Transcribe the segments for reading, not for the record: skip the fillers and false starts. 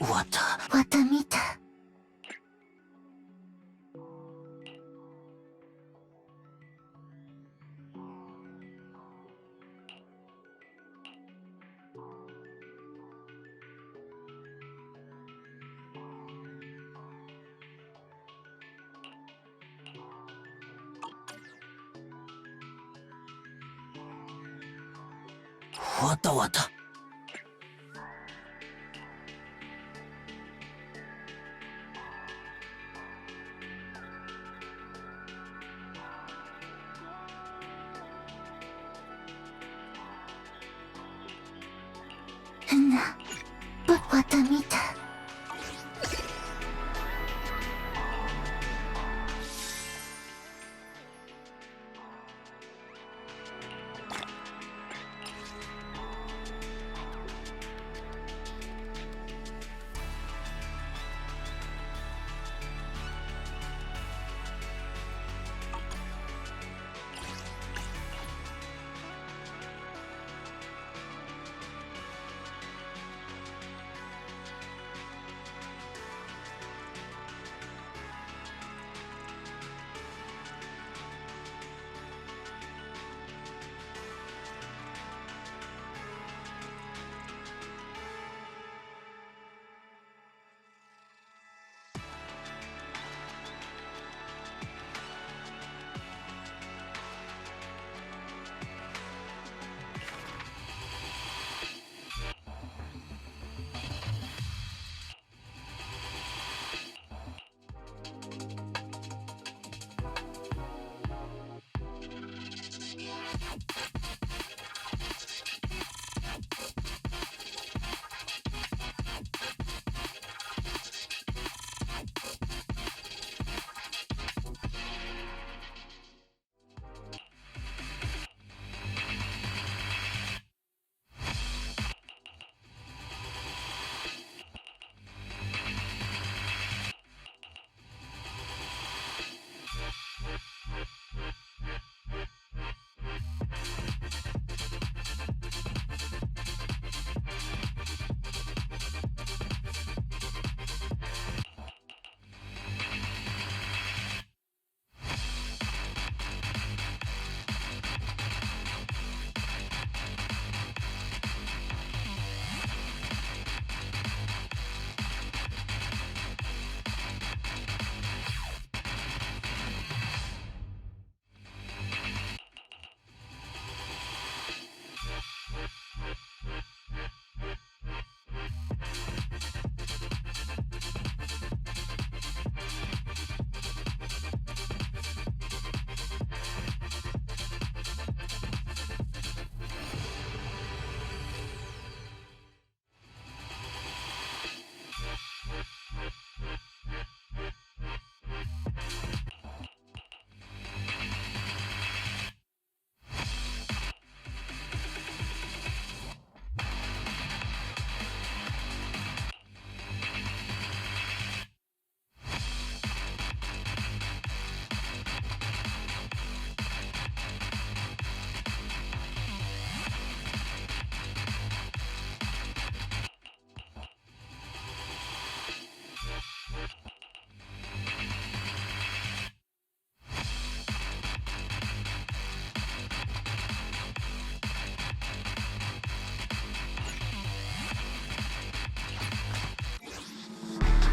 我的見た。わたわた。な、我的見た。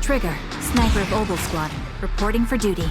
Trigger, sniper of Ogle Squad, reporting for duty.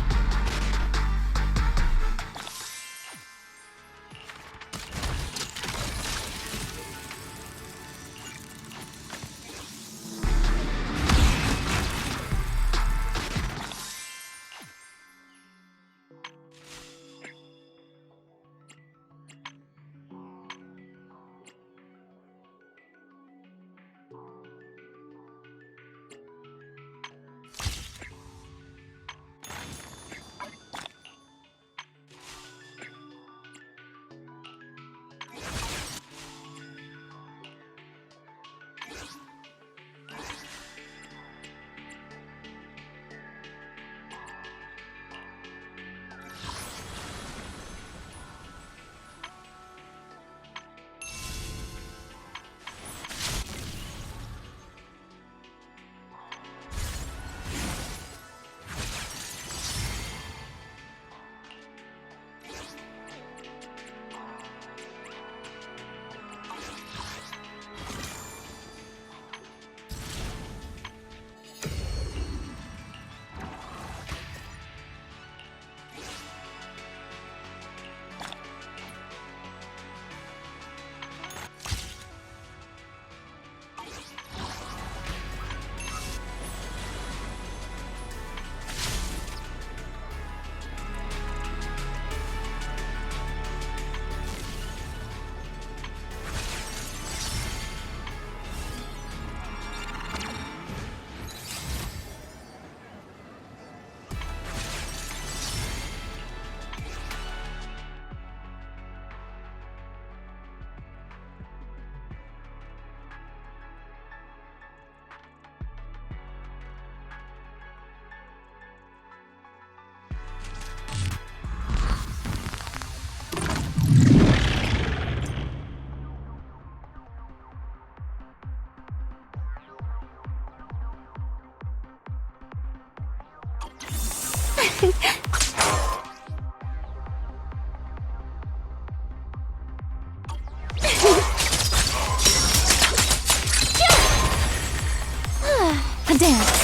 dance.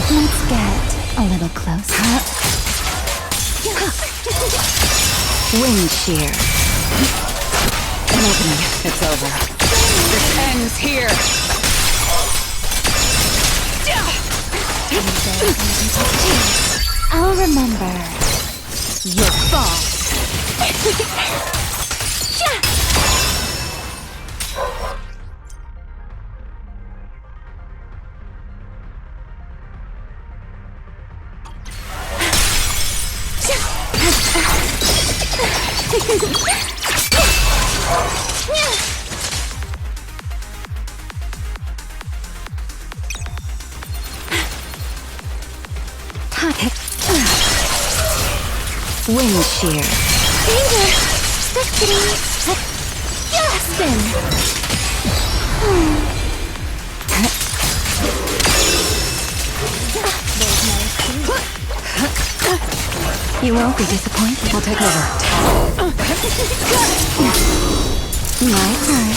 Let's get a little closer. Wind shear. An opening. It's over. This ends here. I'll remember your fall. Wind shear. Danger! Spectating! Spin. You won't be disappointed. I'll take over. My turn.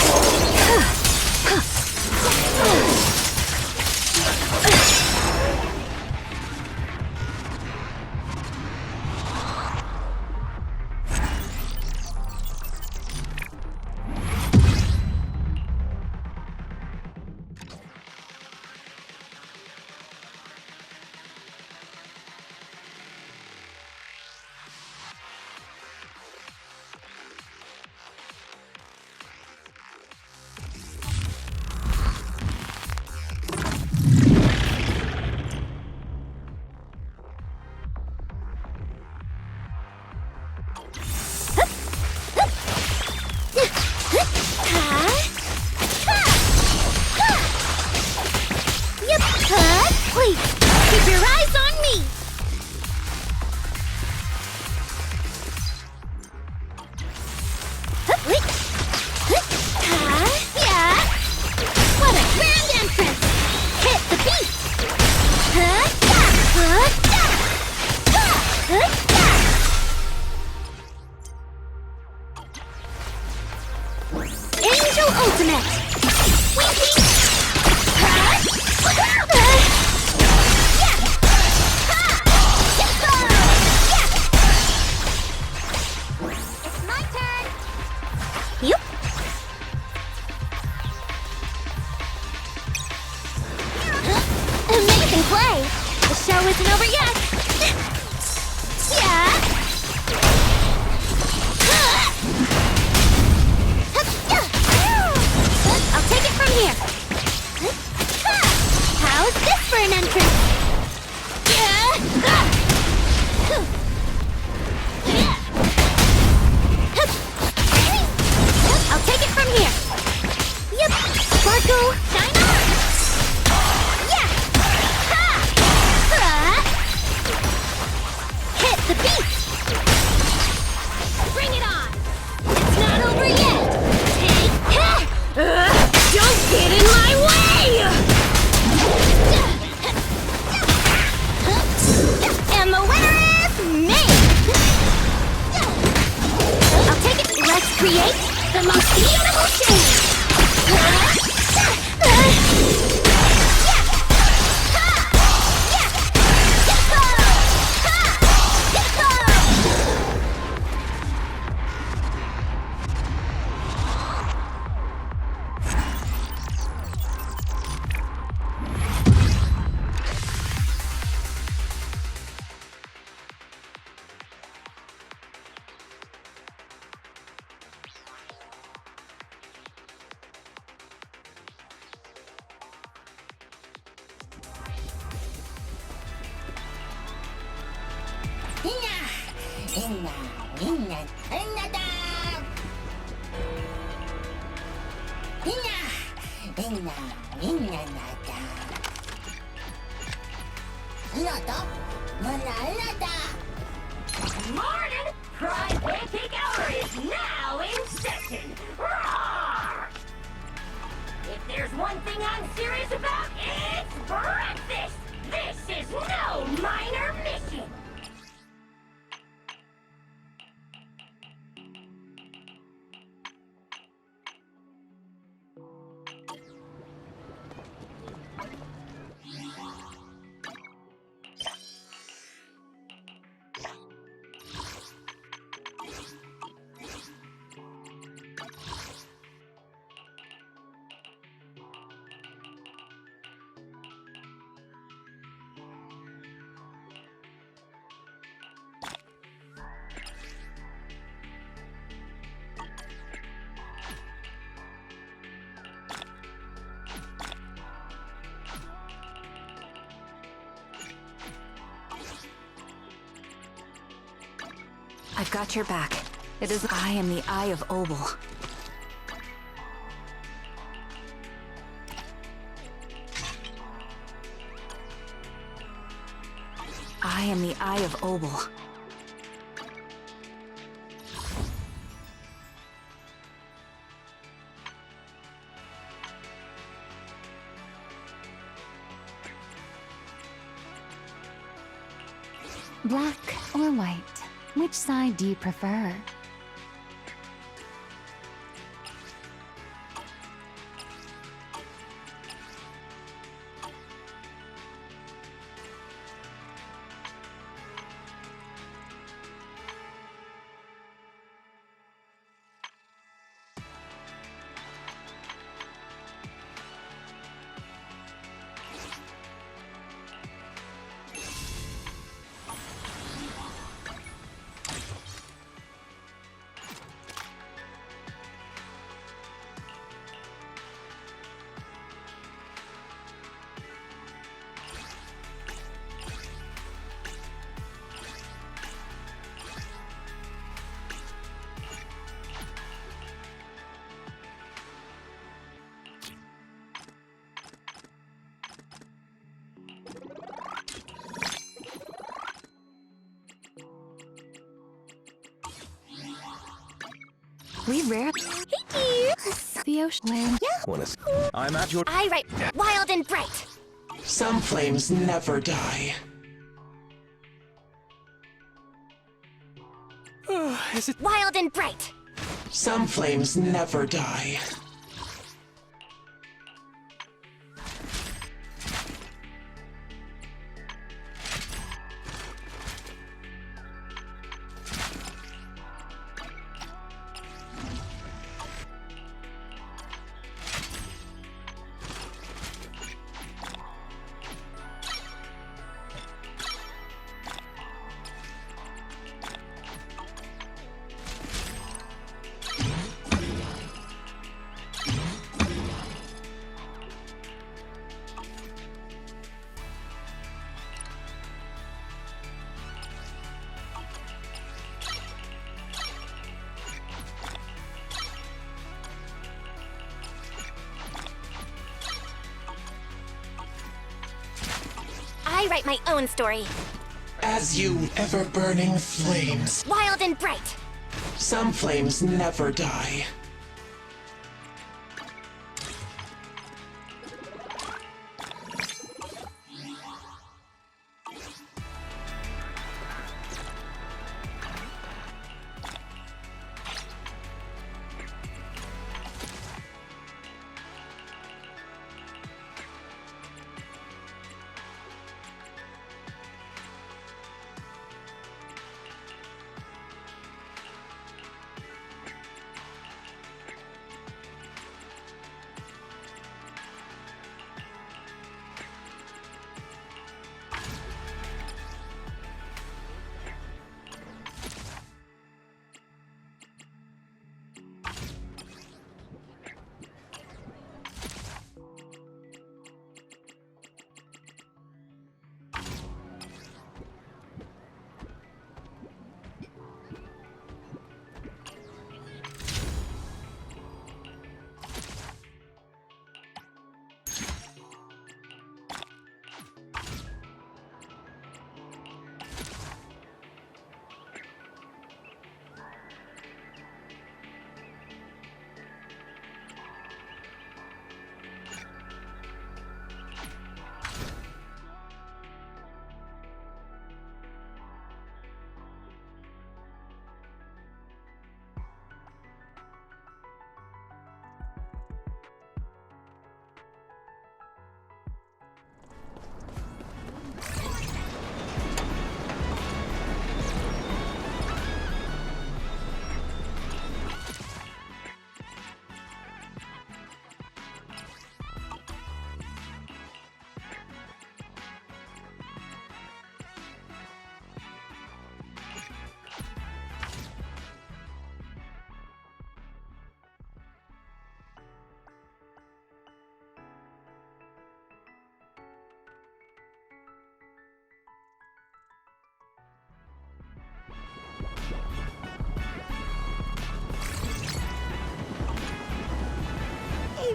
Wait! Keep your eyes on me! Yeah! What a grand entrance! Hit the beat! Angel Ultimate! Winking! It's my turn! Yep! Amazing play! The show isn't over yet! Yeah! I'll take it from here! How's this for an entrance? I'll take it from here! Yep! Sparkle! Shine on! Yeah! Ha! Inna, inna, inna da! Inna, inna, inna nada. Nada, mana nada. Morning! Pride Pancake Hour is now in session! Roar! If there's one thing I'm serious about, it's breakfast! This is no minor mission! I've got your back. It is I am the Eye of Obel. I am the Eye of Obel. Black or white? Which side do you prefer? We rarely. The ocean. Wanna I'm at your. I write wild and bright. Some flames never die. Is it? Wild and bright. Some flames never die. I write my own story. As you ever-burning flames, Wild and bright. some flames never die.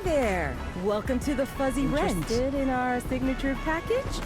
there! Welcome to the Fuzzy Wrench. Interested in our signature package?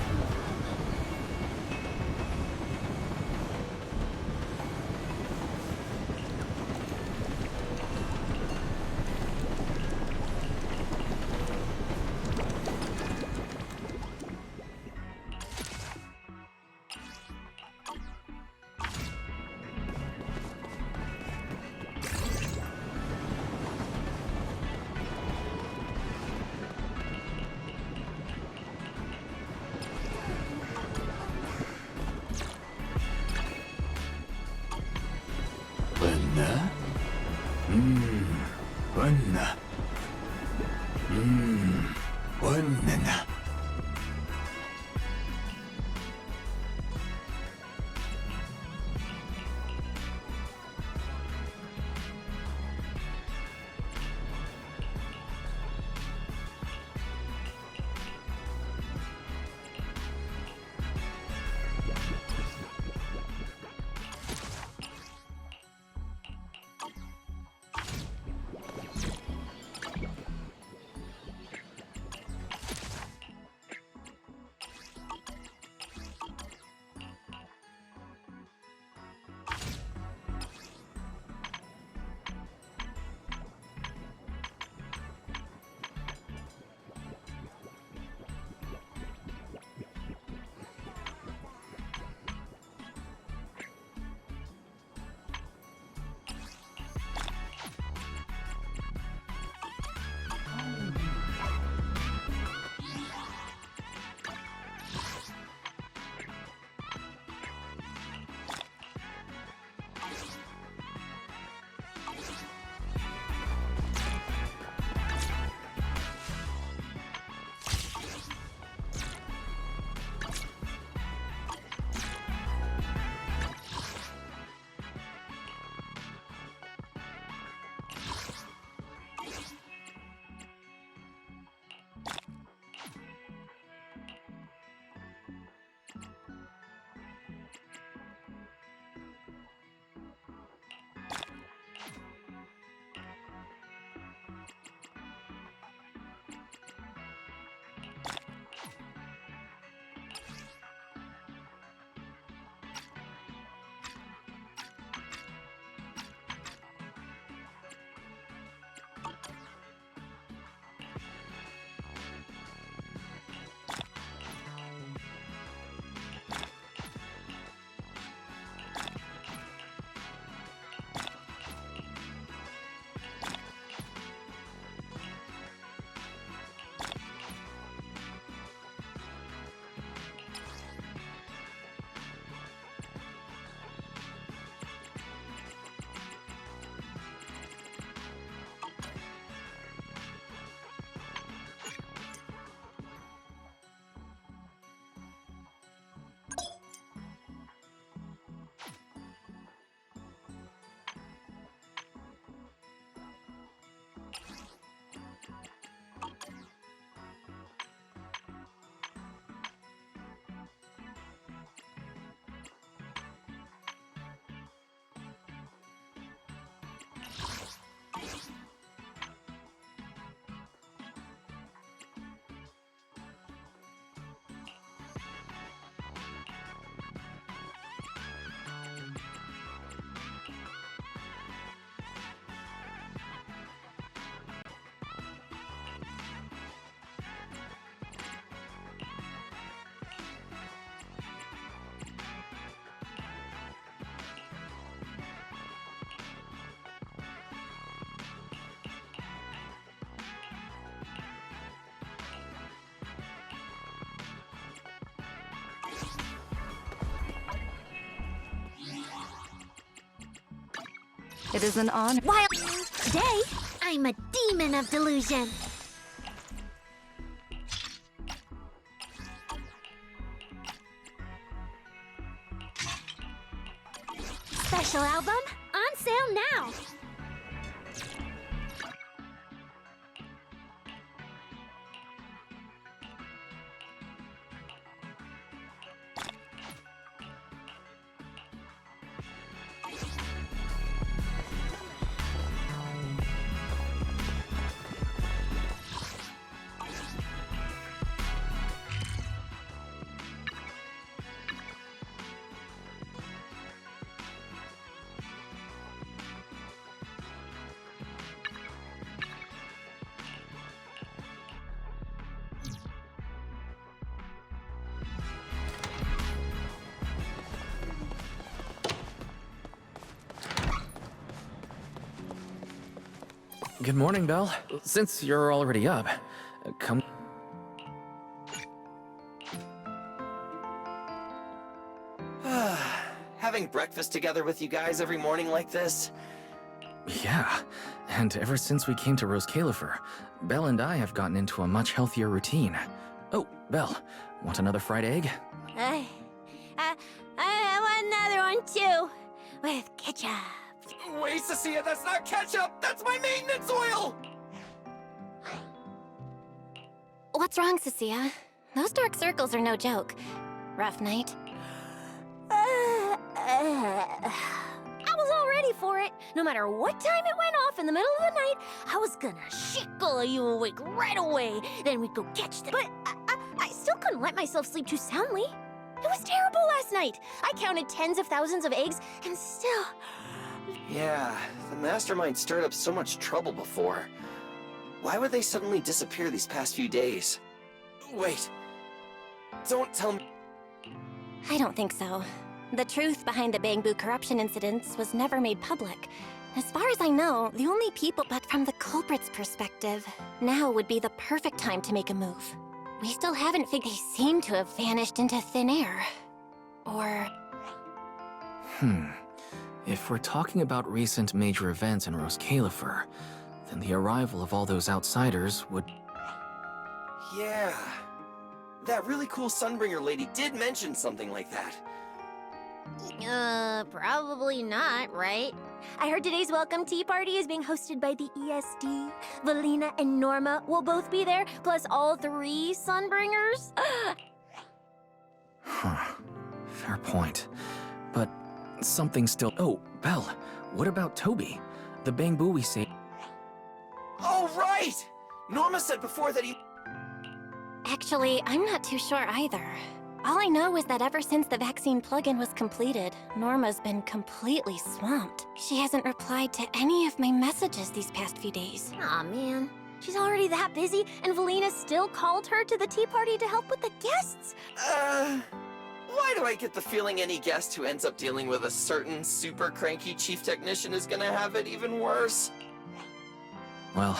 It is an honor. While today, I'm a demon of delusion. Special album on sale now. Good morning, Belle. Since you're already up, come. Having breakfast together with you guys every morning like this? Yeah, and ever since we came to Rose Califer, Belle and I have gotten into a much healthier routine. Oh, Belle, want another fried egg? I want another one too, with ketchup. Wait, Cecilia, that's not ketchup! That's my maintenance oil! What's wrong, Cecilia? Those dark circles are no joke. Rough night? I was all ready for it. No matter what time it went off in the middle of the night, I was gonna shickle you awake right away. Then we'd go catch them. But I still couldn't let myself sleep too soundly. It was terrible last night. I counted tens of thousands of eggs, and still... Yeah, the mastermind stirred up so much trouble before. Why would they suddenly disappear these past few days? Wait. Don't tell me... I don't think so. The truth behind the Bamboo corruption incidents was never made public. As far as I know, the only people, but from the culprit's perspective, now would be the perfect time to make a move. We still haven't figured they seem to have vanished into thin air. Or... If we're talking about recent major events in Rose Califer, then the arrival of all those outsiders would... Yeah. That really cool Sunbringer lady did mention something like that. Probably not, right? I heard today's welcome tea party is being hosted by the ESD. Valina and Norma will both be there, plus all 3 Sunbringers. Fair point. But something still... Oh, Belle, what about Toby? The Bamboo we saved... Oh, right! Norma said before that he... Actually, I'm not too sure either. All I know is that ever since the vaccine plug-in was completed, Norma's been completely swamped. She hasn't replied to any of my messages these past few days. Aw, man. She's already that busy, and Valina still called her to the tea party to help with the guests? Why do I get the feeling any guest who ends up dealing with a certain super cranky chief technician is gonna have it even worse? Well,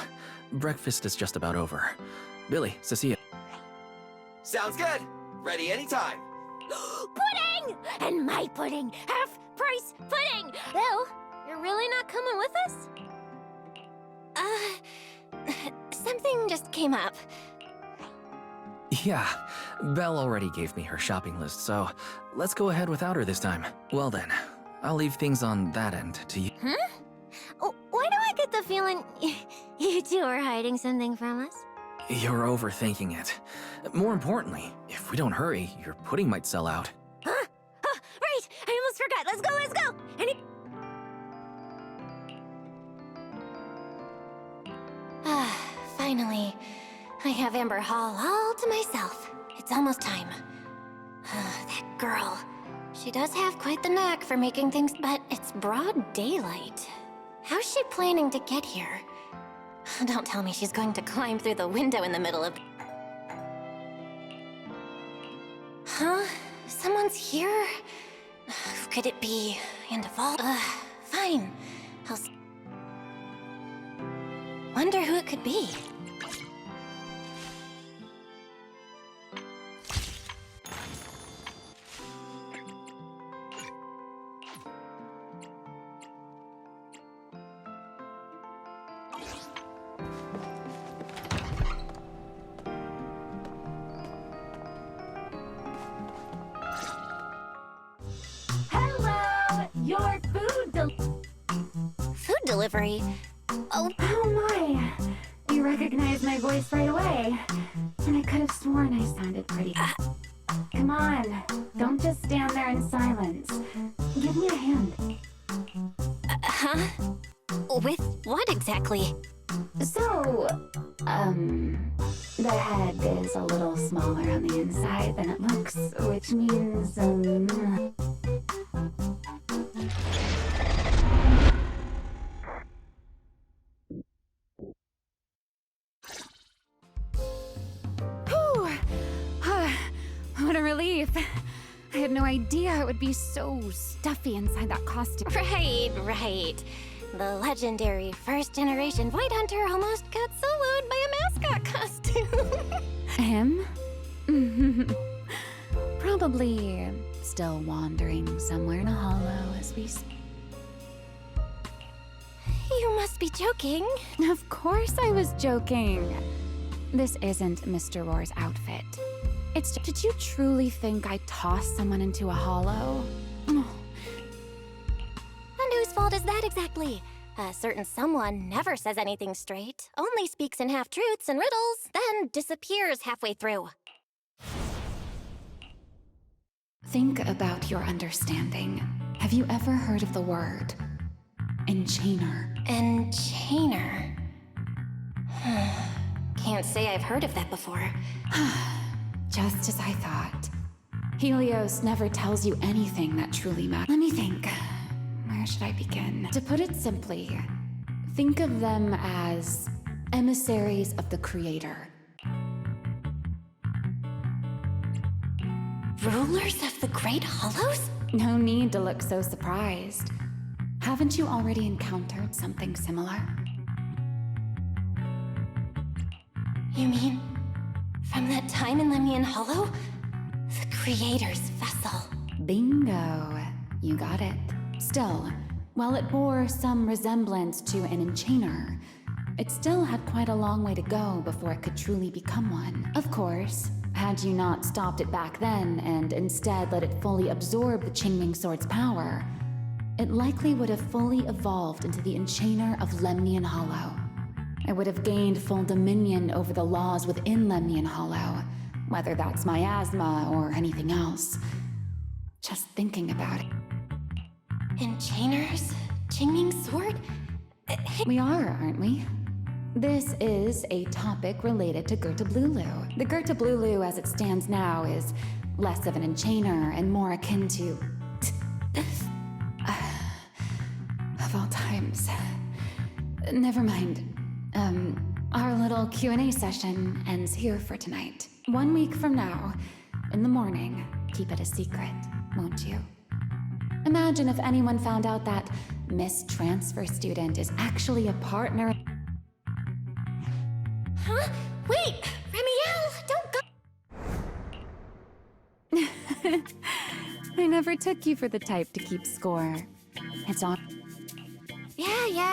breakfast is just about over. Billy, Cecilia... Sounds good! Ready anytime! Pudding! And my pudding! Half-price pudding! Bill, you're really not coming with us? Something just came up. Yeah, Belle already gave me her shopping list, so let's go ahead without her this time. Well then, I'll leave things on that end to you. Why do I get the feeling you two are hiding something from us? You're overthinking it. More importantly, if we don't hurry, your pudding might sell out. Huh? Right! I almost forgot! Let's go, let's go! Finally, I have Amber Hall all to myself. It's almost time. That girl. She does have quite the knack for making things, but it's broad daylight. How's she planning to get here? Don't tell me she's going to climb through the window in the middle of... Huh? Someone's here? Who could it be? And of all... fine. Wonder who it could be. Your Food delivery? Oh my! You recognized my voice right away. And I could have sworn I sounded pretty. Come on, don't just stand there in silence. Give me a hand. Huh? With what exactly? So, the head is a little smaller on the inside than it looks, which means, What a relief. I had no idea it would be so stuffy inside that costume. Right. The legendary first-generation Void Hunter almost got soloed by a mascot costume. Him? Probably still wandering somewhere in a hollow as we speak. You must be joking. Of course I was joking. This isn't Mr. Roar's outfit. Did you truly think I tossed someone into a hollow? And whose fault is that exactly? A certain someone never says anything straight, only speaks in half-truths and riddles, then disappears halfway through. Think about your understanding. Have you ever heard of the word enchainer? Enchainer. Can't say I've heard of that before. Just as I thought. Helios never tells you anything that truly matters. Let me think. Where should I begin? To put it simply, think of them as emissaries of the Creator. Rulers of the Great Hollows? No need to look so surprised. Haven't you already encountered something similar? You mean, from that time in Lemnian Hollow? The Creator's vessel. Bingo. You got it. Still, while it bore some resemblance to an enchainer, it still had quite a long way to go before it could truly become one. Of course, had you not stopped it back then and instead let it fully absorb the Qingming Sword's power, it likely would have fully evolved into the enchainer of Lemnian Hollow. It would have gained full dominion over the laws within Lemnian Hollow, whether that's miasma or anything else. Just thinking about it. Enchainers? Qingming Sword? We are, aren't we? This is a topic related to Gertablulu. The Gertablulu as it stands now is less of an enchainer and more akin to... of all times. Never mind. Our little Q&A session ends here for tonight. 1 week from now, in the morning, keep it a secret, won't you? Imagine if anyone found out that Miss Transfer Student is actually a partner. Huh? Wait! Remiel, don't go! I never took you for the type to keep score. It's on.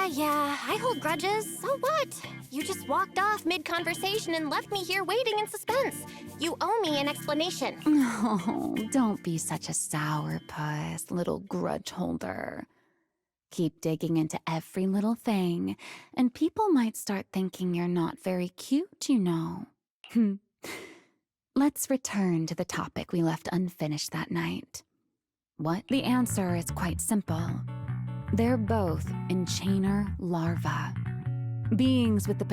Yeah. I hold grudges. So what? You just walked off mid-conversation and left me here waiting in suspense. You owe me an explanation. Oh, don't be such a sourpuss, little grudge holder. Keep digging into every little thing, and people might start thinking you're not very cute, you know. Let's return to the topic we left unfinished that night. What? The answer is quite simple. They're both enchainer larvae. Beings with the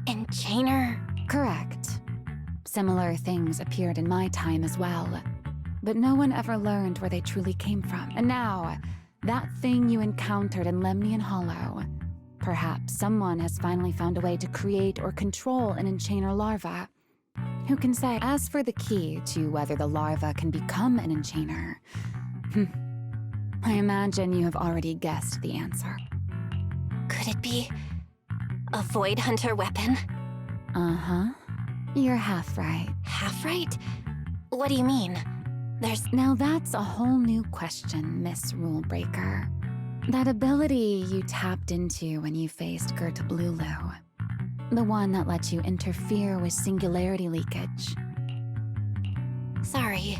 Enchainer? Correct. Similar things appeared in my time as well, but no one ever learned where they truly came from. And now, that thing you encountered in Lemnian Hollow, perhaps someone has finally found a way to create or control an enchainer larva. Who can say? As for the key to whether the larva can become an enchainer, I imagine you have already guessed the answer. Could it be a Void Hunter weapon? Uh-huh. You're half right. Half right? What do you mean? Now that's a whole new question, Miss Rulebreaker. That ability you tapped into when you faced Gertablulu. The one that lets you interfere with singularity leakage. Sorry.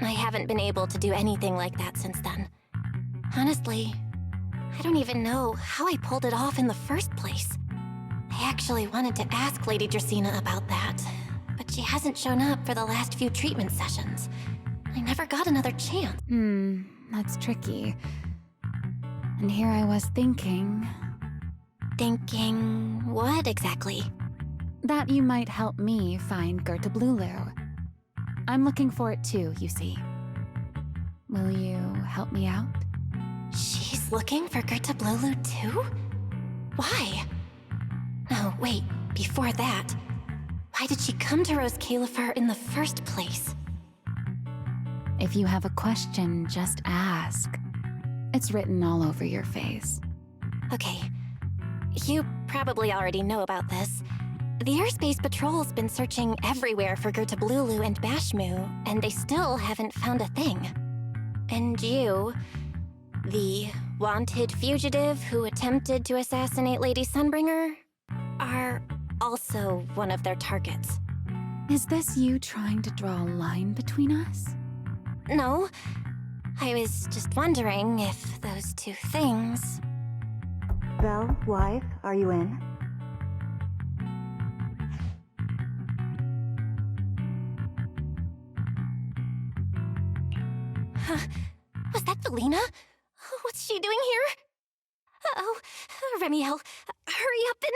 I haven't been able to do anything like that since then. Honestly, I don't even know how I pulled it off in the first place. I actually wanted to ask Lady Dracaena about that, but she hasn't shown up for the last few treatment sessions. I never got another chance. That's tricky. And here I was thinking... Thinking what exactly? That you might help me find Gertablulu. I'm looking for it too, you see. Will you help me out? She's looking for Gertablulu too? Why? No, wait, before that, why did she come to Rose Califer in the first place? If you have a question, just ask. It's written all over your face. Okay. You probably already know about this. The Airspace Patrol's been searching everywhere for Gertablulu and Bashmu, and they still haven't found a thing. And you, the wanted fugitive who attempted to assassinate Lady Sunbringer, are also one of their targets. Is this you trying to draw a line between us? No. I was just wondering if those two things... Belle, wife, are you in? Huh? Was that Valina? What's she doing here? Uh-oh. Remiel, hurry up and...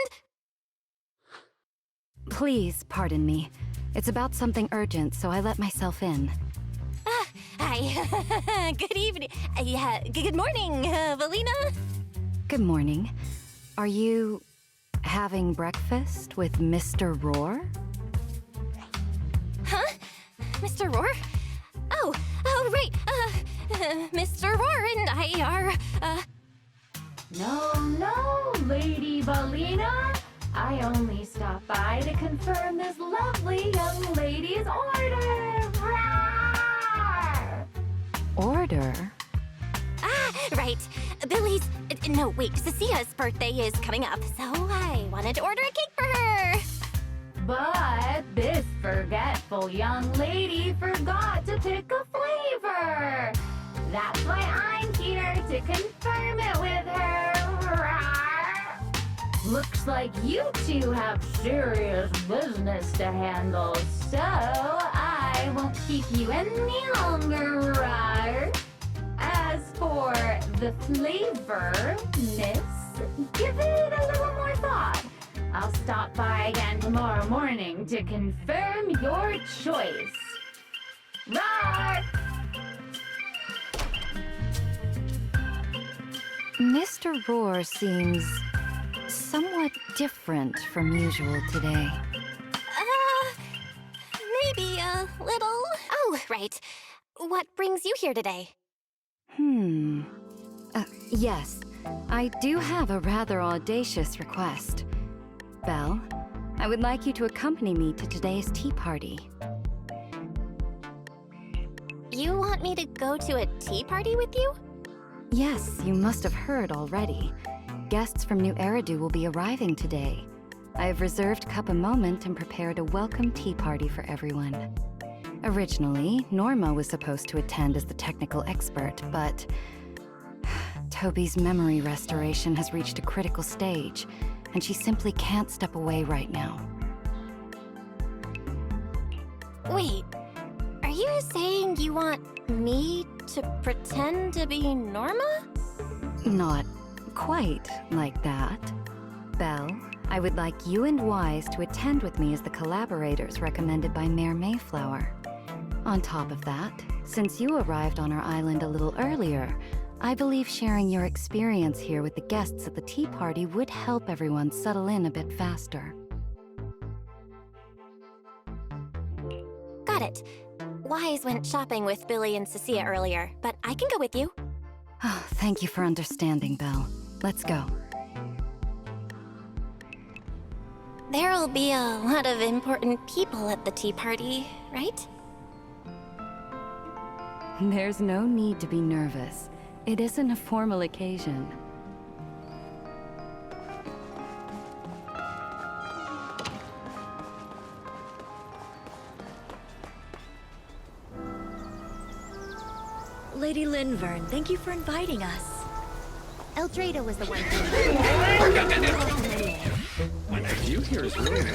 Please, pardon me. It's about something urgent, so I let myself in. Hi. Good evening. Yeah, good morning, Valina. Good morning. Are you having breakfast with Mr. Roar? Huh? Mr. Roar? Oh, right. Mr. Roar and I are, No, Lady Valina. I only stopped by to confirm this lovely young lady's order. Roar! Order? Right. Billy's... No, wait, Cecia's birthday is coming up, so I wanted to order a cake for her. But this forgetful young lady forgot to pick a flavor. That's why I'm here to confirm it with her. Roar! Looks like you two have serious business to handle, so I won't keep you any longer. Roar! As for the flavor, miss, give it a little more thought. I'll stop by again tomorrow morning to confirm your choice. Roar! Mr. Roar seems somewhat different from usual today. Maybe a little... Oh, right. What brings you here today? Yes, I do have a rather audacious request. Belle, I would like you to accompany me to today's tea party. You want me to go to a tea party with you? Yes, you must have heard already. Guests from New Eridu will be arriving today. I have reserved Cup a Moment and prepared a welcome tea party for everyone. Originally, Norma was supposed to attend as the technical expert, but Toby's memory restoration has reached a critical stage, and she simply can't step away right now. Wait, are you saying you want me to pretend to be Norma? Not quite like that. Belle, I would like you and Wise to attend with me as the collaborators recommended by Mayor Mayflower. On top of that, since you arrived on our island a little earlier, I believe sharing your experience here with the guests at the tea party would help everyone settle in a bit faster. Got it. Wise went shopping with Billy and Cecilia earlier, but I can go with you. Oh, thank you for understanding, Belle. Let's go. There'll be a lot of important people at the tea party, right? There's no need to be nervous. It isn't a formal occasion. Lady Linvern, thank you for inviting us. Eldrada was the one When I you here is really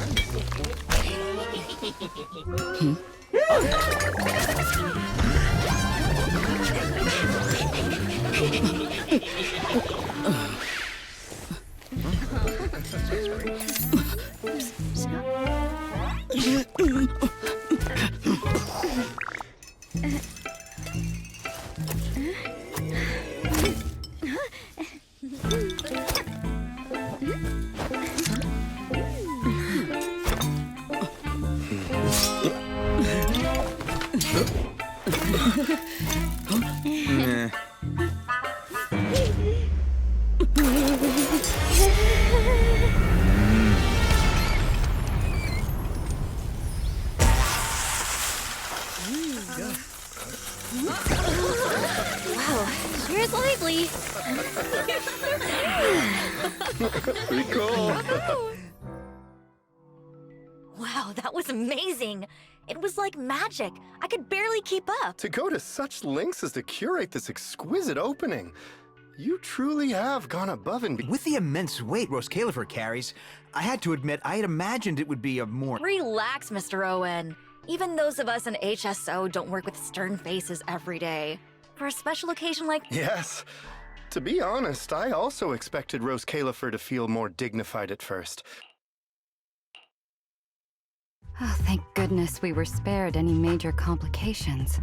Wow, sure is lively. Pretty cool. Wow, that was amazing. It was like magic. I could barely keep up. To go to such lengths as to curate this exquisite opening. You truly have gone above and beyond. With the immense weight Rose Califer carries, I had to admit I had imagined it would be a more... Relax, Mr. Owen. Even those of us in HSO don't work with stern faces every day. For a special occasion like... Yes. To be honest, I also expected Rose Califer to feel more dignified at first. Oh, thank goodness we were spared any major complications.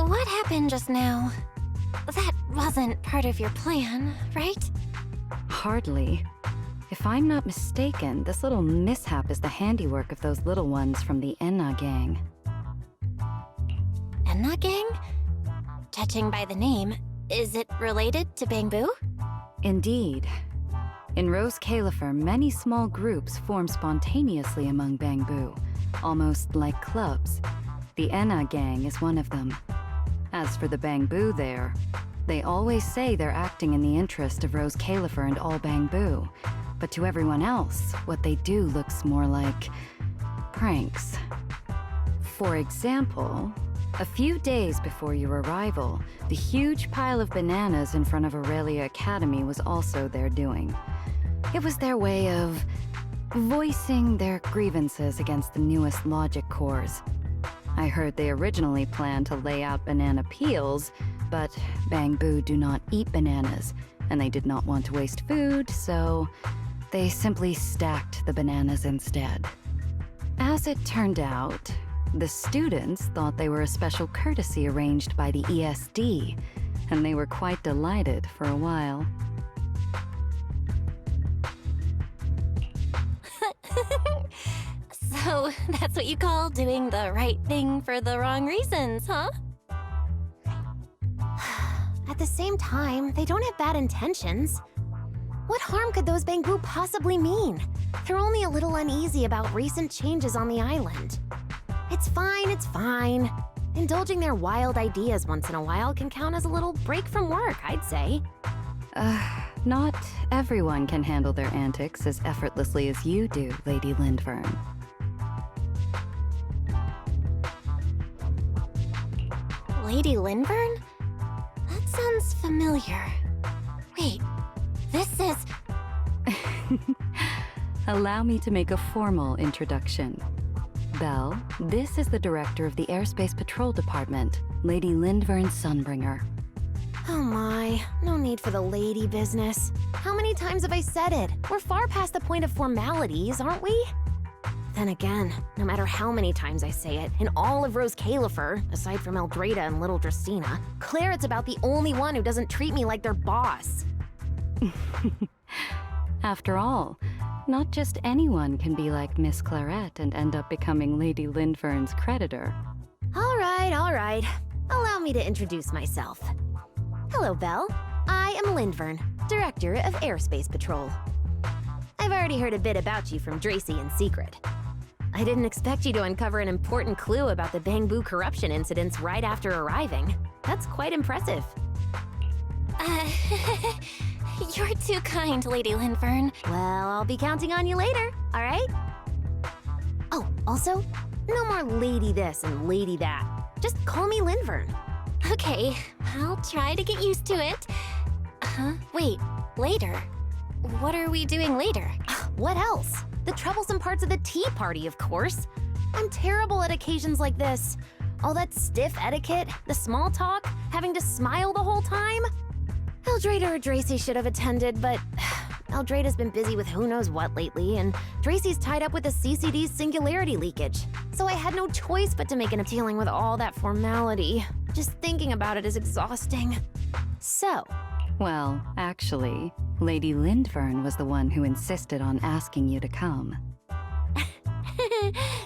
what happened just now? That wasn't part of your plan, right? Hardly. If I'm not mistaken, this little mishap is the handiwork of those little ones from the Enna gang. Enna gang? Judging by the name, is it related to Bangbu? Indeed. In Rose Califer, many small groups form spontaneously among Bangbu, almost like clubs. The Enna gang is one of them. As for the Bangbu there, they always say they're acting in the interest of Rose Califer and all Bangbu, but to everyone else, what they do looks more like pranks. For example, a few days before your arrival, the huge pile of bananas in front of Aurelia Academy was also their doing. It was their way of voicing their grievances against the newest logic cores. I heard they originally planned to lay out banana peels, but Bangbu do not eat bananas, and they did not want to waste food, so they simply stacked the bananas instead. As it turned out, the students thought they were a special courtesy arranged by the ESD, and they were quite delighted for a while. So, that's what you call doing the right thing for the wrong reasons, huh? At the same time, they don't have bad intentions. What harm could those Bangbu possibly mean? They're only a little uneasy about recent changes on the island. It's fine, it's fine. Indulging their wild ideas once in a while can count as a little break from work, I'd say. Not everyone can handle their antics as effortlessly as you do, Lady Lindvern. Lady Lindvern? That sounds familiar. Wait, this is... Allow me to make a formal introduction. Belle, this is the director of the Airspace Patrol Department, Lady Lindvern Sunbringer. Oh my, no need for the lady business. How many times have I said it? We're far past the point of formalities, aren't we? Then again, no matter how many times I say it, in all of Rose Califer, aside from Eldrada and Little Dristina, Clarette's about the only one who doesn't treat me like their boss. After all, not just anyone can be like Miss Clarette and end up becoming Lady Lindvern's creditor. All right. Allow me to introduce myself. Hello, Belle. I am Lindvern, Director of Airspace Patrol. I've already heard a bit about you from Dracy in secret. I didn't expect you to uncover an important clue about the Bangbu corruption incidents right after arriving. That's quite impressive. You're too kind, Lady Lindvern. Well, I'll be counting on you later, all right? Oh, also, no more lady this and lady that. Just call me Lindvern. Okay, I'll try to get used to it. Wait, later? What are we doing later? What else? The troublesome parts of the tea party, of course. I'm terrible at occasions like this. All that stiff etiquette, the small talk, having to smile the whole time. Eldrada or Dracy should have attended, but Eldrada's been busy with who knows what lately, and Dracy's tied up with the CCD's singularity leakage. So I had no choice but to make an dealing with all that formality. Just thinking about it is exhausting. So... Well, actually, Lady Lindvern was the one who insisted on asking you to come.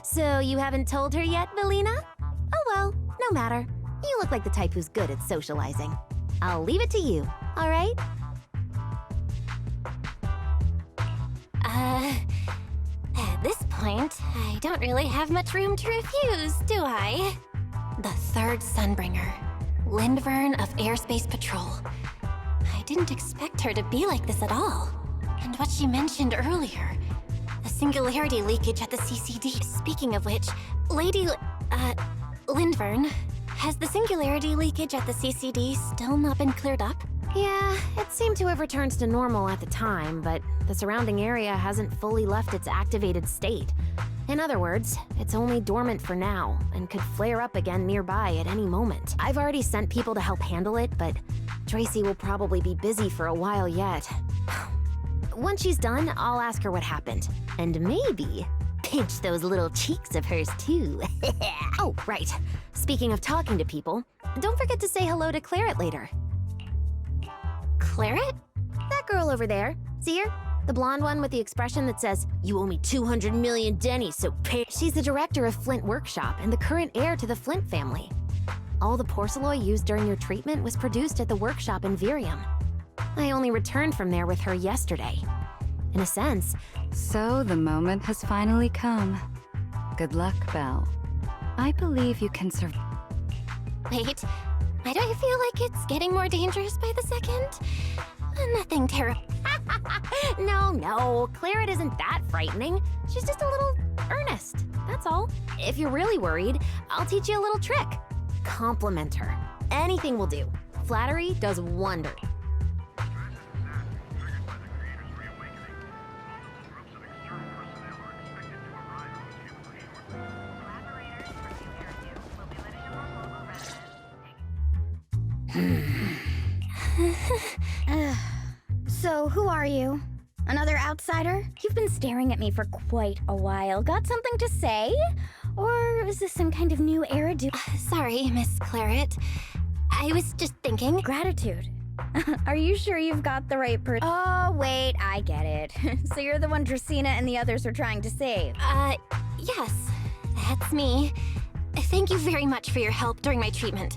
So you haven't told her yet, Belina? Oh well, no matter. You look like the type who's good at socializing. I'll leave it to you, all right? At this point, I don't really have much room to refuse, do I? The third Sunbringer, Lindvern of Airspace Patrol. I didn't expect her to be like this at all. And what she mentioned earlier, the singularity leakage at the CCD. Speaking of which, Lindvern, has the singularity leakage at the CCD still not been cleared up? Yeah, it seemed to have returned to normal at the time, but the surrounding area hasn't fully left its activated state. In other words, it's only dormant for now, and could flare up again nearby at any moment. I've already sent people to help handle it, but Dracy will probably be busy for a while yet. Once she's done, I'll ask her what happened. And maybe pinch those little cheeks of hers too. Oh, right. Speaking of talking to people, don't forget to say hello to Claret later. Claret? That girl over there. See her? The blonde one with the expression that says, "You owe me 200 million dennies, so pay." She's the director of Flint Workshop and the current heir to the Flint family. All the porcelain used during your treatment was produced at the workshop in Virium. I only returned from there with her yesterday. In a sense. So the moment has finally come. Good luck, Belle. I believe you can survive. Wait, why do I feel like it's getting more dangerous by the second? Nothing terrible. No, Claret isn't that frightening. She's just a little earnest, that's all. If you're really worried, I'll teach you a little trick. Compliment her. Anything will do. Flattery does wonders. So, who are you? Another outsider? You've been staring at me for quite a while. Got something to say? Or is this some kind of new era Sorry, Miss Claret. I was just thinking. Gratitude. Are you sure you've got the right person? Oh, wait, I get it. So you're the one Dracaena and the others are trying to save? Yes. That's me. Thank you very much for your help during my treatment.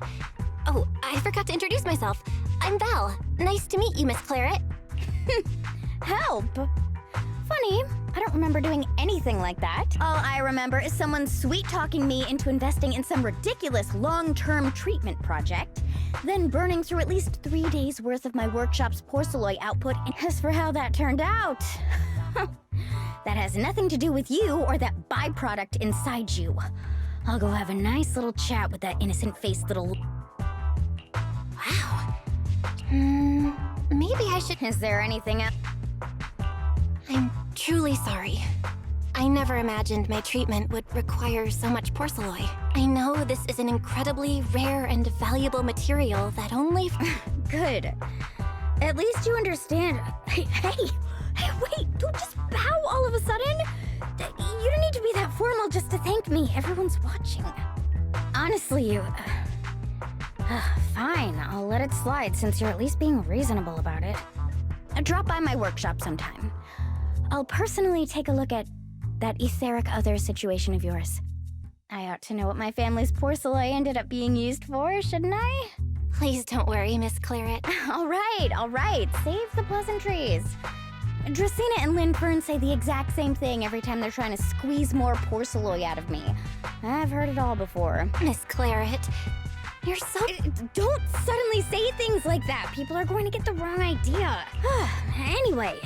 Oh, I forgot to introduce myself. I'm Val. Nice to meet you, Miss Claret. Help? Funny, I don't remember doing anything like that. All I remember is someone sweet-talking me into investing in some ridiculous long-term treatment project, then burning through at least 3 days' worth of my workshop's porcelain output. And as for how that turned out, that has nothing to do with you or that byproduct inside you. I'll go have a nice little chat with that innocent-faced little... Wow. Maybe I should... Is there anything else? I'm truly sorry. I never imagined my treatment would require so much porcelain. I know this is an incredibly rare and valuable material that only... Good. At least you understand. Hey, wait, don't just bow all of a sudden. You don't need to be that formal just to thank me. Everyone's watching. Honestly, you... Fine, I'll let it slide since you're at least being reasonable about it. Drop by my workshop sometime. I'll personally take a look at that etheric other situation of yours. I ought to know what my family's porcelain ended up being used for, shouldn't I? Please don't worry, Miss Claret. All right. Save the pleasantries. Dracaena and Linfern say the exact same thing every time they're trying to squeeze more porcelain out of me. I've heard it all before. Miss Claret, you're so... Don't suddenly say things like that. People are going to get the wrong idea. Anyway,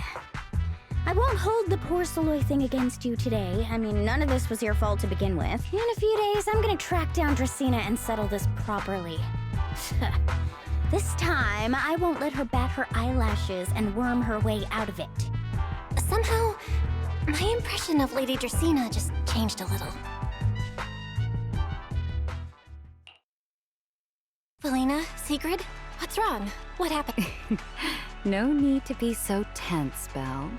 I won't hold the porcelain thing against you today. I mean, none of this was your fault to begin with. In a few days, I'm gonna track down Dracaena and settle this properly. This time, I won't let her bat her eyelashes and worm her way out of it. Somehow, my impression of Lady Dracaena just changed a little. Valina, Sigrid, what's wrong? What happened? No need to be so tense, Belle.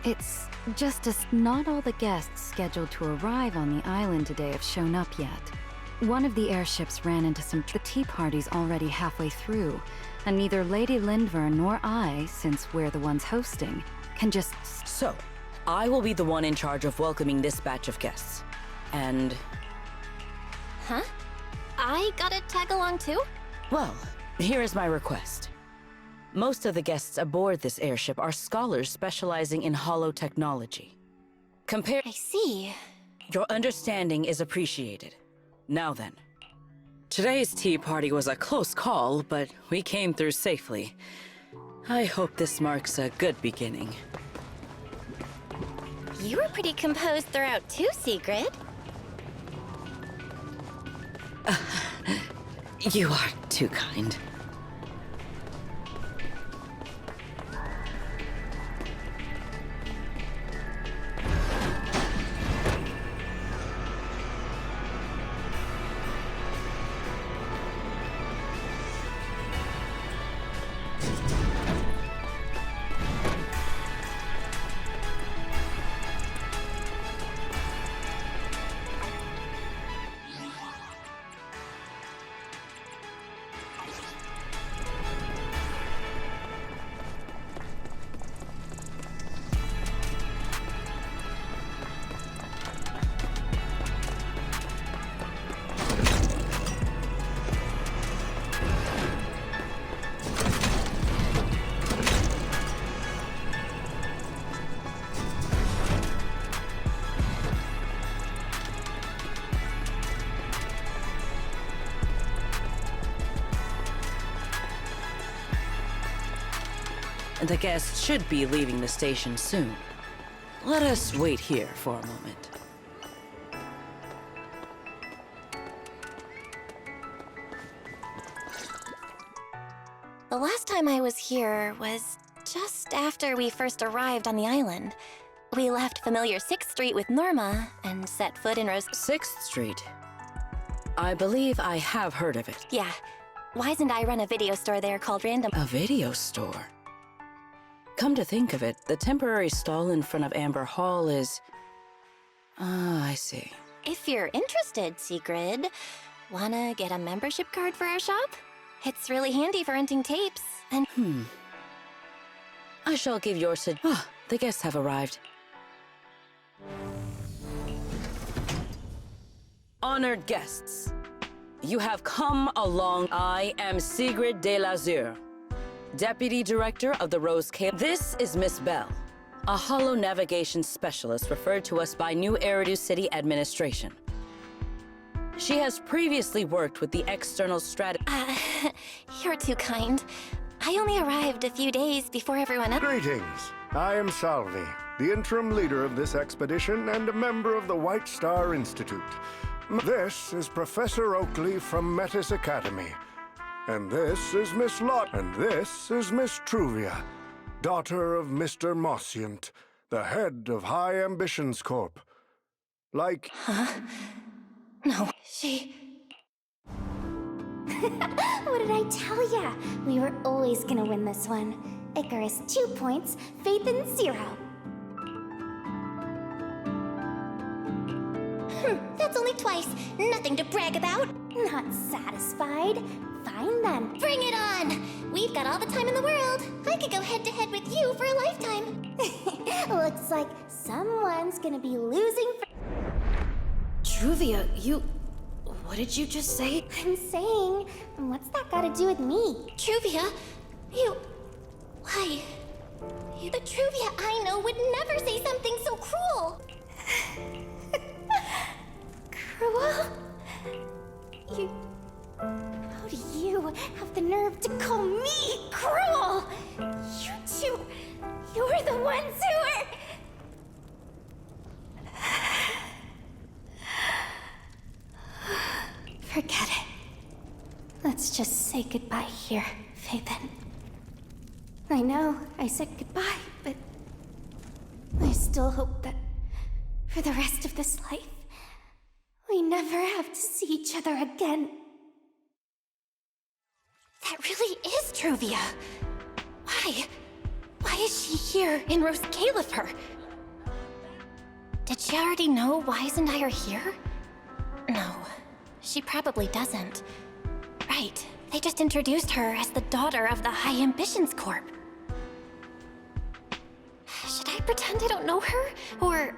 It's just as not all the guests scheduled to arrive on the island today have shown up yet. One of the airships ran into the tea party's already halfway through, and neither Lady Lindvern nor I, since we're the ones hosting, can just... So, I will be the one in charge of welcoming this batch of guests. And... Huh? I gotta tag along too? Well, here is my request. Most of the guests aboard this airship are scholars specializing in holotechnology. I see. Your understanding is appreciated. Now then. Today's tea party was a close call, but we came through safely. I hope this marks a good beginning. You were pretty composed throughout too, Sigrid. You are too kind. The guests should be leaving the station soon. Let us wait here for a moment. The last time I was here was just after we first arrived on the island. We left familiar 6th Street with Norma and set foot in Rose... 6th Street? I believe I have heard of it. Yeah. Wise and I run a video store there called Random... A video store? Come to think of it, the temporary stall in front of Amber Hall is... Ah, I see. If you're interested, Sigrid, wanna get a membership card for our shop? It's really handy for renting tapes, and... I shall give your Ah, the guests have arrived. Honored guests, you have come along. I am Sigrid de Lazure, Deputy Director of the Rose Cave. This is Miss Bell, a holo navigation specialist referred to us by New Eridu City Administration. She has previously worked with the external you're too kind. I only arrived a few days before everyone else. Greetings. I am Salvi, the interim leader of this expedition and a member of the White Star Institute. This is Professor Oakley from Metis Academy. And this is Miss Lot. And this is Miss Truvia, daughter of Mr. Mossiant, the head of High Ambitions Corp. Like... Huh? No, she... What did I tell ya? We were always gonna win this one. Icarus 2 points, Phaethon 0. That's only twice. Nothing to brag about. Not satisfied? Fine then. Bring it on! We've got all the time in the world. I could go head-to-head with you for a lifetime. Looks like someone's gonna be losing for... Truvia, you... What did you just say? I'm saying, what's that got to do with me? Truvia, you... Why? The Truvia I know would never say something so cruel. Cruel? You... How do you have the nerve to call me cruel? You two... You're the ones who are... Forget it. Let's just say goodbye here, Phaethon. I know I said goodbye, but I still hope that for the rest of this life, we never have to see each other again. That really is Truvia. Why? Why is she here in Rose Califer? Did she already know Wise and I are here? No. She probably doesn't. Right. They just introduced her as the daughter of the High Ambitions Corp. Should I pretend I don't know her? Or...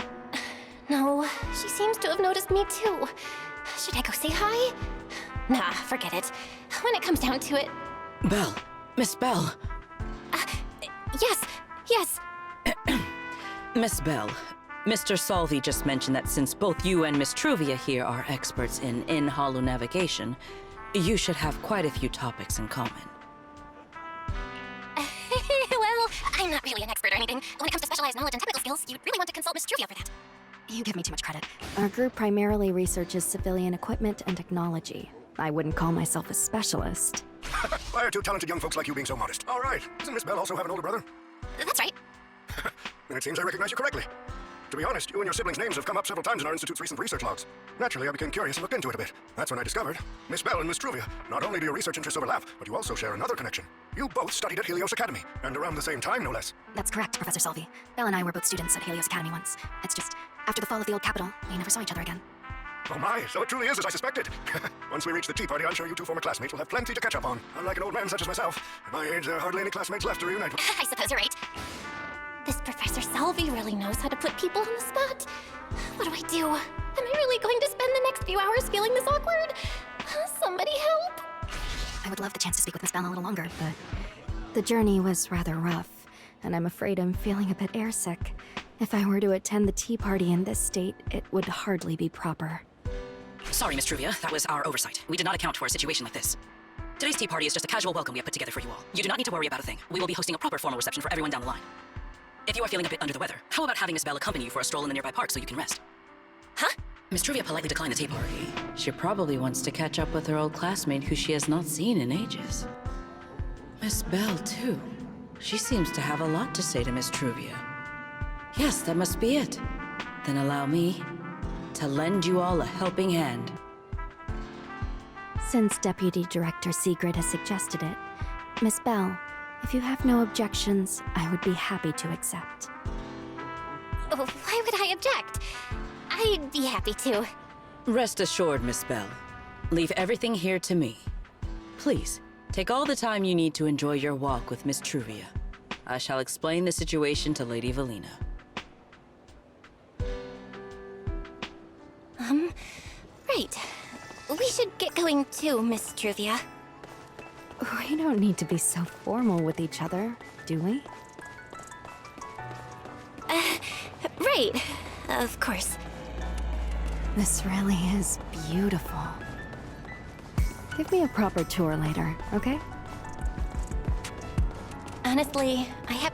No, she seems to have noticed me too. Should I go say hi? Nah, forget it. When it comes down to it... Bell. Miss Bell. Yes. Miss Bell. Mr. Salvi just mentioned that since both you and Miss Truvia here are experts in holo navigation, you should have quite a few topics in common. Well, I'm not really an expert or anything. When it comes to specialized knowledge and technical skills, you'd really want to consult Miss Truvia for that. You give me too much credit. Our group primarily researches civilian equipment and technology. I wouldn't call myself a specialist. Why are two talented young folks like you being so modest? All right. Doesn't Miss Bell also have an older brother? That's right. Then it seems I recognize you correctly. To be honest, you and your siblings' names have come up several times in our institute's recent research logs. Naturally, I became curious and looked into it a bit. That's when I discovered, Miss Bell and Miss Truvia, not only do your research interests overlap, but you also share another connection. You both studied at Helios Academy, and around the same time, no less. That's correct, Professor Salvi. Belle and I were both students at Helios Academy once. It's just, after the fall of the old capital, we never saw each other again. Oh my, so it truly is as I suspected. Once we reach the tea party, I'm sure you two former classmates will have plenty to catch up on. Unlike an old man such as myself, at my age, there are hardly any classmates left to reunite with. I suppose you're right. This Professor Salvi really knows how to put people on the spot. What do I do? Am I really going to spend the next few hours feeling this awkward? Somebody help! I would love the chance to speak with Miss Bell a little longer, but the journey was rather rough, and I'm afraid I'm feeling a bit airsick. If I were to attend the tea party in this state, it would hardly be proper. Sorry, Miss Truvia. That was our oversight. We did not account for a situation like this. Today's tea party is just a casual welcome we have put together for you all. You do not need to worry about a thing. We will be hosting a proper formal reception for everyone down the line. If you are feeling a bit under the weather, how about having Miss Belle accompany you for a stroll in the nearby park so you can rest? Huh? Miss Truvia politely declined the tea party. She probably wants to catch up with her old classmate who she has not seen in ages. Miss Belle, too. She seems to have a lot to say to Miss Truvia. Yes, that must be it. Then allow me to lend you all a helping hand. Since Deputy Director Sigrid has suggested it, Miss Belle, if you have no objections, I would be happy to accept. Oh, why would I object? I'd be happy to. Rest assured, Miss Belle. Leave everything here to me. Please, take all the time you need to enjoy your walk with Miss Truvia. I shall explain the situation to Lady Valina. Right. We should get going too, Miss Truvia. We don't need to be so formal with each other, do we? Right. Of course. This really is beautiful. Give me a proper tour later, okay? Honestly, I have...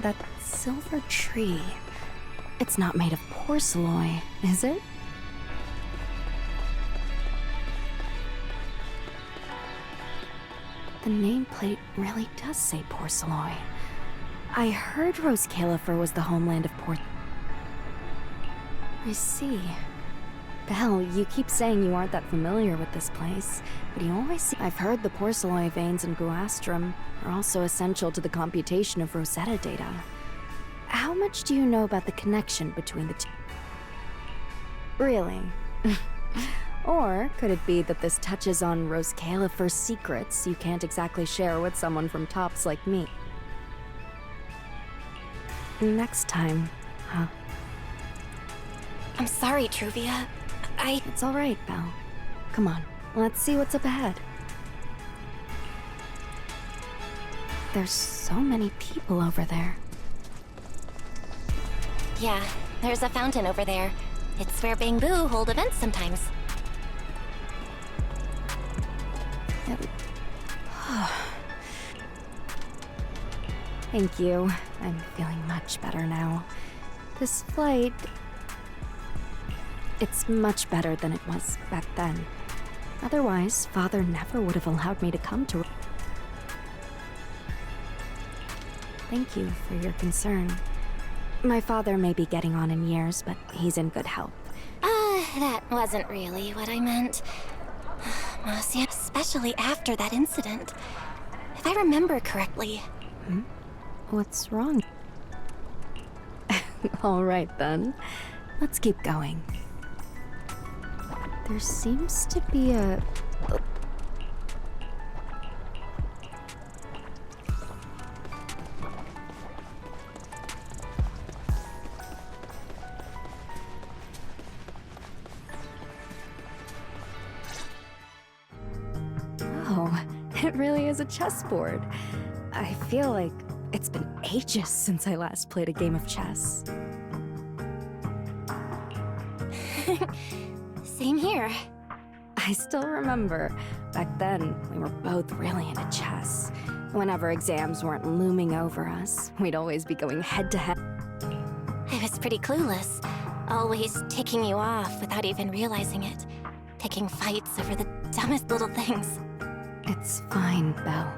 That silver tree. It's not made of porcelain, is it? The nameplate really does say porcelain. I heard Rose Califer was the homeland of I see. Belle, you keep saying you aren't that familiar with this place, but you always see... I've heard the porcelain veins in Guastrum are also essential to the computation of Rosetta data. How much do you know about the connection between the two? Really? Or could it be that this touches on Rose Califer's secrets you can't exactly share with someone from Tops like me? Next time, huh? I'm sorry, Truvia. It's all right, Belle. Come on, let's see what's up ahead. There's so many people over there. Yeah, there's a fountain over there. It's where Bangbu hold events sometimes. Thank you. I'm feeling much better now. This flight... It's much better than it was back then. Otherwise, Father never would have allowed me to come to... Thank you for your concern. My father may be getting on in years, but he's in good health. That wasn't really what I meant. Monsieur, especially after that incident. If I remember correctly. What's wrong? All right, then. Let's keep going. There seems to be a... Oh, it really is a chessboard. I feel like it's been ages since I last played a game of chess. Same here. I still remember. Back then, we were both really into chess. Whenever exams weren't looming over us, we'd always be going head to head. I was pretty clueless. Always ticking you off without even realizing it. Picking fights over the dumbest little things. It's fine, Belle.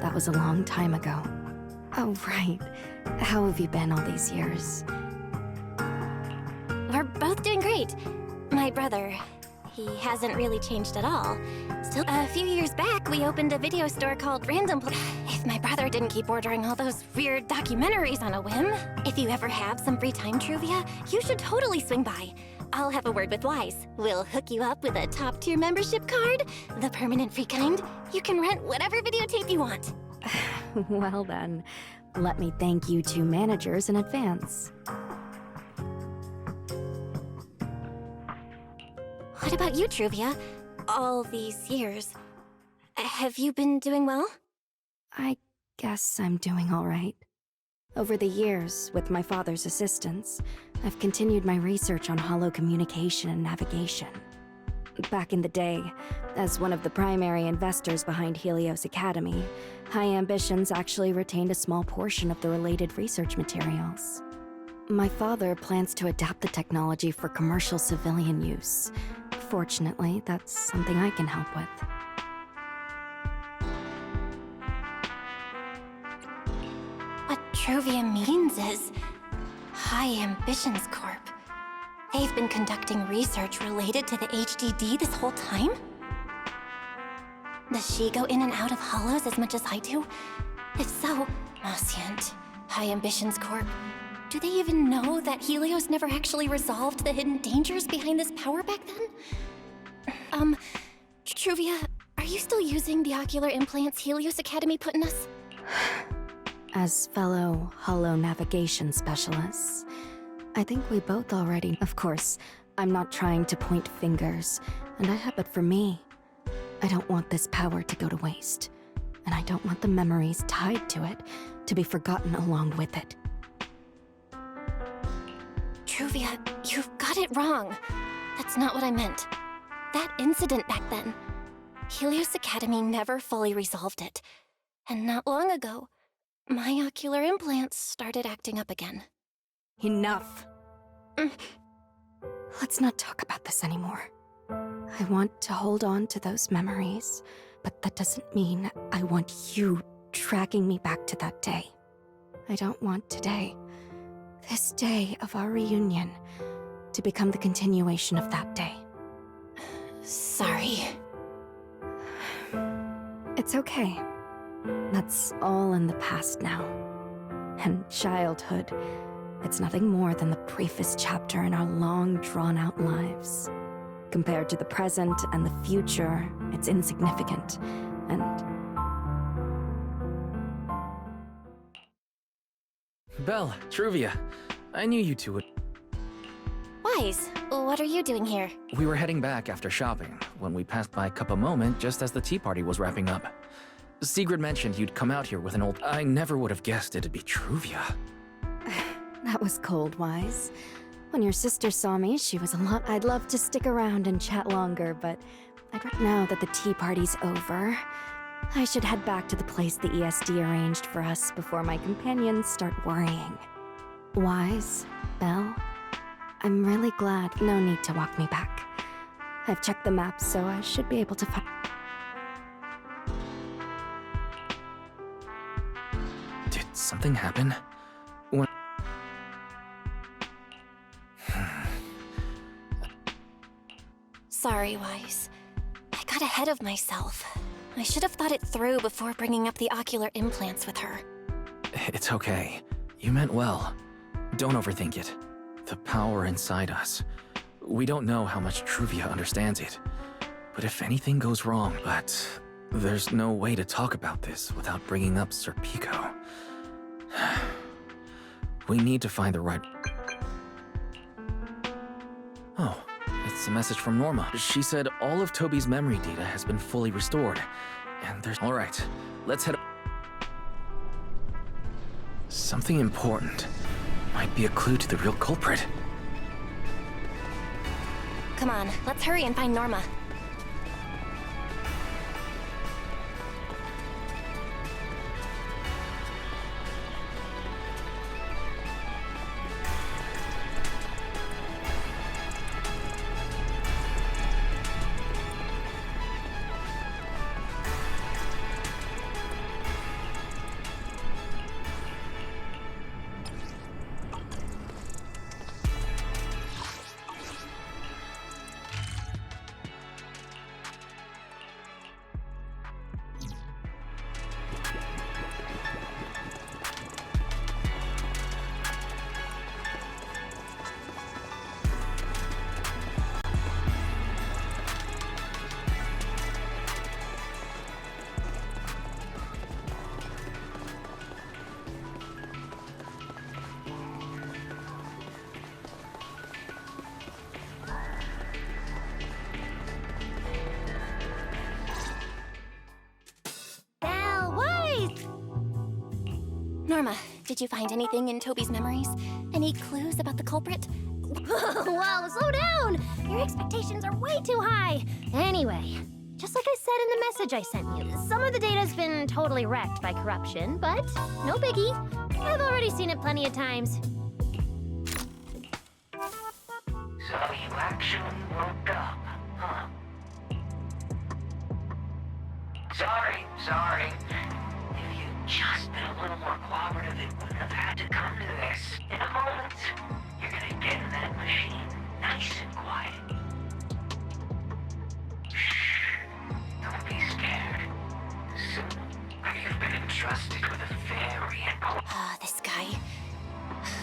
That was a long time ago. Oh, right. How have you been all these years? We're both doing great. My brother, he hasn't really changed at all. Still, a few years back, we opened a video store called Random Play. If my brother didn't keep ordering all those weird documentaries on a whim. If you ever have some free time, Truvia, you should totally swing by. I'll have a word with Wise. We'll hook you up with a top-tier membership card, the permanent free kind. You can rent whatever videotape you want. Well then, let me thank you two managers in advance. What about you, Truvia? All these years. Have you been doing well? I guess I'm doing all right. Over the years, with my father's assistance, I've continued my research on holo communication and navigation. Back in the day, as one of the primary investors behind Helios Academy, High Ambitions actually retained a small portion of the related research materials. My father plans to adapt the technology for commercial civilian use. Fortunately, that's something I can help with. What Truvia means is High Ambitions Corp. They've been conducting research related to the HDD this whole time? Does she go in and out of hollows as much as I do? If so, Oscient, High Ambitions Corp., do they even know that Helios never actually resolved the hidden dangers behind this power back then? Truvia, are you still using the ocular implants Helios Academy put in us? As fellow holo navigation specialists, I think we both already... Of course, I'm not trying to point fingers, but for me, I don't want this power to go to waste. And I don't want the memories tied to it to be forgotten along with it. Truvia, you've got it wrong. That's not what I meant. That incident back then, Helios Academy never fully resolved it. And not long ago, my ocular implants started acting up again. Enough! Let's not talk about this anymore. I want to hold on to those memories, but that doesn't mean I want you dragging me back to that day. I don't want today, this day of our reunion, to become the continuation of that day. Sorry. It's okay. That's all in the past now. And childhood, it's nothing more than the briefest chapter in our long, drawn-out lives. Compared to the present and the future, it's insignificant, and... Belle, Truvia, I knew you two would... Wise, what are you doing here? We were heading back after shopping, when we passed by Cup a Moment just as the tea party was wrapping up. Sigrid mentioned you'd come out here with an old... I never would have guessed it'd be Truvia. That was cold, Wise. When your sister saw me, she was a lot... I'd love to stick around and chat longer, but now that the tea party's over, I should head back to the place the ESD arranged for us before my companions start worrying. Wise, Belle, I'm really glad. No need to walk me back. I've checked the map, so I should be able to find... Did something happen? When... Sorry, Wise. I got ahead of myself. I should have thought it through before bringing up the ocular implants with her. It's okay. You meant well. Don't overthink it. The power inside us. We don't know how much Truvia understands it. But if anything goes wrong... But there's no way to talk about this without bringing up Sir Pico. We need to find the right... Oh, it's a message from Norma. She said all of Toby's memory data has been fully restored. And there's... Alright, let's head... Something important. Might be a clue to the real culprit. Come on, let's hurry and find Norma. Norma, did you find anything in Toby's memories? Any clues about the culprit? Well, slow down! Your expectations are way too high. Anyway, just like I said in the message I sent you, some of the data's been totally wrecked by corruption, but no biggie. I've already seen it plenty of times. So you actually woke up, huh? Sorry. If you'd just been a little more cooperative, it wouldn't have had to come to this. In a moment, you're gonna get in that machine, nice and quiet. Shh. Don't be scared. Soon, you've been entrusted with a very important... This guy.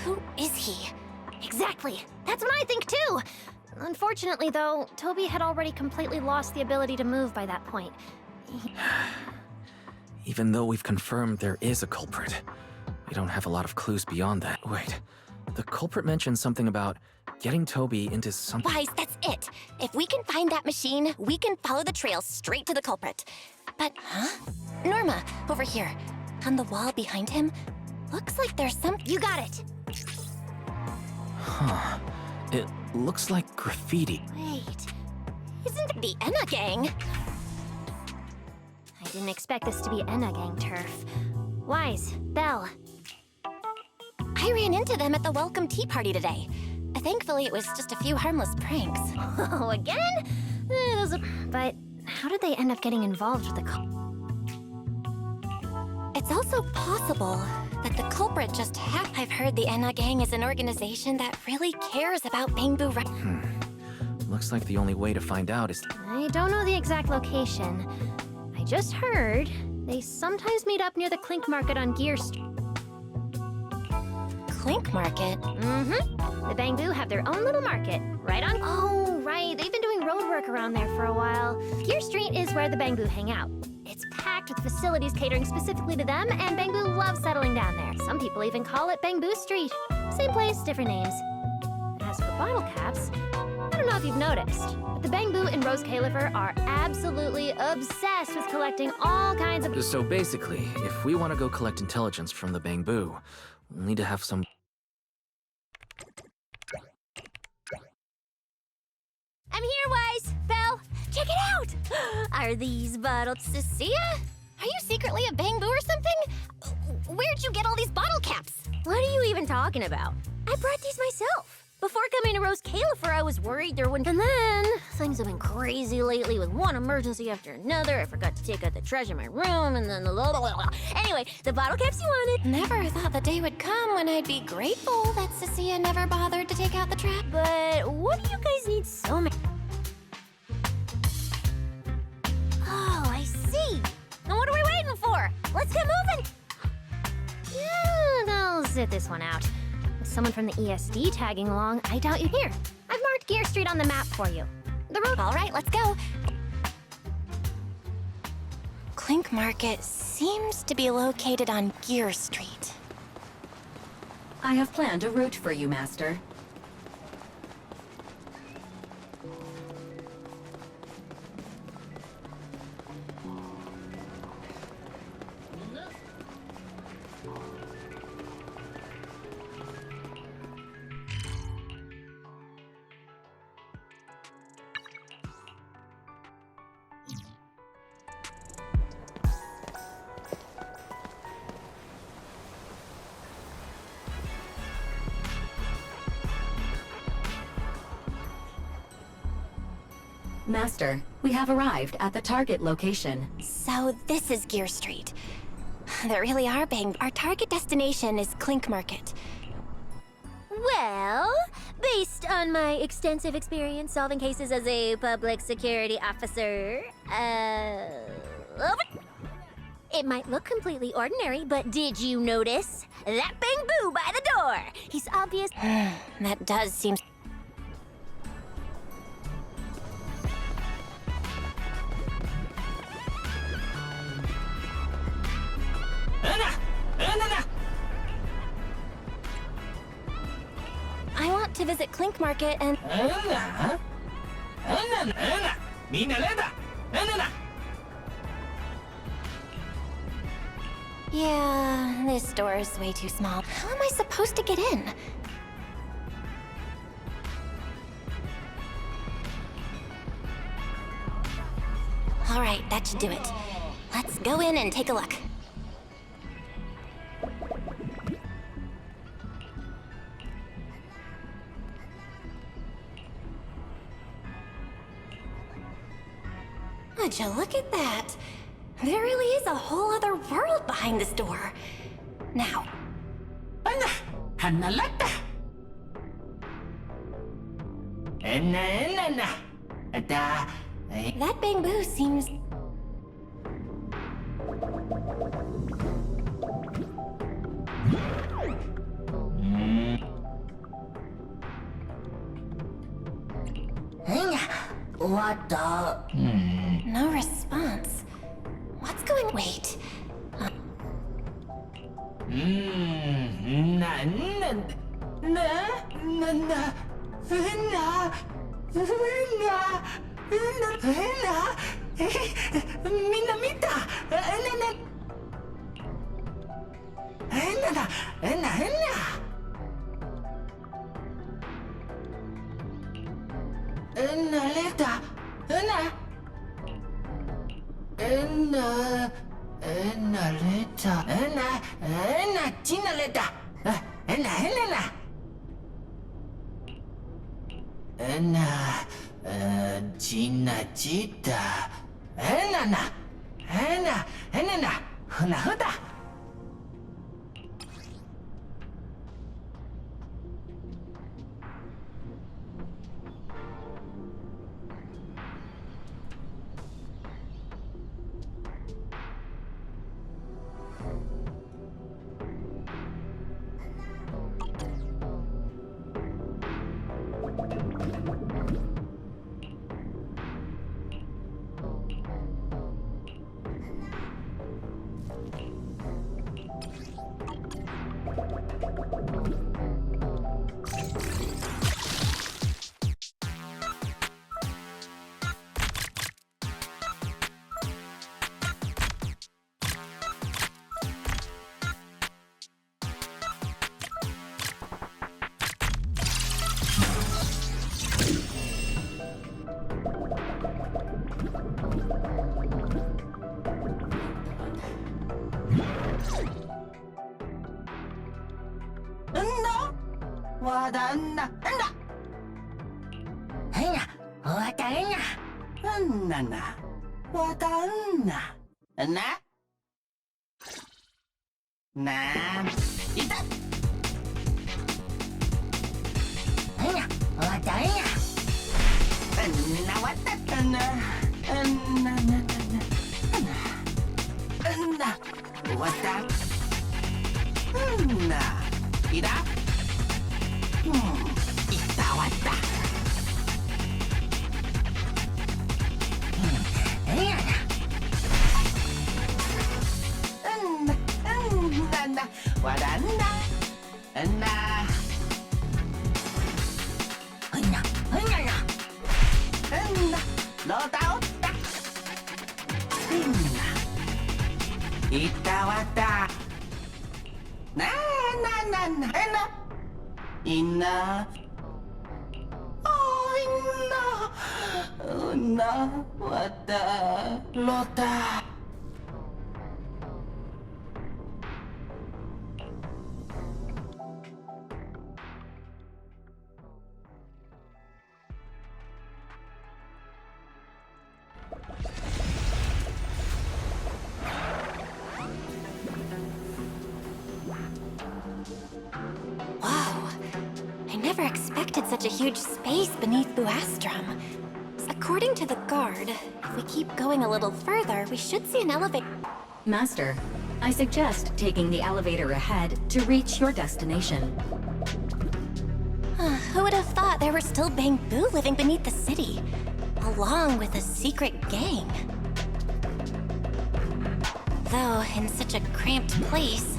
Who is he? Exactly! That's what I think too! Unfortunately, though, Toby had already completely lost the ability to move by that point. Even though we've confirmed there is a culprit, we don't have a lot of clues beyond that. Wait, the culprit mentioned something about getting Toby into something... Wise, that's it! If we can find that machine, we can follow the trail straight to the culprit. But, Norma, over here. On the wall behind him, looks like there's some... You got it! Huh. It looks like graffiti. Wait, isn't it the Enna gang? I didn't expect this to be Enna gang turf. Wise, Belle. I ran into them at the welcome tea party today. Thankfully, it was just a few harmless pranks. Oh, again? But how did they end up getting involved with the It's also possible that the culprit just I've heard the Enna gang is an organization that really cares about Bangbu Looks like the only way to find out is... I don't know the exact location. I just heard they sometimes meet up near the Clink Market on Gear Street. Clink Market? Mm-hmm. The Bangbu have their own little market, right on... Oh, right. They've been doing road work around there for a while. Gear Street is where the Bangbu hang out. It's packed with facilities catering specifically to them, and Bangbu loves settling down there. Some people even call it Bangbu Street. Same place, different names. As for bottle caps, I don't know if you've noticed, but the Bangbu and Rose Califer are absolutely obsessed with collecting all kinds of... So basically, if we want to go collect intelligence from the Bangbu, we'll need to have some... I'm here, Wise! Belle, check it out! Are these bottles... Cecilia? Are you secretly a Bangbu or something? Where'd you get all these bottle caps? What are you even talking about? I brought these myself. Before coming to Rose Califer, I was worried there wouldn't... And then, things have been crazy lately with one emergency after another. I forgot to take out the trash in my room, and then... Anyway, the bottle caps you wanted. Never thought the day would come when I'd be grateful that Cecilia never bothered to take out the trash. But what do you guys need so many... Oh, I see. Now what are we waiting for? Let's get moving. Yeah, I'll sit this one out. With someone from the ESD tagging along, I doubt you. Here, I've marked Gear Street on the map for you. The road... All right, let's go. Clink Market seems to be located on Gear Street. I have planned a route for you, Master. Master, we have arrived at the target location. So this is Gear Street. There really are Our target destination is Clink Market. Well, based on my extensive experience solving cases as a public security officer, it might look completely ordinary, but did you notice that Bangbu by the door? He's obvious. That does seem... I want to visit Clink Market and... Yeah, this door is way too small. How am I supposed to get in? Alright, that should do it. Let's go in and take a look. Would you look at that? There really is a whole other world behind this door. Now. That bamboo seems... What the? No response. What's going... Wait. Whoa. I never expected such a huge space beneath Buastrum. According to the guard, if we keep going a little further, we should see an elevator. Master, I suggest taking the elevator ahead to reach your destination. Who would have thought there were still bamboo living beneath the city, along with a secret gang? Though, in such a cramped place...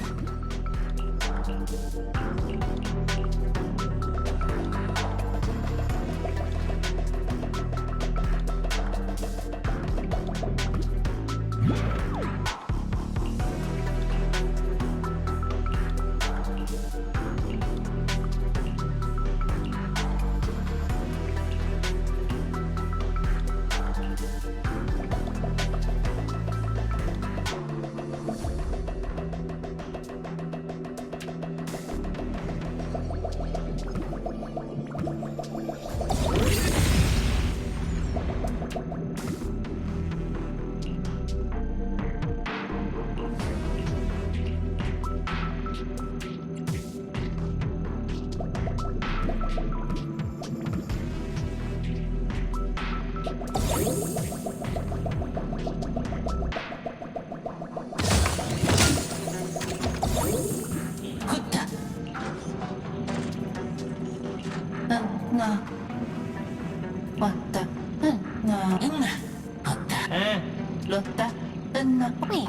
Wait,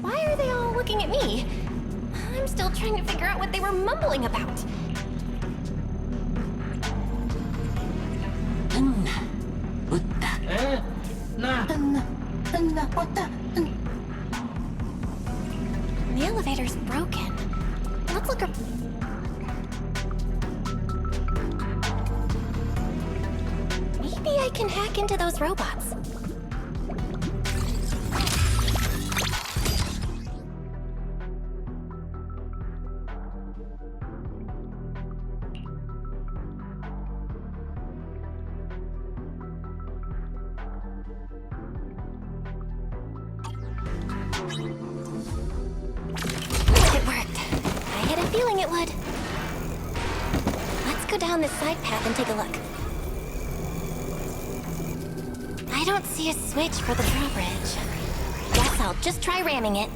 why are they all looking at me? I'm still trying to figure out what they were mumbling about. The elevator's broken. Let's look up. Maybe I can hack into those robots. It worked. I had a feeling it would. Let's go down this side path and take a look. I don't see a switch for the drawbridge. Guess I'll just try ramming it.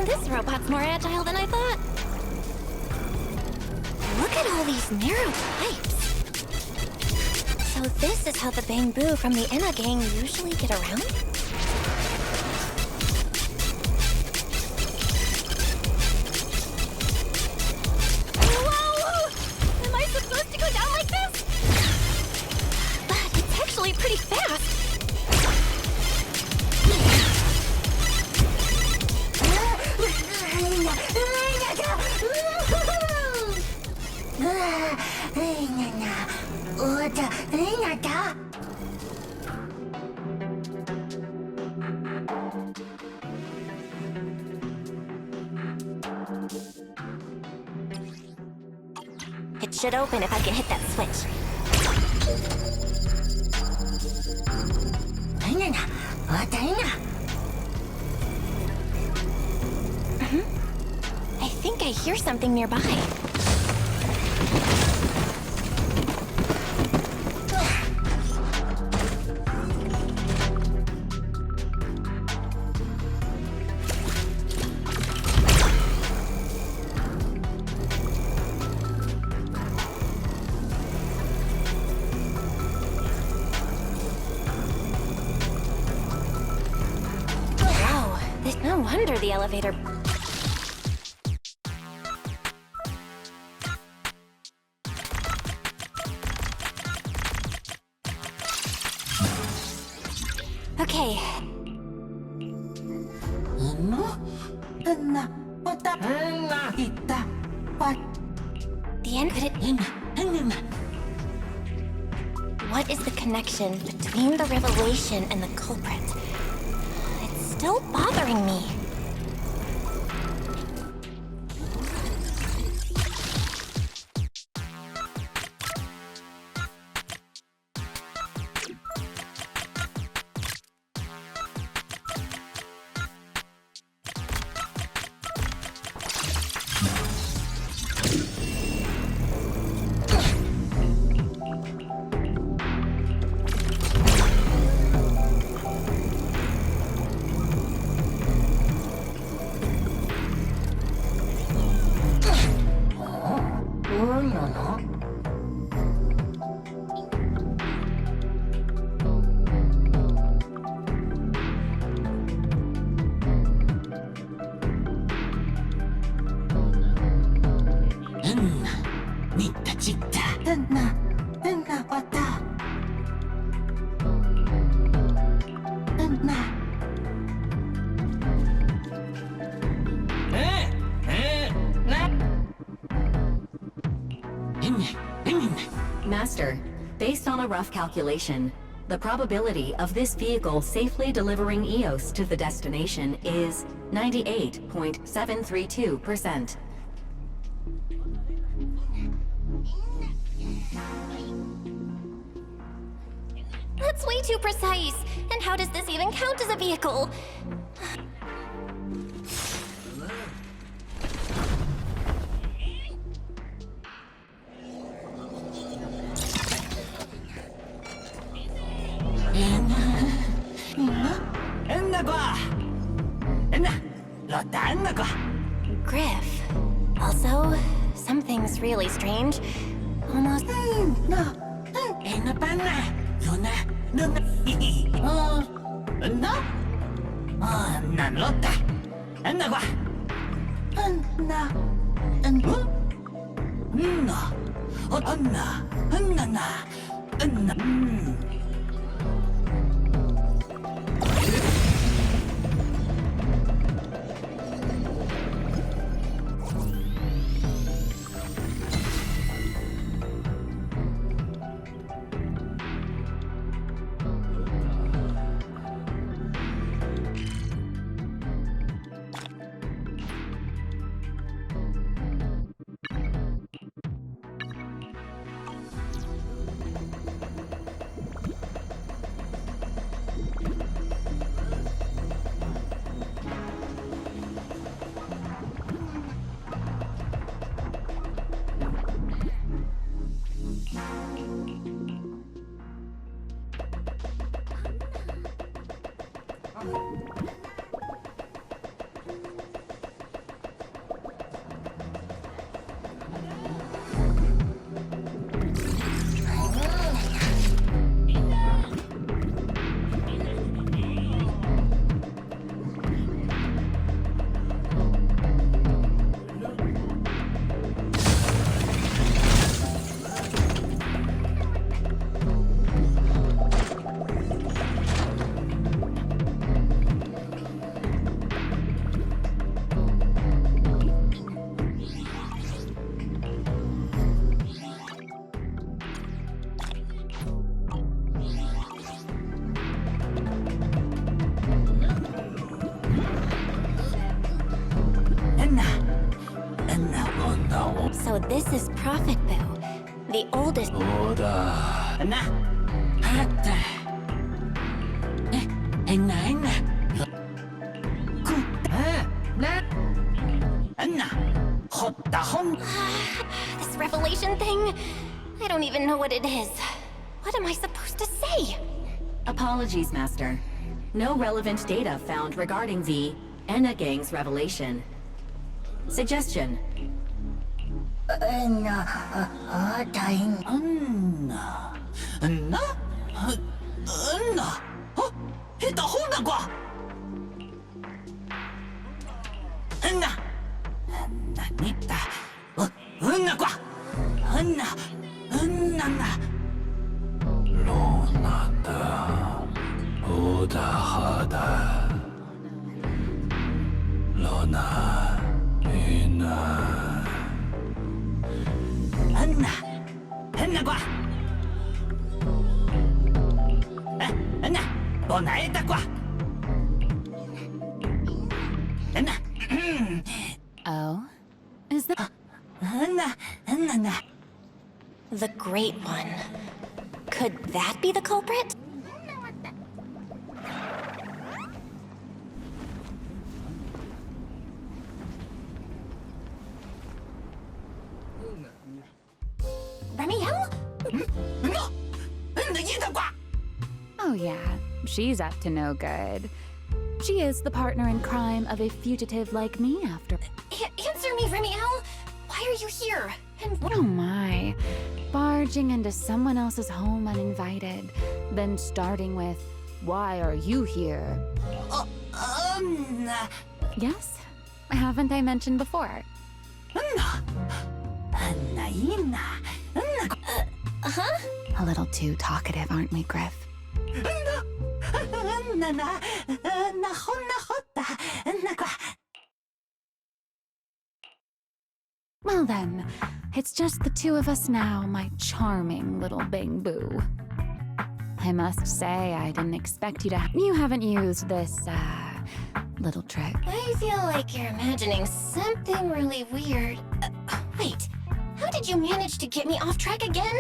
This robot's more agile than I thought. Look at all these narrow pipes. So this is how the Bang Boo from the Enna gang usually get around? Whoa! Am I supposed to go down like this? But it's actually pretty fast. It should open if I can hit that switch. I think I hear something nearby. No wonder the elevator... Okay. The end of it... What is the connection between the revelation and the culprit? It's still bothering me. Master, based on a rough calculation, The probability of this vehicle safely delivering EOS to the destination is 98.732%. That's way too precise. And how does this even count as a vehicle? Griff. Also, something's really strange. Almost. So this is Prophet Boo, the oldest. This revelation thing? I don't even know what it is. What am I supposed to say? Apologies, Master. No relevant data found regarding the Enna Gang's revelation. Suggestion. Oh? Is that... The Great One. Could that be the culprit? Remiel? Oh yeah, she's up to no good. She is the partner in crime of a fugitive like me after... Answer me, Remiel! Why are you here? And oh my. Barging into someone else's home uninvited, then starting with, why are you here? Yes? Haven't I mentioned before? A little too talkative, aren't we, Griff? Well then, it's just the two of us now, my charming little Bang Boo. I must say, I didn't expect you to. You haven't used this, little trick. I feel like you're imagining something really weird. Wait, how did you manage to get me off track again?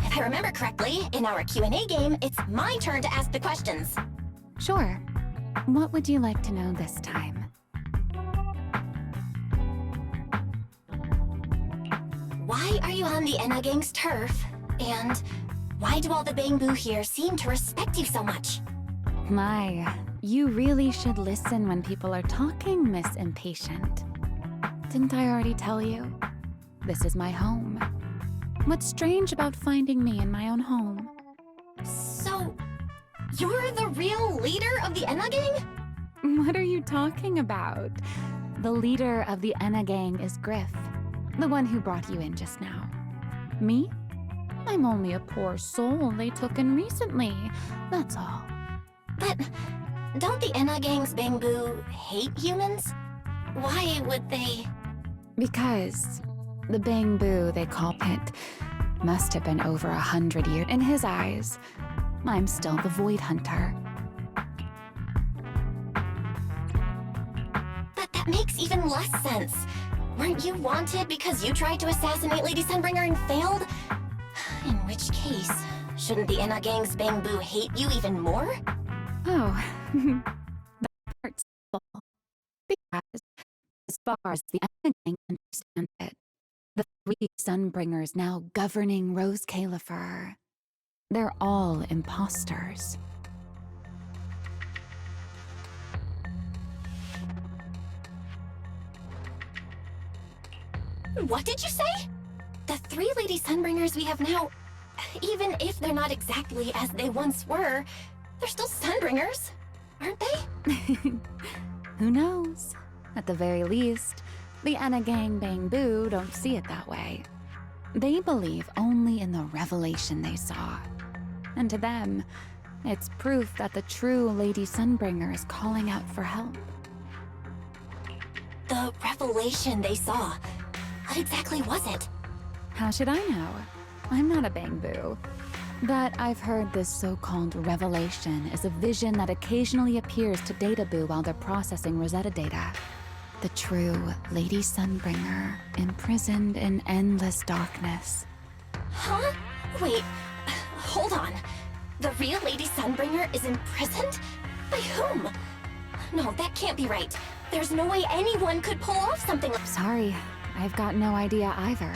If I remember correctly, in our Q&A game, it's my turn to ask the questions. Sure. What would you like to know this time? Why are you on the Enna Gang's turf? And why do all the Bangbu here seem to respect you so much? My, you really should listen when people are talking, Miss Impatient. Didn't I already tell you? This is my home. What's strange about finding me in my own home? So, you're the real leader of the Enna Gang? What are you talking about? The leader of the Enna Gang is Griff, the one who brought you in just now. Me? I'm only a poor soul they took in recently, that's all. But don't the Enna Gang's Bangbu hate humans? Why would they? Because the Bangbu they call Pit must have been over 100 years. In his eyes, I'm still the Void Hunter. But that makes even less sense. Weren't you wanted because you tried to assassinate Lady Sunbringer and failed? In which case, shouldn't the Enna Gang's Bangbu hate you even more? Oh, that part's simple. Because, as far as the Enna Gang understands it, the 3 Sunbringers now governing Rose Califer, they're all imposters. What did you say? The 3 Lady Sunbringers we have now, even if they're not exactly as they once were, they're still Sunbringers, aren't they? Who knows? At the very least, the Enna Gang Bangbu don't see it that way. They believe only in the revelation they saw. And to them, it's proof that the true Lady Sunbringer is calling out for help. The revelation they saw. What exactly was it? How should I know? I'm not a Bangbu. But I've heard this so-called revelation is a vision that occasionally appears to Databoo while they're processing Rosetta data. The true Lady Sunbringer, imprisoned in endless darkness. Huh? Wait, hold on. The real Lady Sunbringer is imprisoned? By whom? No, that can't be right. There's no way anyone could pull off something like— Sorry, I've got no idea either.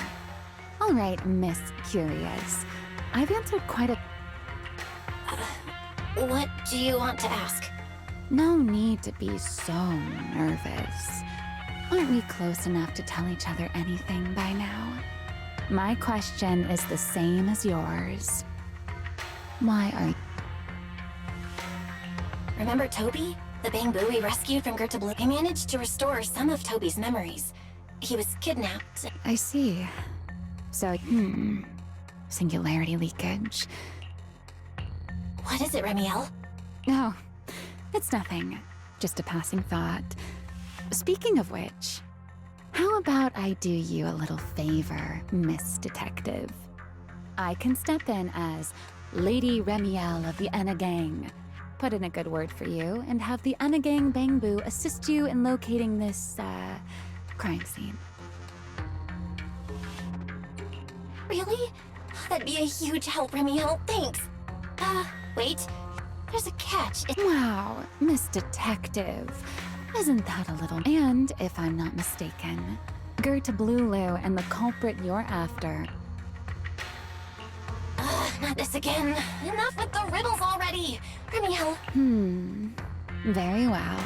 All right, Miss Curious. I've answered quite a— what do you want to ask? No need to be so nervous. Aren't we close enough to tell each other anything by now? My question is the same as yours. Why are you— Remember Toby? The Bangbu we rescued from Gerta Blue? I managed to restore some of Toby's memories. He was kidnapped. I see. So, singularity leakage. What is it, Remiel? Oh, it's nothing. Just a passing thought. Speaking of which, how about I do you a little favor, Miss Detective? I can step in as Lady Remiel of the Enna Gang, put in a good word for you, and have the Enna Gang Bangbu assist you in locating this, crime scene. Really? That'd be a huge help, Remiel. Thanks. Wait. There's a catch. Wow, Miss Detective. Isn't that a little— And, if I'm not mistaken, Gerta Blulu and the culprit you're after— Not this again. Enough with the riddles already. Remiel. Very well.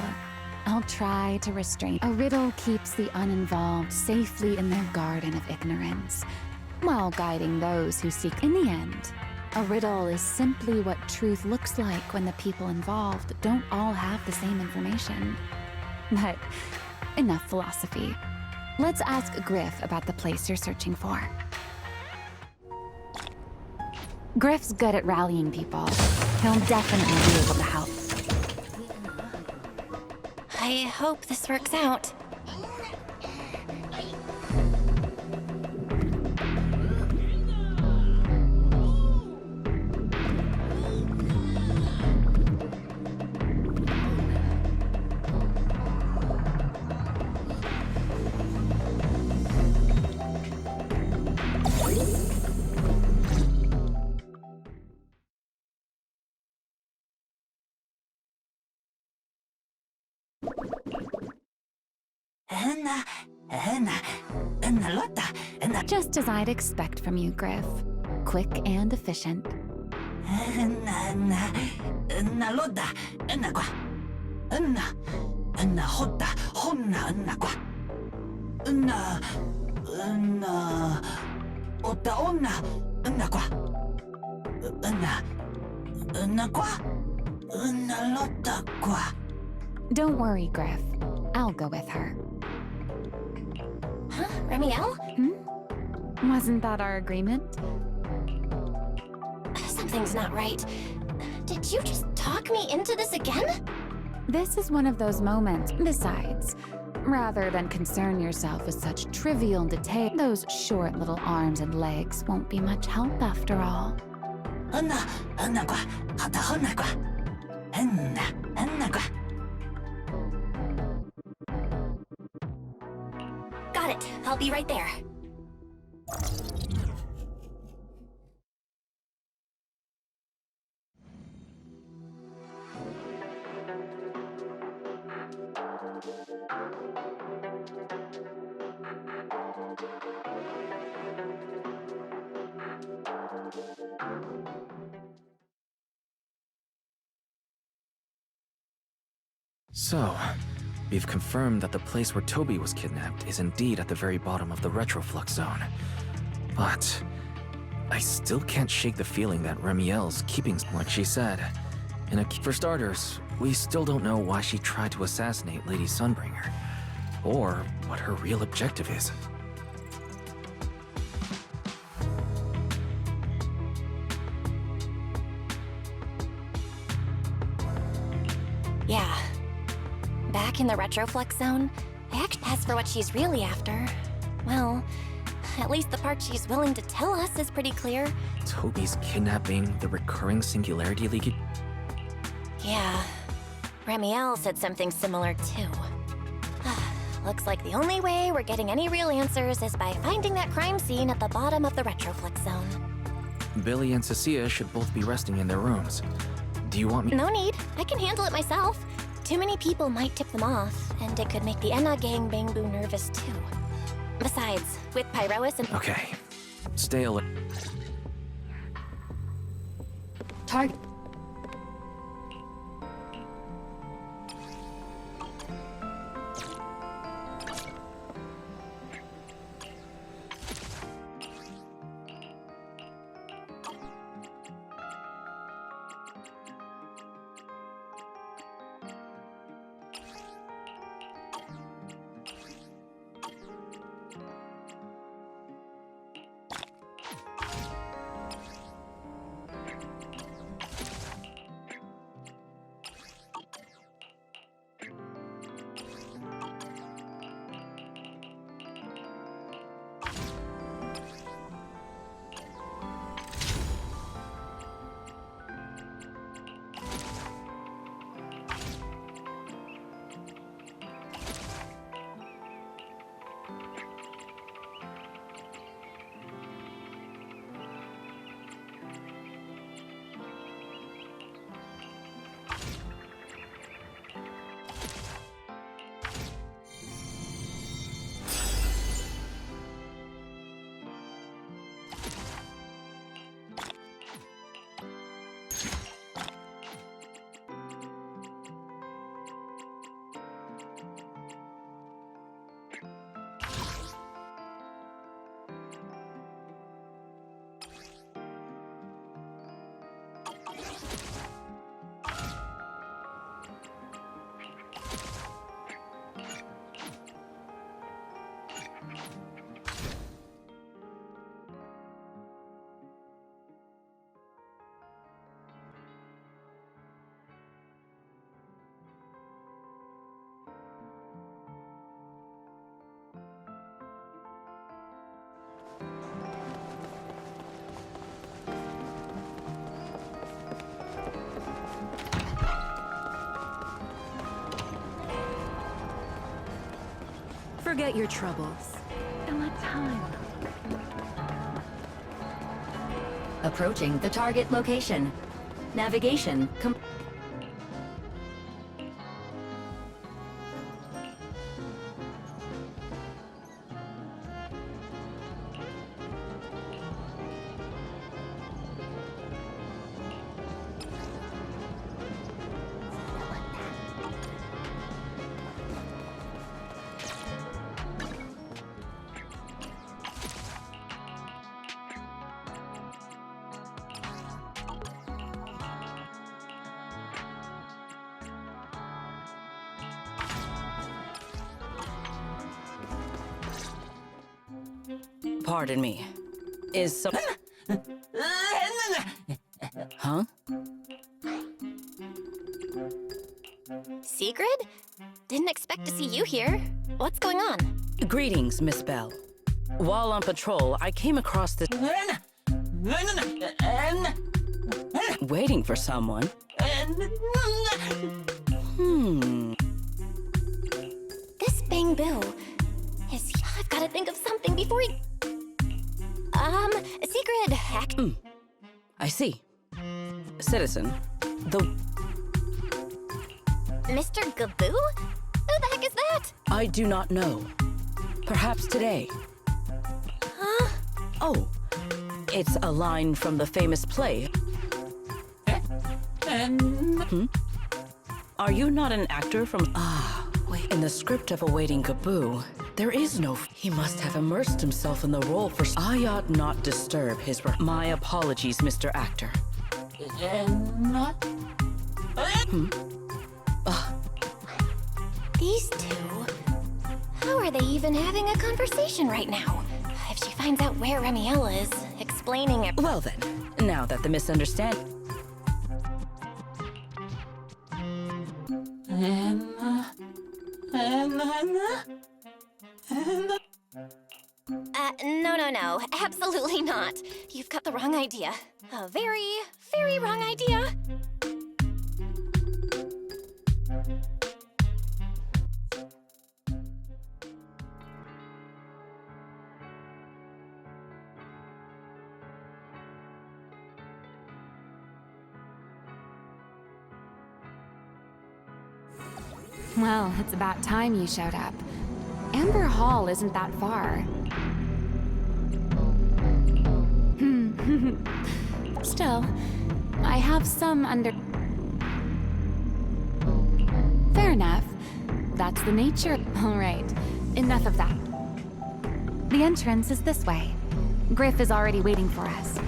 I'll try to restrain— A riddle keeps the uninvolved safely in their garden of ignorance, while guiding those who seek— In the end, a riddle is simply what truth looks like when the people involved don't all have the same information. But enough philosophy. Let's ask Griff about the place you're searching for. Griff's good at rallying people. He'll definitely be able to help. I hope this works out. Just as I'd expect from you, Griff. Quick and efficient. Don't worry, Griff. I'll go with her. Huh? Remiel? Wasn't that our agreement? Something's not right. Did you just talk me into this again? This is one of those moments. Besides, rather than concern yourself with such trivial detail, those short little arms and legs won't be much help after all. Got it. I'll be right there. So, we've confirmed that the place where Toby was kidnapped is indeed at the very bottom of the retroflux zone. But I still can't shake the feeling that Remiel's keeping, like she said. For starters, we still don't know why she tried to assassinate Lady Sunbringer, or what her real objective is. Yeah. Back in the retroflux zone, as for what she's really after, well, at least the part she's willing to tell us is pretty clear. Toby's kidnapping, the recurring singularity leak. Yeah. Remiel said something similar too. Looks like the only way we're getting any real answers is by finding that crime scene at the bottom of the retroflux zone. Billy and Cecilia should both be resting in their rooms. Do you want me? No need. I can handle it myself. Too many people might tip them off, and it could make the Enna gang Bangbu nervous too. Besides, with Pyrois and— Okay. Stay alert. Target. Forget your troubles. And let time. Approaching the target location. Navigation Pardon me. Is so... Huh? Sigrid? Didn't expect to see you here. What's going on? Greetings, Miss Bell. While on patrol, I came across this... Waiting for someone? This Bang Boo. I've gotta think of something before he... Sigrid, I see. Citizen, the... Mr. Gaboo? Who the heck is that? I do not know. Perhaps today. Huh? Oh, it's a line from the famous play. Are you not an actor from... wait. In the script of Awaiting Gaboo, there is no... He must have immersed himself in the role for... I ought not disturb his... My apologies, Mr. Actor. These two? How are they even having a conversation right now? If she finds out where Remiel is, explaining it... Well then, now that the misunderstanding... No. Absolutely not. You've got the wrong idea. A very, very wrong idea. Well, it's about time you showed up. Amber Hall isn't that far. Still, I have some under... Fair enough. That's the nature... All right, enough of that. The entrance is this way. Griff is already waiting for us.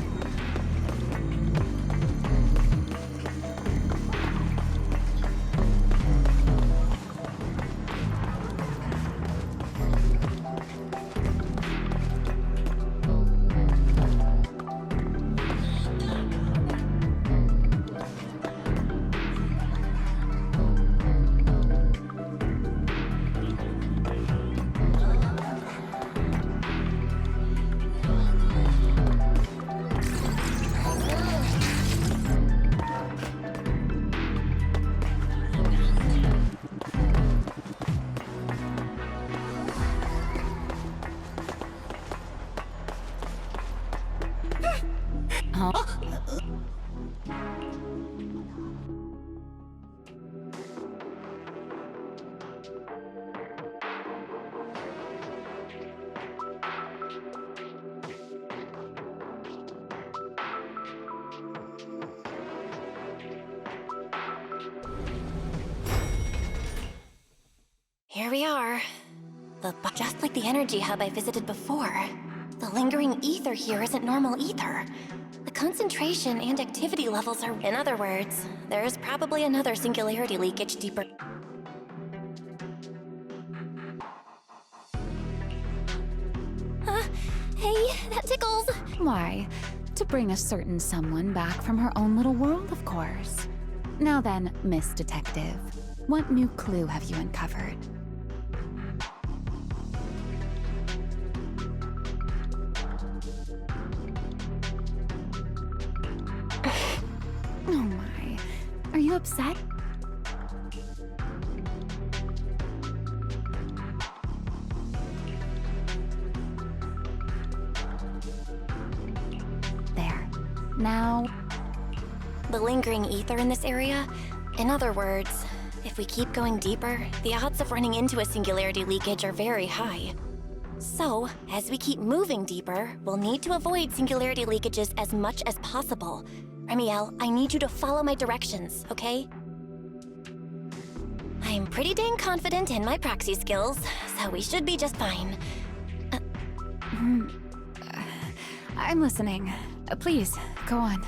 Here we are. Just like the energy hub I visited before. The lingering ether here isn't normal either. The concentration and activity levels are... In other words, there's probably another singularity leakage deeper... Hey, that tickles! Why? To bring a certain someone back from her own little world, of course. Now then, Miss Detective, what new clue have you uncovered? Oh my, are you upset? There. Now... The lingering ether in this area? In other words, if we keep going deeper, the odds of running into a singularity leakage are very high. So, as we keep moving deeper, we'll need to avoid singularity leakages as much as possible. Remiel, I need you to follow my directions, okay? I'm pretty dang confident in my proxy skills, so we should be just fine. I'm listening. Please, go on.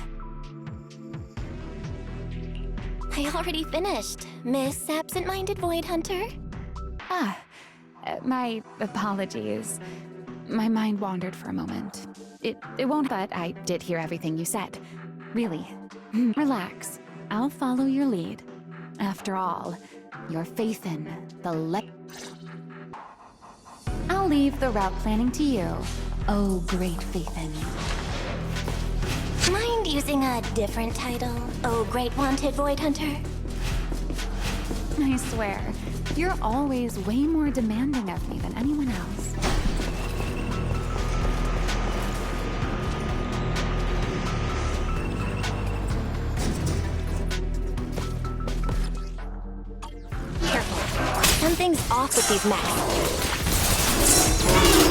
I already finished, Miss Absent-Minded Void Hunter. My apologies. My mind wandered for a moment. It won't, but I did hear everything you said. Really. Relax. I'll follow your lead. After all, your faith in the I'll leave the route planning to you. Oh, great Faithin. Mind using a different title? Oh, great wanted void hunter? I swear, you're always way more demanding of me than anyone else. Careful. Something's off with these mechs.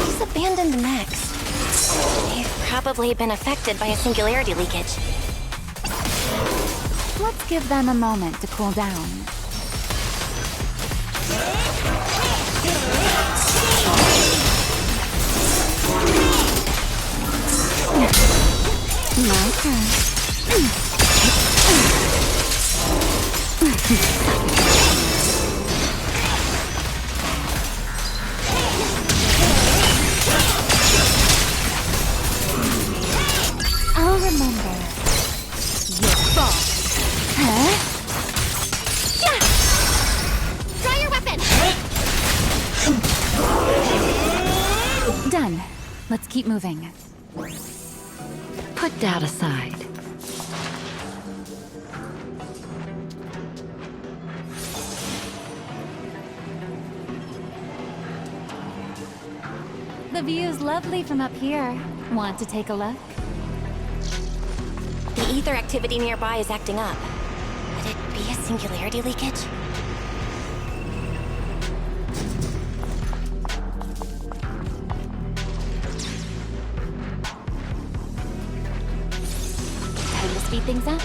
These abandoned mechs. They've probably been affected by a singularity leakage. Let's give them a moment to cool down. My turn. I'll remember. Your fault. Huh? Yeah! Draw your weapon! Done. Let's keep moving. Put doubt aside. The view's lovely from up here. Want to take a look? The ether activity nearby is acting up. Could it be a singularity leakage? Time to speed things up?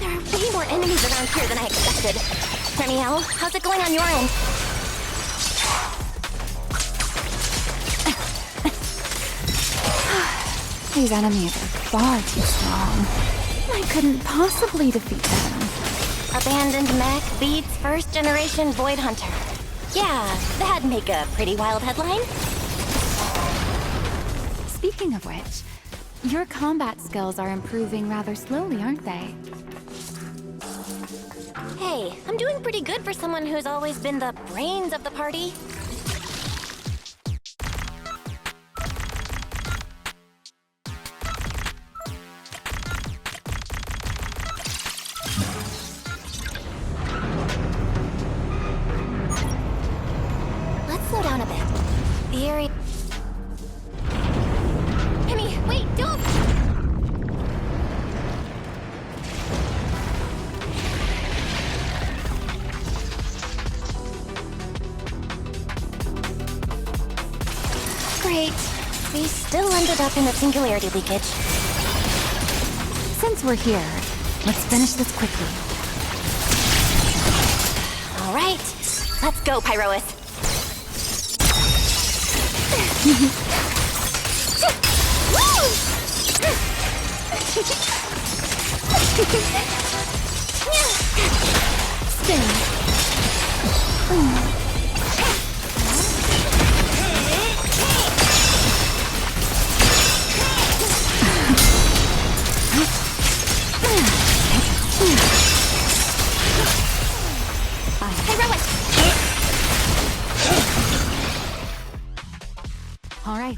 There are way more enemies around here than I expected. Remiel, how's it going on your end? These enemies are far too strong. I couldn't possibly defeat them. Abandoned mech beats first generation void hunter. Yeah, that'd make a pretty wild headline. Speaking of which, your combat skills are improving rather slowly, aren't they? Hey, I'm doing pretty good for someone who's always been the brains of the party. Let's slow down a bit. The area... Emmy, wait, don't! Great. We still ended up in a singularity leakage. Since we're here, let's finish this quickly. All right, let's go, Pyrois. Spin. All right,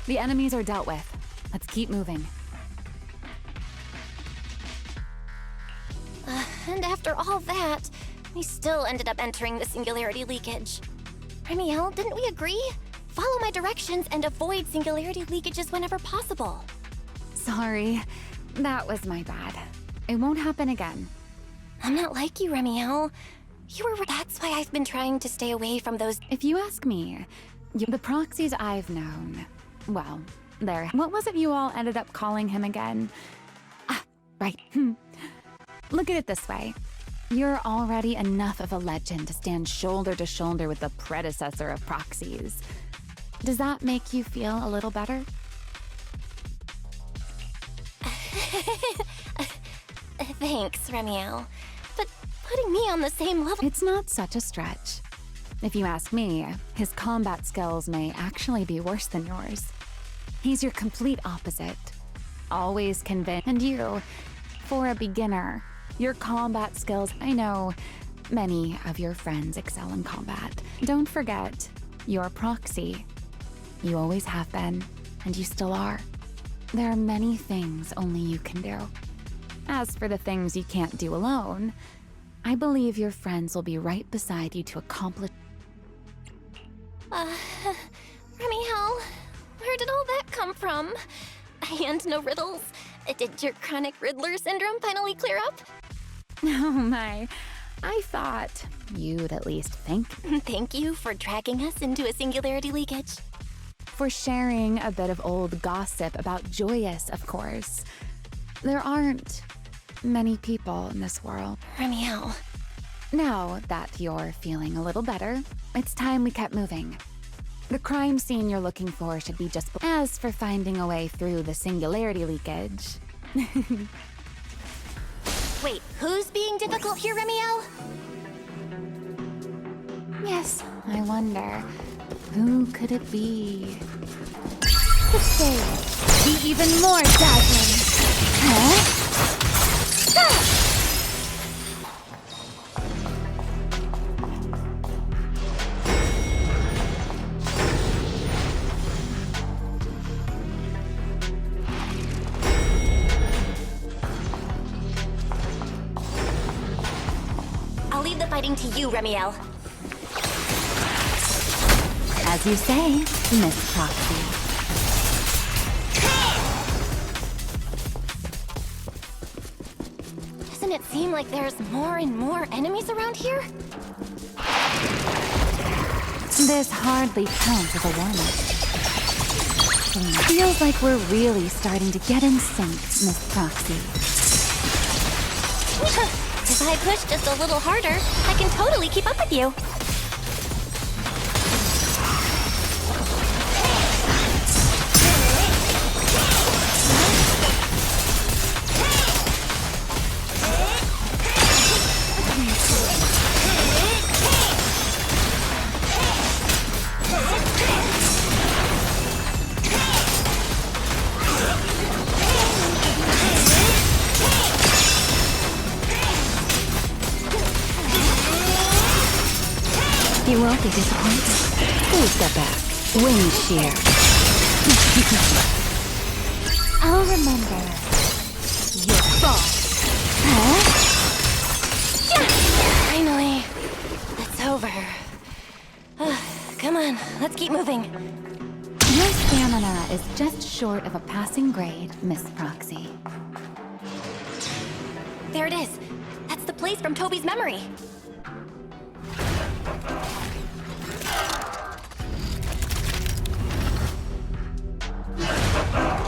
the enemies are dealt with. Let's keep moving. And after all that, we still ended up entering the singularity leakage. Remiel, didn't we agree? Follow my directions and avoid singularity leakages whenever possible. Sorry, that was my bad. It won't happen again. I'm not like you, Remiel. That's why I've been trying to stay away from those... If you ask me, the proxies I've known... Well, there. What was it you all ended up calling him again? Ah, right. Look at it this way. You're already enough of a legend to stand shoulder to shoulder with the predecessor of proxies. Does that make you feel a little better? Thanks, Remiel. But putting me on the same level... It's not such a stretch. If you ask me, his combat skills may actually be worse than yours. He's your complete opposite. Always convinced. And you, for a beginner, your combat skills, I know many of your friends excel in combat. Don't forget, you're proxy. You always have been, and you still are. There are many things only you can do. As for the things you can't do alone, I believe your friends will be right beside you to accomplish. Remiel, where did all that come from? And no riddles. Did your chronic Riddler syndrome finally clear up? Oh my, I thought you'd at least think. Thank you for dragging us into a singularity leakage. For sharing a bit of old gossip about Joyous, of course. There aren't many people in this world. Remiel. Now that you're feeling a little better, it's time we kept moving. The crime scene you're looking for should be just... As for finding a way through the singularity leakage... Wait, who's being difficult here, Remiel? Yes, I wonder, who could it be? The stage be even more dazzling. Huh? Ah! I'll leave the fighting to you, Remiel. As you say, Miss Proxy. Doesn't it seem like there's more and more enemies around here? This hardly counts as a warm-up. Feels like we're really starting to get in sync, Miss Proxy. If I push just a little harder, I can totally keep up with you. You won't be disappointed. Please step back. Wind shear. I'll remember your fall. Huh? Finally, it's over. Come on, let's keep moving. Your stamina is just short of a passing grade, Miss Proxy. There it is. That's the place from Toby's memory.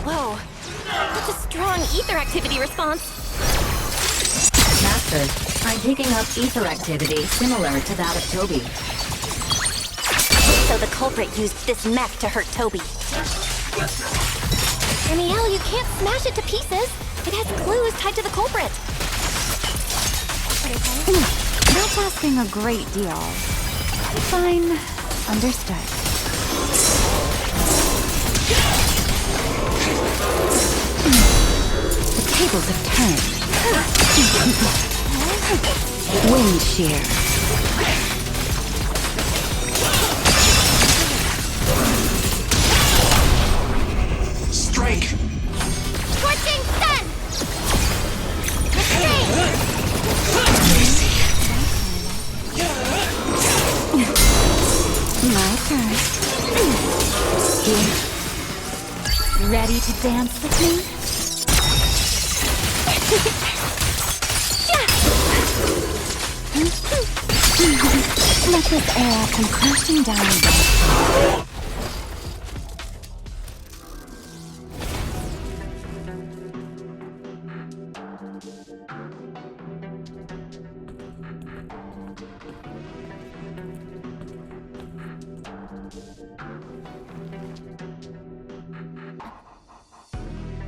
Whoa, such a strong ether activity response. Master, I'm picking up ether activity similar to that of Toby. So the culprit used this mech to hurt Toby. Remiel, you can't smash it to pieces. It has clues tied to the culprit. That's asking a great deal. Fine. Understood. The tables have turned. Wind shear. Strike! Scorching sun! My turn. Here. Ready to dance with me? Let this air come crashing down.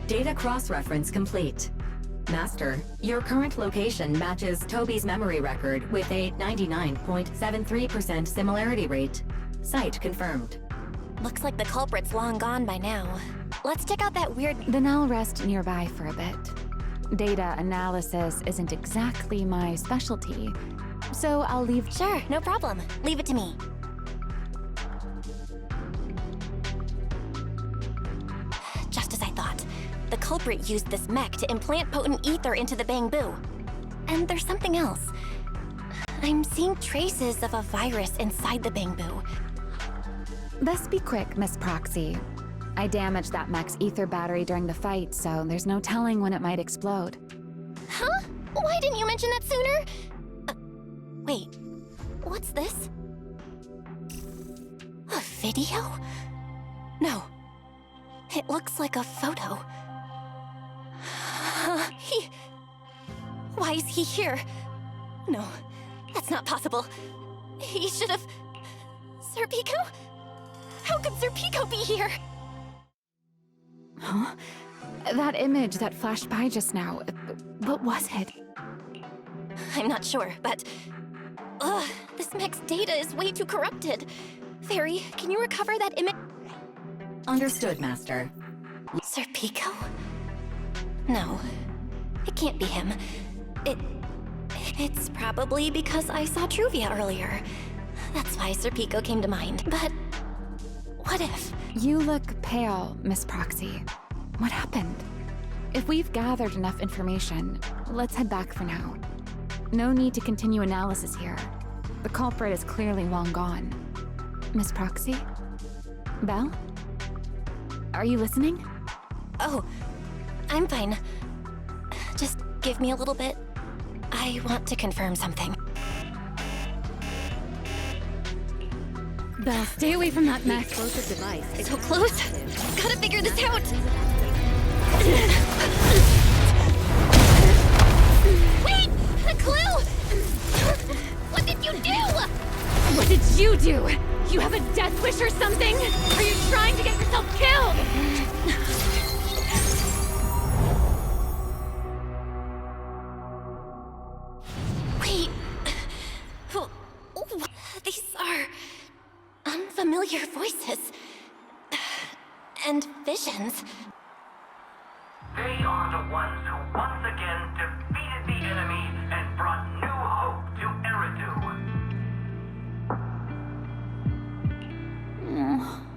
Data cross-reference complete. Master, your current location matches Toby's memory record with a 99.73% similarity rate. Site confirmed. Looks like the culprit's long gone by now. Let's check out that weird... Then I'll rest nearby for a bit. Data analysis isn't exactly my specialty, so I'll leave... Sure, no problem. Leave it to me. Just as I thought. The culprit used this mech to implant potent ether into the Bangbu. And there's something else. I'm seeing traces of a virus inside the Bangbu. Best be quick, Miss Proxy. I damaged that mech's ether battery during the fight, so there's no telling when it might explode. Huh? Why didn't you mention that sooner? Wait, what's this? A video? No. It looks like a photo. Why is he here? No, that's not possible. He should have... Sir Pico? How could Sir Pico be here? Huh? That image that flashed by just now, what was it? I'm not sure, but... this mech's data is way too corrupted. Fairy, can you recover that image? Understood, Master. Sir Pico? No, it can't be him. It's probably because I saw Truvia earlier. That's why Sir Pico came to mind. But what if? You look pale, Miss Proxy. What happened? If we've gathered enough information, let's head back for now. No need to continue analysis here. The culprit is clearly long gone. Miss Proxy? Belle? Are you listening? Oh, I'm fine. Just give me a little bit. I want to confirm something. Belle, stay away from that mess. Explosive device. So close. Gotta figure this out. Wait! A clue! What did you do? What did you do? You have a death wish or something? Are you trying to get yourself killed? Wait. These are unfamiliar voices. And visions. They are the ones who once again defeated the enemy and brought new hope to Eridu.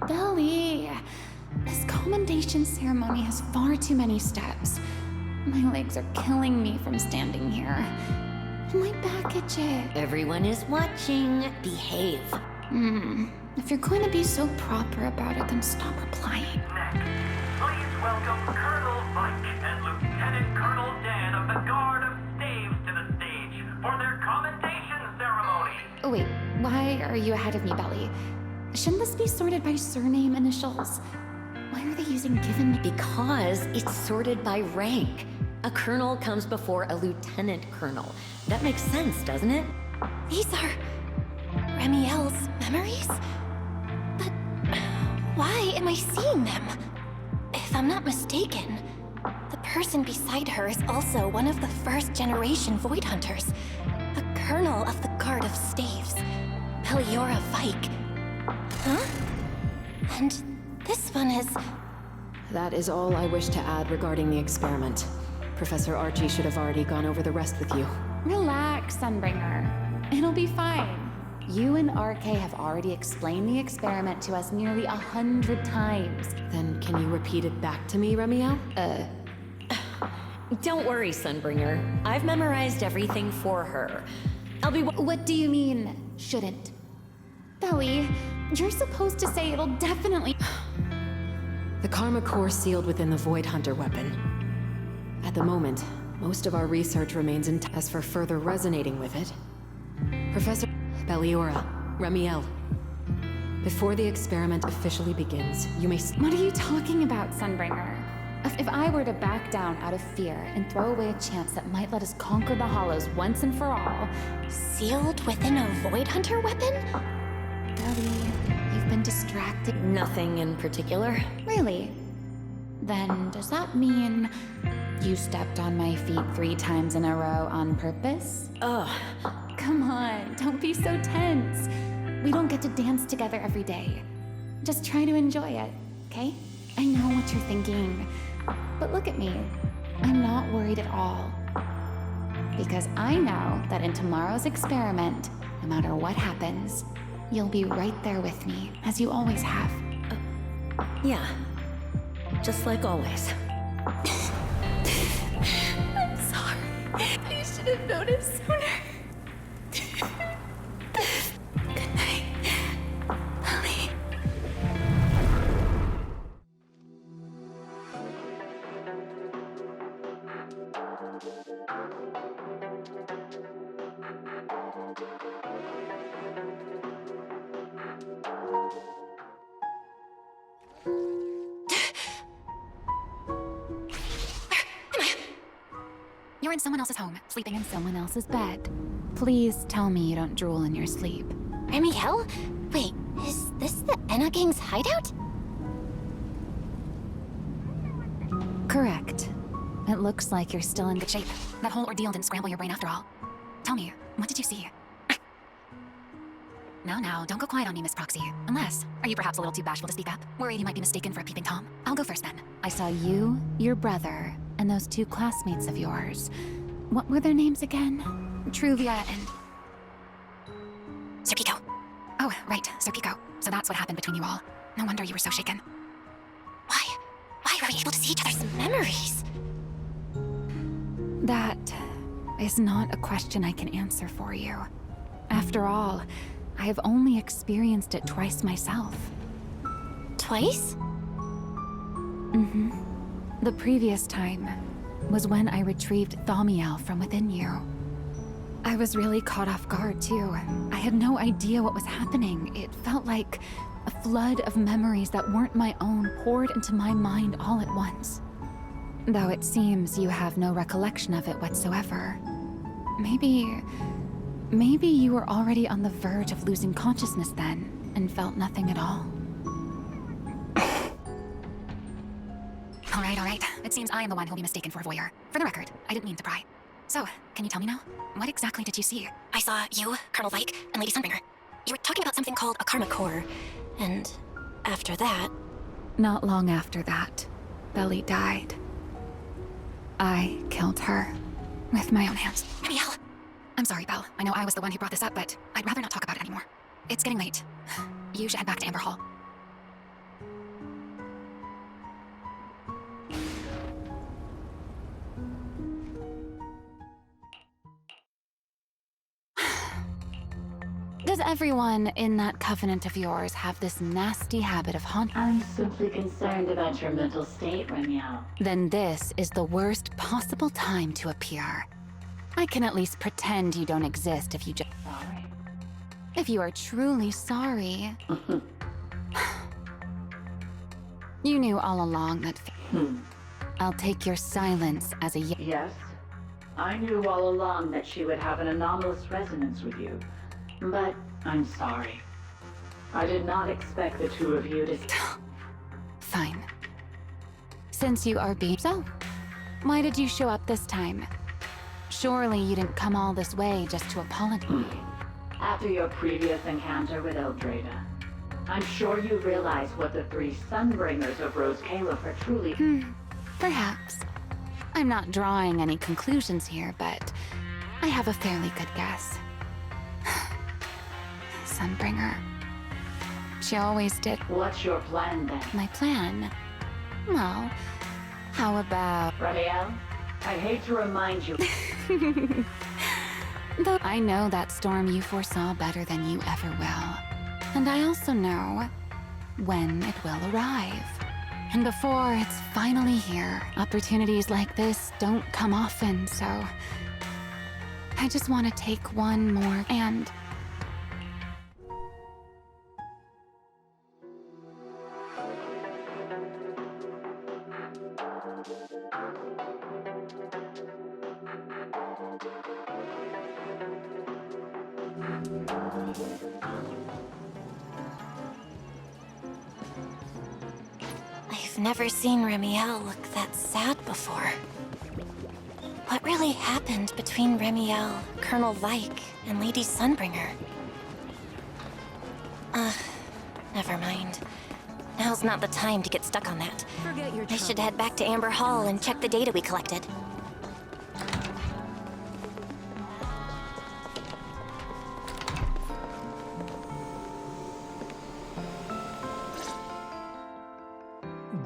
Belly, this commendation ceremony has far too many steps. My legs are killing me from standing here. My back itches. Everyone is watching. Behave. If you're going to be so proper about it, then stop replying. Next, please welcome Colonel Mike and Lieutenant Colonel Dan of the Guard of Staves to the stage for their commendation ceremony. Oh wait, why are you ahead of me, Belly? Shouldn't this be sorted by surname initials? Why are they using given? Because it's sorted by rank. A colonel comes before a lieutenant colonel. That makes sense, doesn't it? These are Remiel's memories? But why am I seeing them? If I'm not mistaken, the person beside her is also one of the first-generation Void Hunters. A colonel of the Guard of Staves, Peliora Vike. Huh? And this one is... That is all I wish to add regarding the experiment. Professor Archie should have already gone over the rest with you. Relax, Sunbringer. It'll be fine. You and RK have already explained the experiment to us nearly 100 times. Then can you repeat it back to me, Remiel? Don't worry, Sunbringer. I've memorized everything for her. I'll be... What do you mean, shouldn't? Belly, you're supposed to say it'll definitely... The Karma Core sealed within the Void Hunter weapon. At the moment, most of our research remains intact. As for further resonating with it, Professor Peliora, Remiel, before the experiment officially begins, you may... What are you talking about, Sunbringer? If I were to back down out of fear and throw away a chance that might let us conquer the Hollows once and for all... Sealed within a Void Hunter weapon? Belly, you've been distracted. Nothing in particular. Really? Then does that mean You stepped on my feet 3 times in a row on purpose? Ugh. Come on, don't be so tense. We don't get to dance together every day. Just try to enjoy it, okay? I know what you're thinking, but look at me. I'm not worried at all. Because I know that in tomorrow's experiment, no matter what happens, you'll be right there with me, as you always have. Yeah. Just like always. I'm sorry. You should have noticed sooner. Good night, Ellie. You're in someone else's home, sleeping in someone else's bed. Please tell me you don't drool in your sleep. Remiel? Wait, is this the Enna Gang's hideout? Correct. It looks like you're still in good shape. That whole ordeal didn't scramble your brain after all. Tell me, what did you see? Now, don't go quiet on me, Miss Proxy. Unless, are you perhaps a little too bashful to speak up? Worried you might be mistaken for a peeping Tom? I'll go first then. I saw you, your brother, and those 2 classmates of yours. What were their names again? Truvia and... Sir Pico. Oh, right, Sir Pico. So that's what happened between you all. No wonder you were so shaken. Why were we able to see each other's memories? That is not a question I can answer for you. After all, I have only experienced it twice myself. Twice? Mm-hmm. The previous time was when I retrieved Thaumiel from within you. I was really caught off guard, too. I had no idea what was happening. It felt like a flood of memories that weren't my own poured into my mind all at once. Though it seems you have no recollection of it whatsoever. Maybe you were already on the verge of losing consciousness then, and felt nothing at all. All right. It seems I am the one who'll be mistaken for a voyeur. For the record, I didn't mean to pry. So, can you tell me now? What exactly did you see? I saw you, Colonel Vike, and Lady Sunbringer. You were talking about something called a karma core, and after that... Not long after that, Belly died. I killed her. With my own hands. Remiel! I'm sorry, Belle. I know I was the one who brought this up, but I'd rather not talk about it anymore. It's getting late. You should head back to Amber Hall. Does everyone in that covenant of yours have this nasty habit of haunting? I'm simply concerned about your mental state, Remiel. Then this is the worst possible time to appear. I can at least pretend you don't exist if you just... Sorry. If you are truly sorry... You knew all along that... I'll take your silence as a... Yes. I knew all along that she would have an anomalous resonance with you. But I'm sorry. I did not expect the 2 of you to... Fine. Since you are being... So, why did you show up this time? Surely you didn't come all this way just to apologize. After your previous encounter with Eldrada, I'm sure you realize what the 3 Sunbringers of Rose Caliph are truly... Perhaps. I'm not drawing any conclusions here, but I have a fairly good guess. Sunbringer. She always did. What's your plan then? My plan? Well, how about... Remiel, I hate to remind you... Though I know that storm you foresaw better than you ever will. And I also know when it will arrive. And before it's finally here, opportunities like this don't come often, so... I just want to take one more and... I've never seen Remiel look that sad before. What really happened between Remiel, Colonel Vike, and Lady Sunbringer? Never mind. Now's not the time to get stuck on that. Forget your I should head back to Amber Hall and check the data we collected.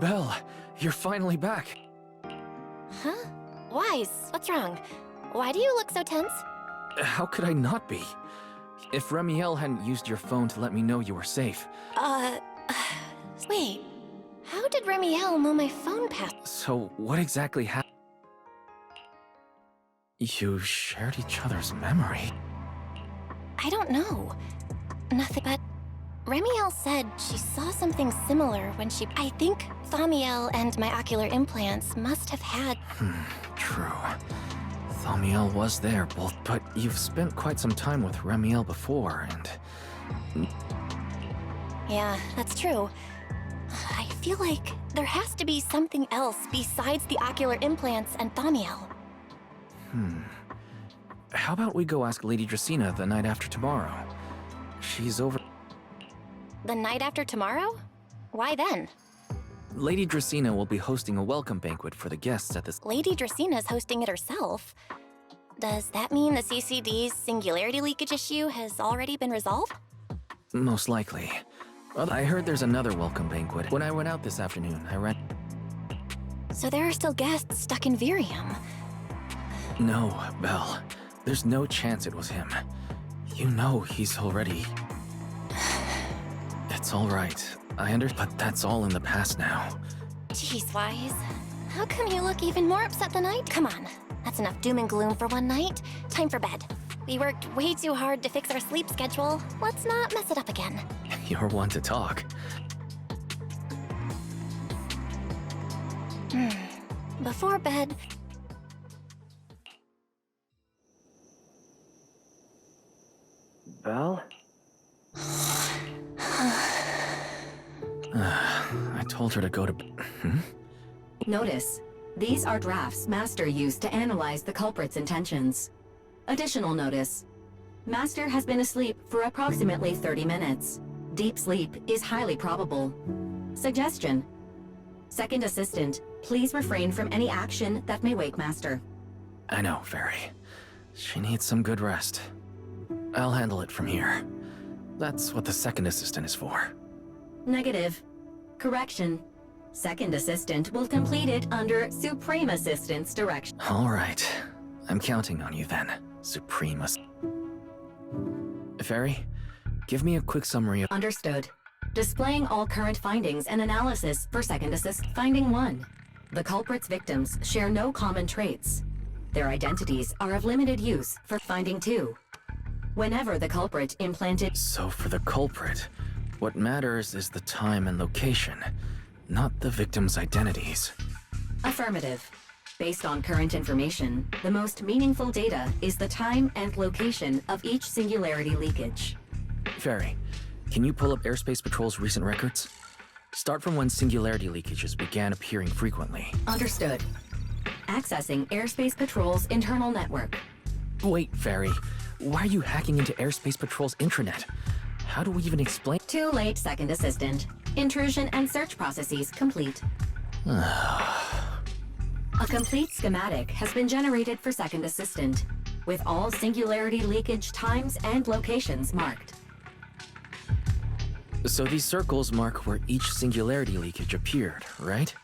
Belle, you're finally back. Huh? Wise, what's wrong? Why do you look so tense? How could I not be? If Remiel hadn't used your phone to let me know you were safe. Wait. How did Remiel know my phone password? So what exactly happened? You shared each other's memory. I don't know. Nothing, but Remiel said she saw something similar when she... I think Thaumiel and my ocular implants must have had... True. Thaumiel was there, both, but you've spent quite some time with Remiel before, and... Yeah, that's true. I feel like there has to be something else besides the ocular implants and Thaumiel. How about we go ask Lady Dracena the night after tomorrow? She's over... The night after tomorrow? Why then? Lady Dracena will be hosting a welcome banquet for the guests at this... Lady Dracena's hosting it herself. Does that mean the CCD's singularity leakage issue has already been resolved? Most likely. I heard there's another welcome banquet. When I went out this afternoon, I read... So there are still guests stuck in Virium. No, Belle. There's no chance it was him. You know he's already... It's all right. I understand, but that's all in the past now. Jeez, Wise. How come you look even more upset than I? Come on. That's enough doom and gloom for one night. Time for bed. We worked way too hard to fix our sleep schedule. Let's not mess it up again. You're one to talk. Before bed... Belle? I told her to go to... Notice, these are drafts Master used to analyze the culprit's intentions. Additional notice, Master has been asleep for approximately 30 minutes. Deep sleep is highly probable. Suggestion. Second Assistant, please refrain from any action that may wake Master. I know, Fairy. She needs some good rest. I'll handle it from here. That's what the second assistant is for. Negative. Correction. Second Assistant will complete it under Supreme Assistant's direction. All right. I'm counting on you then, Supreme Fairy, give me a quick summary of... Understood. Displaying all current findings and analysis for Second Assist. Finding 1. The culprit's victims share no common traits. Their identities are of limited use. For Finding 2. Whenever the culprit implanted... So for the culprit, what matters is the time and location, not the victim's identities. Affirmative. Based on current information, the most meaningful data is the time and location of each singularity leakage. Fairy, can you pull up Airspace Patrol's recent records? Start from when singularity leakages began appearing frequently. Understood. Accessing Airspace Patrol's internal network. Wait, Fairy. Why are you hacking into Airspace Patrol's intranet? How do we even explain... Too late, Second Assistant. Intrusion and search processes complete. A complete schematic has been generated for Second Assistant, with all singularity leakage times and locations marked. So these circles mark where each singularity leakage appeared, right?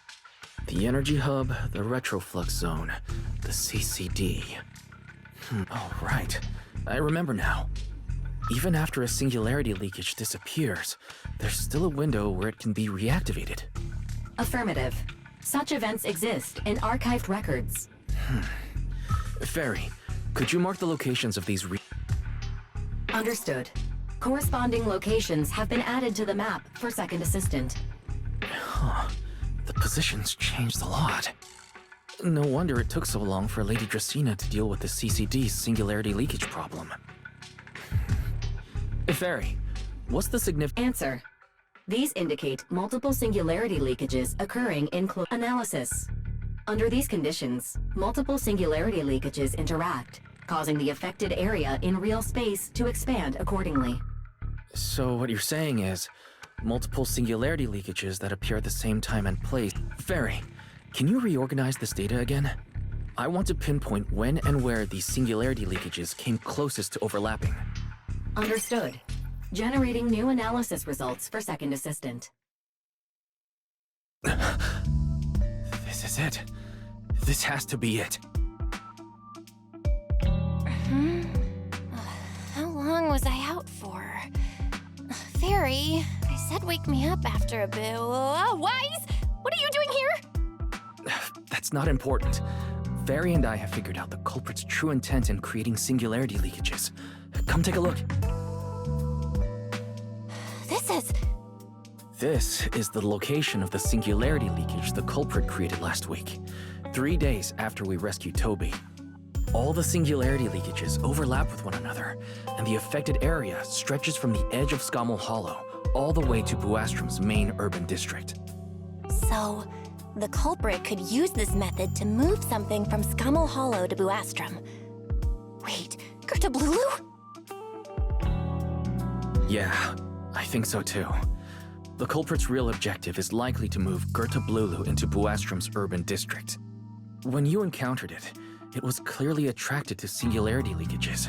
The energy hub, the retroflux zone, the CCD. Oh, right. I remember now. Even after a singularity leakage disappears, there's still a window where it can be reactivated. Affirmative. Such events exist in archived records. Fairy, could you mark the locations of these Understood. Corresponding locations have been added to the map for Second Assistant. Huh. The positions changed a lot. No wonder it took so long for Lady Dracena to deal with the CCD's singularity leakage problem. Fairy, what's the significance? Answer. These indicate multiple singularity leakages occurring in analysis. Under these conditions, multiple singularity leakages interact, causing the affected area in real space to expand accordingly. So what you're saying is, multiple singularity leakages that appear at the same time and place. Fairy, can you reorganize this data again? I want to pinpoint when and where these singularity leakages came closest to overlapping. Understood. Generating new analysis results for Second Assistant. This is it. This has to be it. How long was I out for? Fairy, I said wake me up after a bit. Wise? What are you doing here? That's not important. Fairy and I have figured out the culprit's true intent in creating singularity leakages. Come take a look. This is the location of the singularity leakage the culprit created last week, 3 days after we rescued Toby. All the singularity leakages overlap with one another, and the affected area stretches from the edge of Scommel Hollow all the way to Buastrom's main urban district. So, the culprit could use this method to move something from Scommel Hollow to Buastrom. Wait, Gertablulu? Yeah, I think so too. The culprit's real objective is likely to move Gertablulu into Buastrom's urban district. When you encountered it, it was clearly attracted to singularity leakages.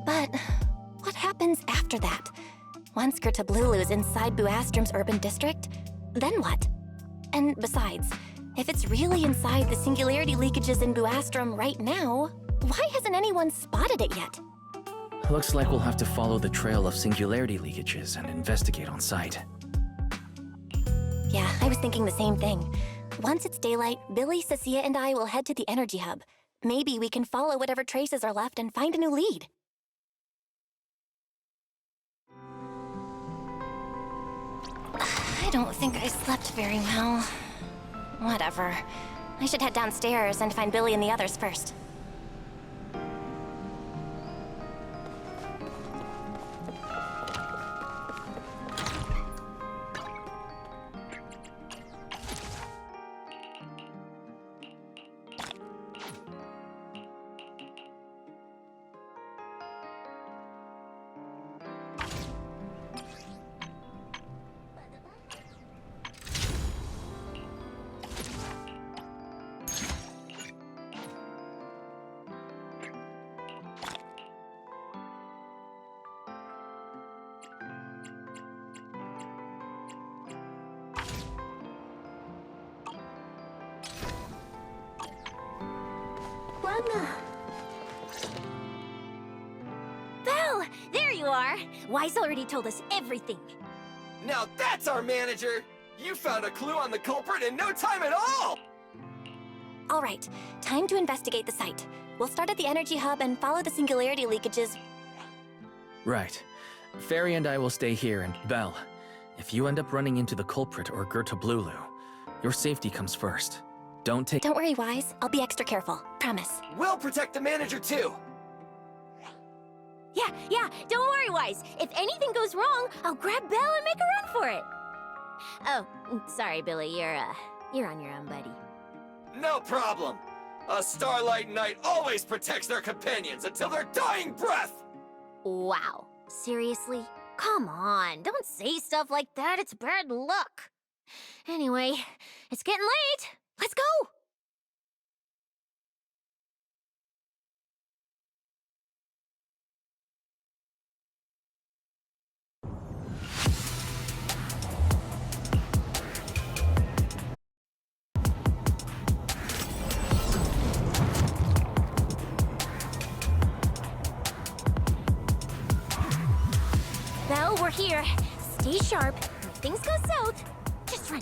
But what happens after that? Once Gertablulu's inside Buastrom's urban district, then what? And besides, if it's really inside the singularity leakages in Buastrom right now, why hasn't anyone spotted it yet? Looks like we'll have to follow the trail of singularity leakages and investigate on site. Yeah, I was thinking the same thing. Once it's daylight, Billy, Cecilia, and I will head to the energy hub. Maybe we can follow whatever traces are left and find a new lead. I don't think I slept very well. Whatever. I should head downstairs and find Billy and the others first. Belle! There you are! Wise already told us everything. Now that's our manager! You found a clue on the culprit in no time at all! All right, time to investigate the site. We'll start at the energy hub and follow the singularity leakages. Right. Fairy and I will stay here, and Belle, if you end up running into the culprit or Gertablulu, your safety comes first. Don't worry, Wise. I'll be extra careful. Promise. We'll protect the manager too! Yeah, don't worry, Wise. If anything goes wrong, I'll grab Belle and make a run for it. Oh, sorry, Billy. You're on your own, buddy. No problem! A Starlight Knight always protects their companions until their dying breath! Wow. Seriously? Come on, don't say stuff like that. It's bad luck. Anyway, it's getting late. Let's go! Belle, we're here. Stay sharp. If things go south, just run.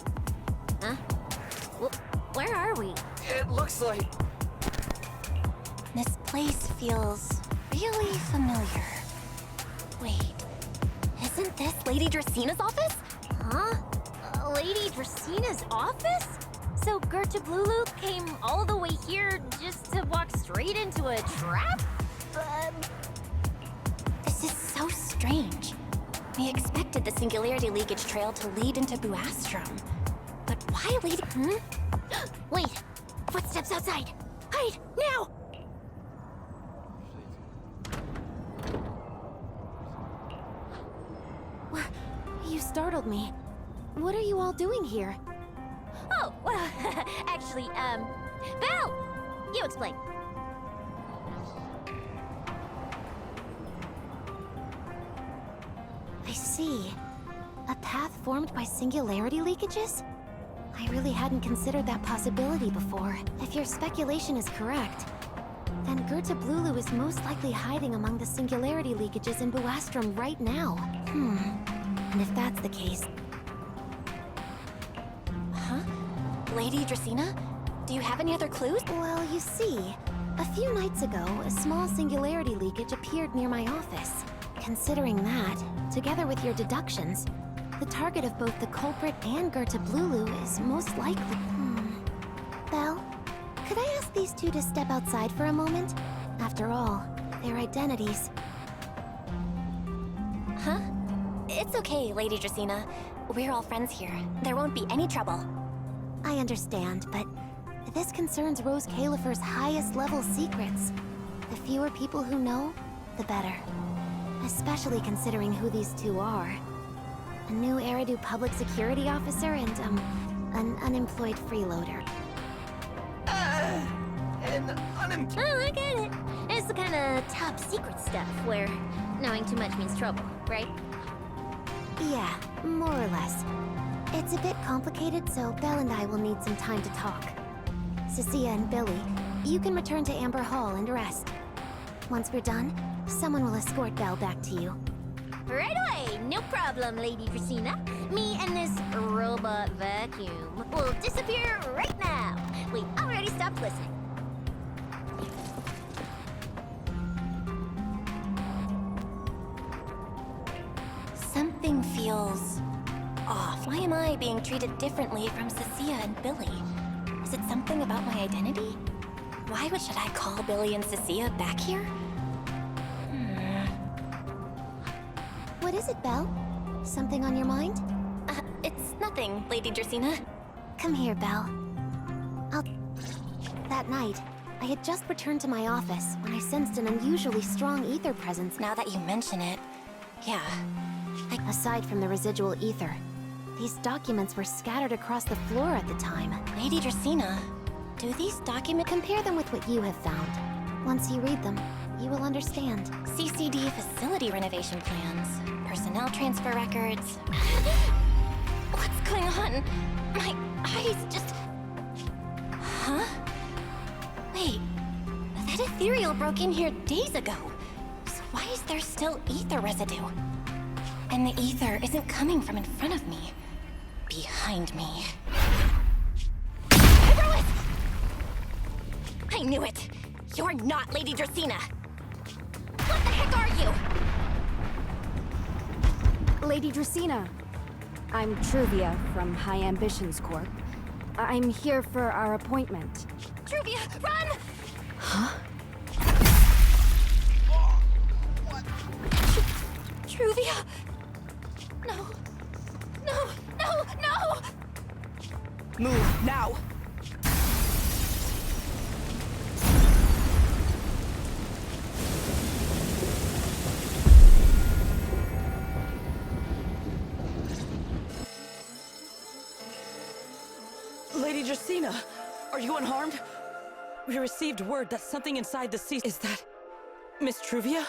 Huh? Where are we? It looks like... This place feels really familiar. Wait, isn't this Lady Dracina's office? Huh? Lady Dracena's office? So Gerta Blulu came all the way here just to walk straight into a trap? This is so strange. We expected the Singularity Leakage Trail to lead into Buastrom. But why Lady... Wait! Footsteps outside! Hide! Now! You startled me. What are you all doing here? Oh, well, actually, Belle! You explain. I see. A path formed by singularity leakages? I really hadn't considered that possibility before. If your speculation is correct, then Gerta Blulu is most likely hiding among the singularity leakages in Buastrom right now. And if that's the case... Huh? Lady Dracena? Do you have any other clues? Well, you see, a few nights ago, a small singularity leakage appeared near my office. Considering that, together with your deductions, the target of both the culprit and Gerta Blulu is most likely... Belle, could I ask these two to step outside for a moment? After all, their identities... Huh? It's okay, Lady Dracena. We're all friends here. There won't be any trouble. I understand, but this concerns Rose Califer's highest level secrets. The fewer people who know, the better. Especially considering who these two are. A new Eridu public security officer and, an unemployed freeloader. Oh, I get it. It's the kind of top secret stuff where knowing too much means trouble, right? Yeah, more or less. It's a bit complicated, so Belle and I will need some time to talk. Cecilia and Billy, you can return to Amber Hall and rest. Once we're done, someone will escort Belle back to you. Right away, no problem, Lady Dracena. Me and this robot vacuum will disappear right now. We already stopped listening. Something feels... off. Why am I being treated differently from Cecilia and Billy? Is it something about my identity? Why should I call Billy and Cecilia back here? What is it, Belle? Something on your mind? It's nothing, Lady Dracena. Come here, Belle. That night, I had just returned to my office when I sensed an unusually strong ether presence. Now that you mention it, yeah. Aside from the residual ether, these documents were scattered across the floor at the time. Lady Dracena, do these documents... Compare them with what you have found. Once you read them, you will understand. CCD facility renovation plans, personnel transfer records... What's going on? My eyes just... Huh? Wait, that ethereal broke in here days ago. So why is there still ether residue? And the ether isn't coming from in front of me. Behind me. Hyperwith! I knew it! You're not Lady Dracena! What the heck are you? Lady Dracena. I'm Truvia from High Ambitions Corp. I'm here for our appointment. Truvia, run! Huh? Truvia! No. No, no, no! Move, now! Lady Dracena, are you unharmed? We received word that something inside the sea... Is that... Miss Truvia?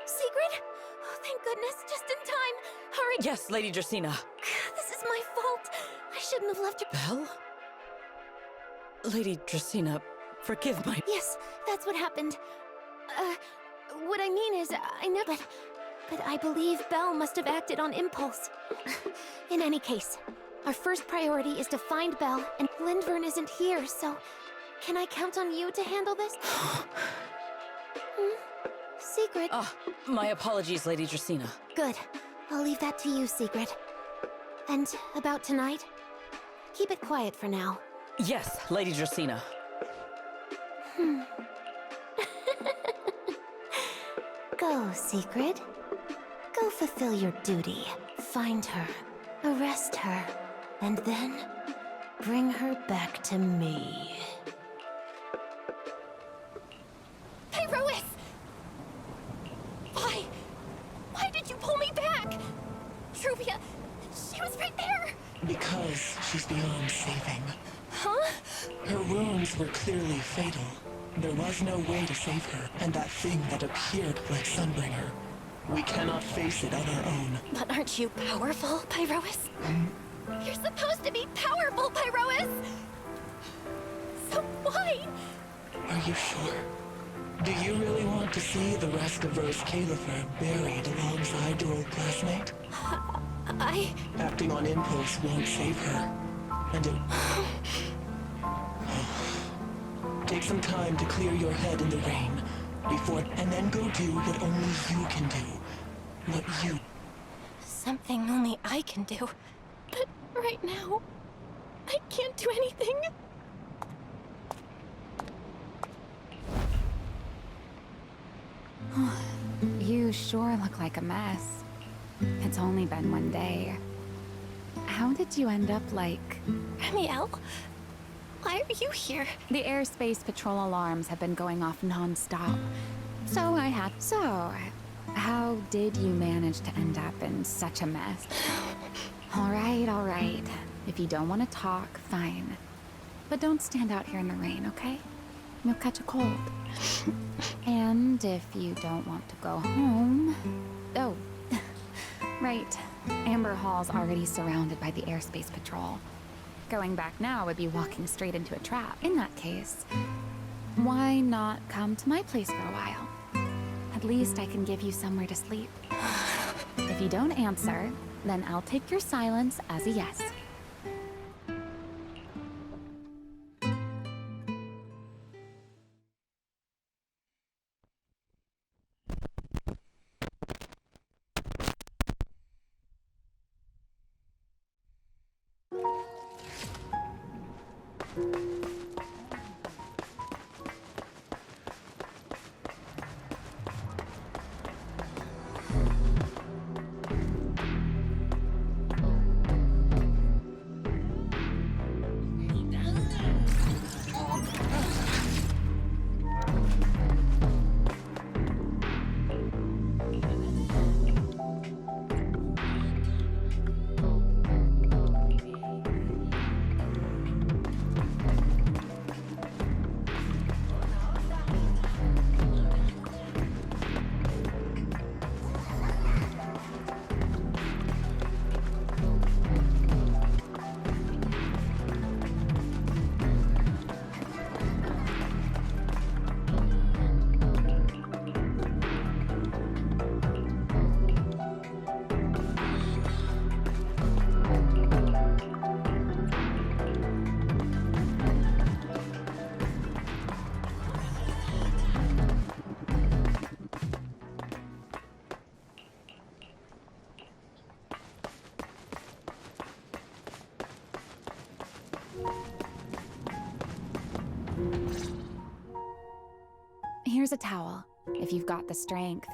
Secret? Oh, thank goodness, just in time. Hurry! Yes, Lady Dracena. This is my fault. I shouldn't have left her... Belle? Lady Dracena, forgive my... Yes, that's what happened. What I mean is, I never... But I believe Belle must have acted on impulse. In any case, our first priority is to find Belle, and Lindvern isn't here, so... Can I count on you to handle this? Secret? My apologies, Lady Dracena. Good. I'll leave that to you, Secret. And about tonight, Keep it quiet for now. Yes, Lady Dracena. Go, Secret. Go fulfill your duty. Find her, arrest her, and then bring her back to me. Pyrois! Why? Why did you pull me back? Truvia, she was right there! Because she's beyond saving. Huh? Her wounds were clearly fatal. There was no way to save her, and that thing that appeared like Sunbringer. We cannot face it on our own. But aren't you powerful, Pyrois? You're supposed to be powerful, Pyrois! So why? Are you sure? Do you really want to see the rest of Rose Califer buried alongside your old classmate? Acting on impulse won't save her. And it... Take some time to clear your head in the rain, and then go do what only you can do. What you... Something only I can do. But right now, I can't do anything. You sure look like a mess. It's only been one day. How did you end up like... Ramiel? Why are you here? The airspace patrol alarms have been going off non-stop. So I had... So, how did you manage to end up in such a mess? All right. If you don't want to talk, fine. But don't stand out here in the rain, okay? You'll catch a cold. And if you don't want to go home... Oh, right. Amber Hall's already surrounded by the airspace patrol. Going back now would be walking straight into a trap. In that case, why not come to my place for a while? At least I can give you somewhere to sleep. If you don't answer, then I'll take your silence as a yes. Here's a towel. If you've got the strength,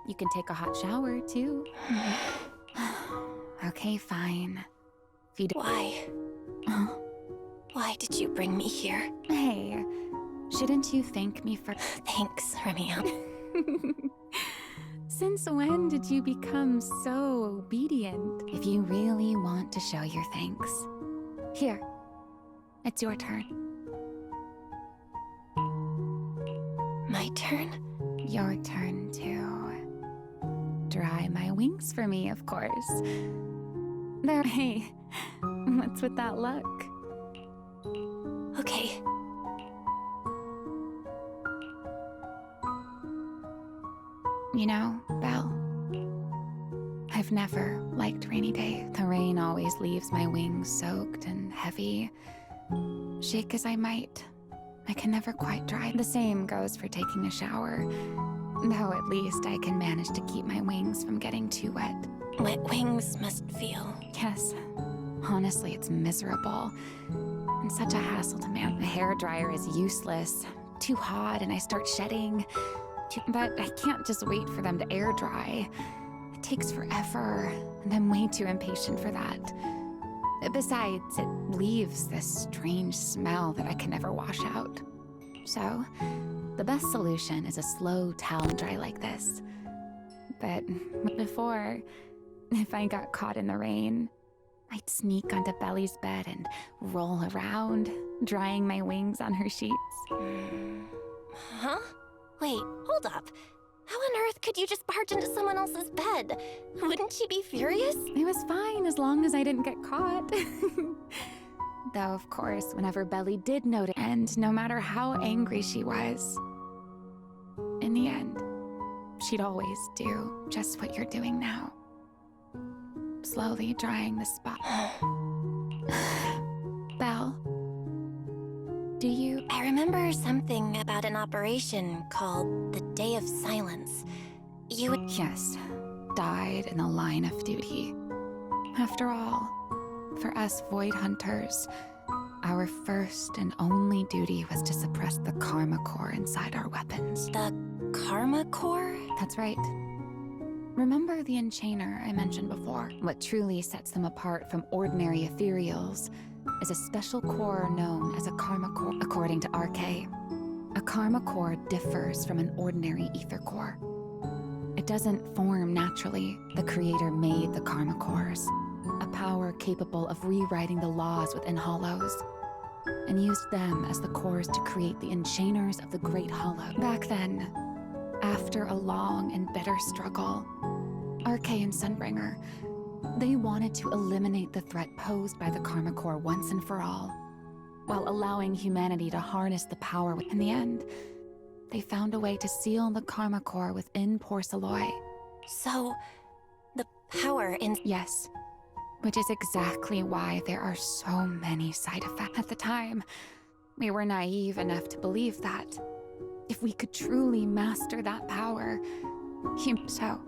you can take a hot shower, too. Okay, fine. If you don't... Why? Why did you bring me here? Hey, shouldn't you thank me for... Thanks, Ramiel. Since when did you become so obedient? If you really want to show your thanks, here, it's your turn. My turn? Your turn to dry my wings for me, of course. There, hey, what's with that look? Okay. You know, Belle, I've never liked rainy day. The rain always leaves my wings soaked and heavy. Shake as I might, I can never quite dry. The same goes for taking a shower, though at least I can manage to keep my wings from getting too wet. Wet wings must feel... Yes, Honestly, it's miserable. And such a hassle to man. The hairdryer is useless. Too hot and I start shedding. But I can't just wait for them to air dry. It takes forever, and I'm way too impatient for that. Besides, it leaves this strange smell that I can never wash out. So, the best solution is a slow towel dry like this. But before, if I got caught in the rain, I'd sneak onto Belly's bed and roll around, drying my wings on her sheets. Huh? Wait, hold up. How on earth could you just barge into someone else's bed? Wouldn't she be furious? It was fine as long as I didn't get caught. Though, of course, whenever Belly did notice, and no matter how angry she was, in the end, she'd always do just what you're doing now. Slowly drying the spot. Belle, do you... I remember something about an operation called the Day of Silence. You... Yes, died in the line of duty. After all, for us Void Hunters, our first and only duty was to suppress the Karma Core inside our weapons. The Karma Core? That's right. Remember the Enchainer I mentioned before? What truly sets them apart from ordinary ethereals is a special core known as a Karma Core. According to RK, a Karma Core differs from an ordinary ether core. It doesn't form naturally. The Creator made the Karma Cores, a power capable of rewriting the laws within Hollows, and used them as the cores to create the Enchainers of the Great Hollow. Back then, after a long and bitter struggle, RK and Sunbringer, they wanted to eliminate the threat posed by the Karma Core once and for all, while allowing humanity to harness the power. In the end, they found a way to seal the Karma Core within Porceloy. So, the power in... Yes, which is exactly why there are so many side effects. At the time, we were naive enough to believe that if we could truly master that power, so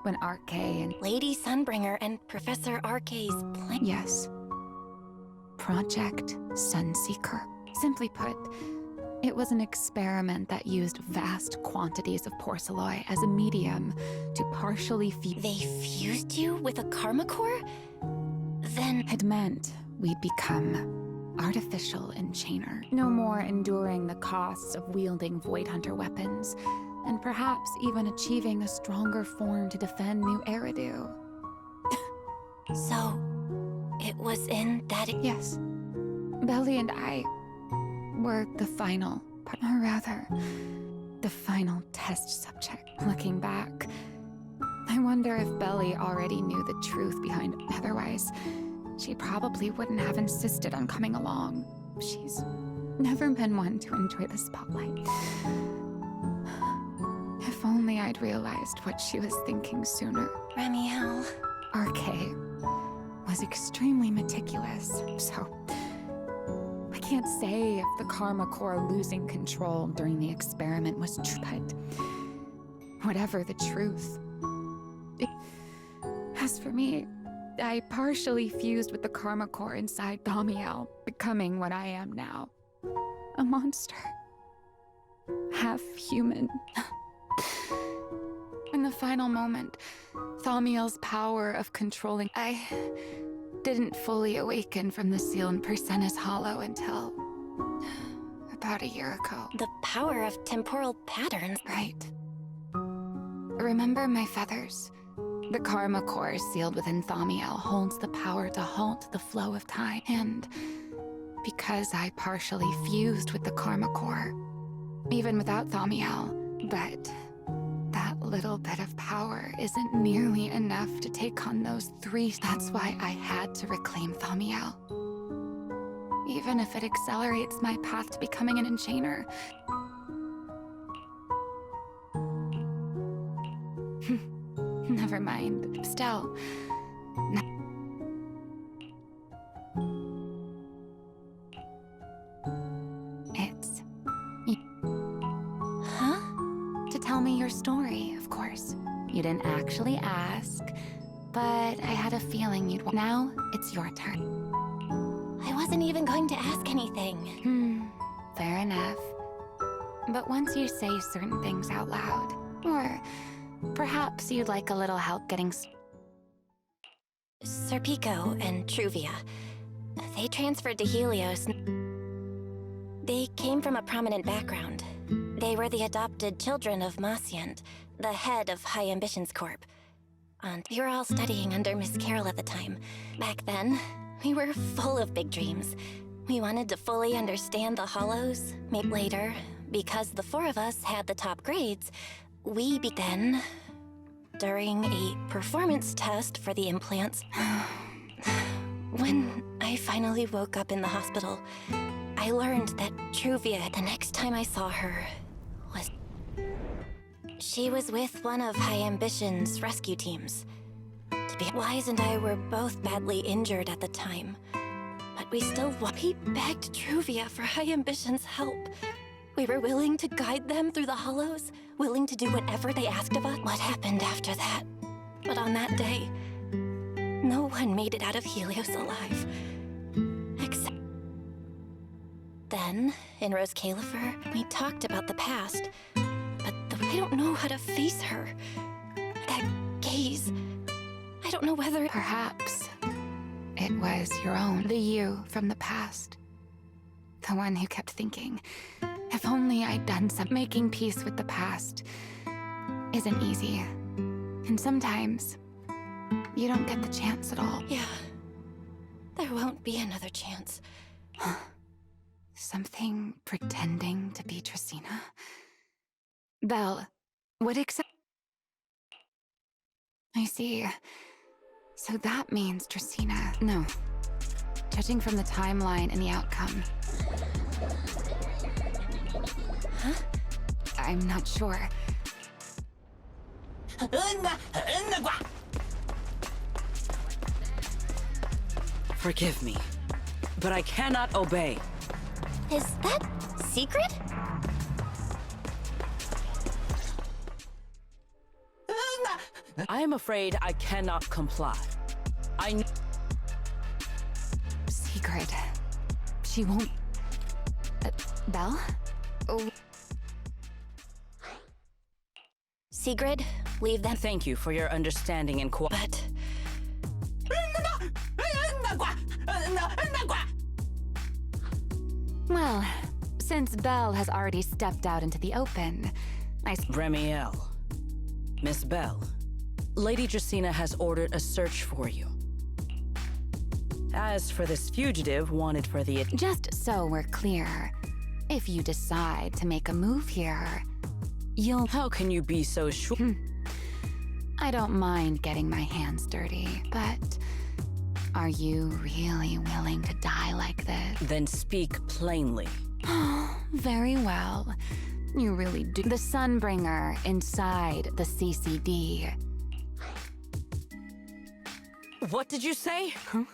when RK and Lady Sunbringer and Professor RK's plan... Yes. Project Sunseeker. Simply put, it was an experiment that used vast quantities of Porceloy as a medium to partially feed... They fused you with a Karma Core? Then... It meant we'd become artificial Enchainer. No more enduring the costs of wielding Void Hunter weapons, and perhaps even achieving a stronger form to defend New Eridu. So, it was in that... Yes. Belly and I were the final, or rather, the final test subject. Looking back, I wonder if Belly already knew the truth behind it. Otherwise, she probably wouldn't have insisted on coming along. She's never been one to enjoy the spotlight. If only I'd realized what she was thinking sooner. Ramiel. RK was extremely meticulous, so I can't say if the Karma Core losing control during the experiment was true, but whatever the truth. As for me, I partially fused with the Karma Core inside Thaumiel, becoming what I am now. A monster. Half human. In the final moment, Thaumiel's power of controlling... I didn't fully awaken from the seal in Persena's Hollow until... about a year ago. The power of temporal patterns. Right. Remember my feathers? The Karma Core sealed within Thaumiel holds the power to halt the flow of time. And because I partially fused with the Karma Core, even without Thaumiel, but that little bit of power isn't nearly enough to take on those three. That's why I had to reclaim Thaumiel. Even if it accelerates my path to becoming an Enchainer. Never mind. Still. It's... Huh? To tell me your story, of course. You didn't actually ask, but I had a feeling you'd want. Now, it's your turn. I wasn't even going to ask anything. Fair enough. But once you say certain things out loud, or perhaps you'd like a little help getting... Serpico and Truvia. They transferred to Helios. They came from a prominent background. They were the adopted children of Maciant, the head of High Ambitions Corp. And we were all studying under Miss Carroll at the time. Back then, we were full of big dreams. We wanted to fully understand the Hollows. Maybe later, because the four of us had the top grades, we began during a performance test for the implants. When I finally woke up in the hospital, I learned that Truvia, the next time I saw her, was... She was with one of High Ambition's rescue teams. To be Wise and I were both badly injured at the time, but we begged Truvia for High Ambition's help. We were willing to guide them through the Hollows, willing to do whatever they asked of us. What happened after that? But on that day, no one made it out of Helios alive. Except... Then, in Rose Califer, we talked about the past, but I don't know how to face her. That gaze, I don't know whether... Perhaps it was your own, the you from the past. The one who kept thinking, if only I'd done something. Making peace with the past isn't easy. And sometimes, you don't get the chance at all. Yeah. There won't be another chance. Something pretending to be Tracina? Belle, would accept... I see. So that means Tracina... No. Judging from the timeline and the outcome... Huh? I'm not sure. Forgive me, but I cannot obey. Is that secret? I am afraid I cannot comply. Secret. She won't... Belle? Oh. Sigrid, leave them. Thank you for your understanding and But... Well, since Belle has already stepped out into the open, Remiel. Miss Belle, Lady Dracina has ordered a search for you. As for this fugitive wanted for the... Just so we're clear, if you decide to make a move here, you'll... How can you be so sure? I don't mind getting my hands dirty, but are you really willing to die like this? Then speak plainly. Very well. You really do. The Sunbringer inside the CCD. What did you say? Huh?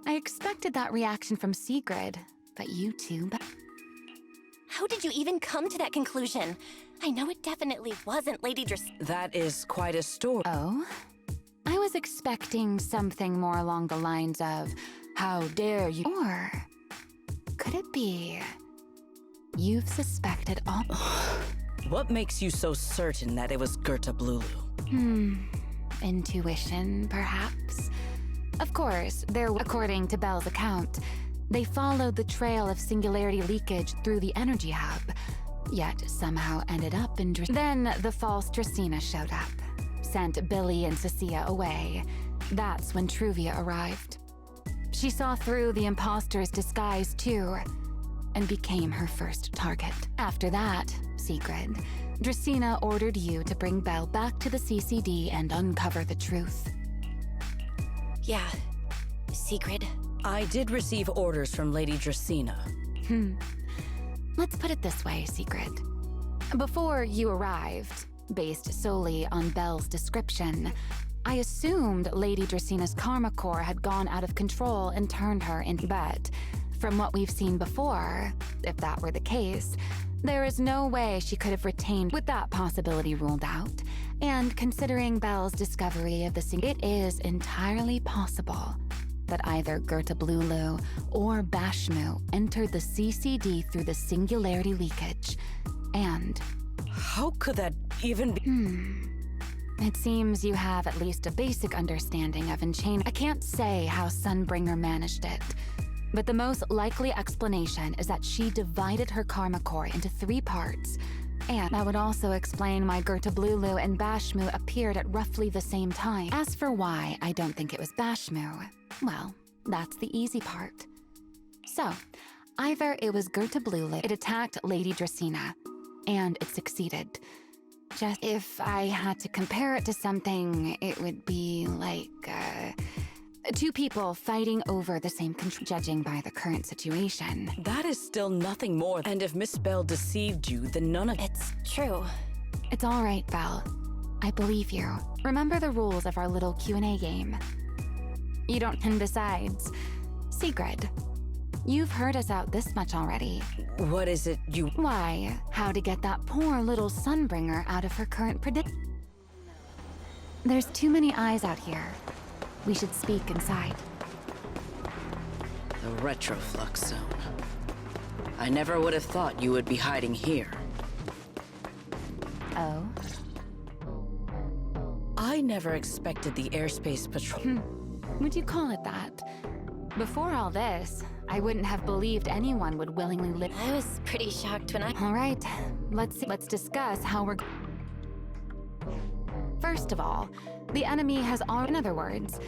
I expected that reaction from Sigrid, but you two... How did you even come to that conclusion? I know it definitely wasn't Lady Dracina. That is quite a story. Oh? I was expecting something more along the lines of, how dare you... Or could it be... You've suspected all... What makes you so certain that it was Gerta Blulu? Intuition, perhaps? Of course, according to Belle's account, they followed the trail of singularity leakage through the energy hub, yet somehow ended up in Then the false Dracina showed up, sent Billy and Cecilia away. That's when Truvia arrived. She saw through the imposter's disguise too, and became her first target. After that, Sigrid, Dracina ordered you to bring Belle back to the CCD and uncover the truth. Yeah, Sigrid. I did receive orders from Lady Dracina. Let's put it this way, Sigrid. Before you arrived, based solely on Belle's description, I assumed Lady Dracina's karma core had gone out of control and turned her into... But From what we've seen before, if that were the case, there is no way she could have retained with that possibility ruled out. And considering Belle's discovery of the it is entirely possible that either Gertablulu or Bashmu entered the CCD through the singularity leakage. And how could that even be? It seems you have at least a basic understanding of Enchain. I can't say how Sunbringer managed it, but the most likely explanation is that she divided her karma core into 3 parts. And that would also explain why Gertablulu and Bashmu appeared at roughly the same time. As for why I don't think it was Bashmu, well, that's the easy part. So, either it was Gertablulu, it attacked Lady Dracena, and it succeeded. Just if I had to compare it to something, it would be like, 2 people fighting over the same judging by the current situation. That is still nothing more. And if Miss Belle deceived you, then none of it's true. It's all right, Belle. I believe you. Remember the rules of our little Q&A game. You don't, and besides, Sigrid, you've heard us out this much already. What is it you... Why, how to get that poor little Sunbringer out of her current There's too many eyes out here. We should speak inside. The retroflux zone. I never would have thought you would be hiding here. Oh? I never expected the airspace patrol. Would you call it that? Before all this, I wouldn't have believed anyone would willingly live. I was pretty shocked when I... All right, let's discuss how we're... First of all, the enemy has all... In other words,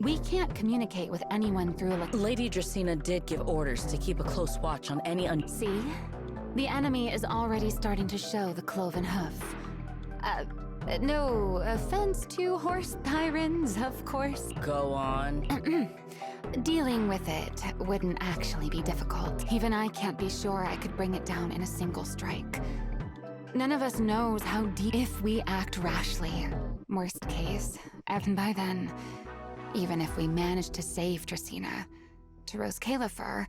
we can't communicate with anyone through Lady Dracena did give orders to keep a close watch on any See? The enemy is already starting to show the cloven hoof. No offense to horse tyrants, of course. Go on. Dealing with it wouldn't actually be difficult. Even I can't be sure I could bring it down in a single strike. None of us knows how deep if we act rashly. Worst case, and by then, even if we manage to save Dracena, to Rose Califer,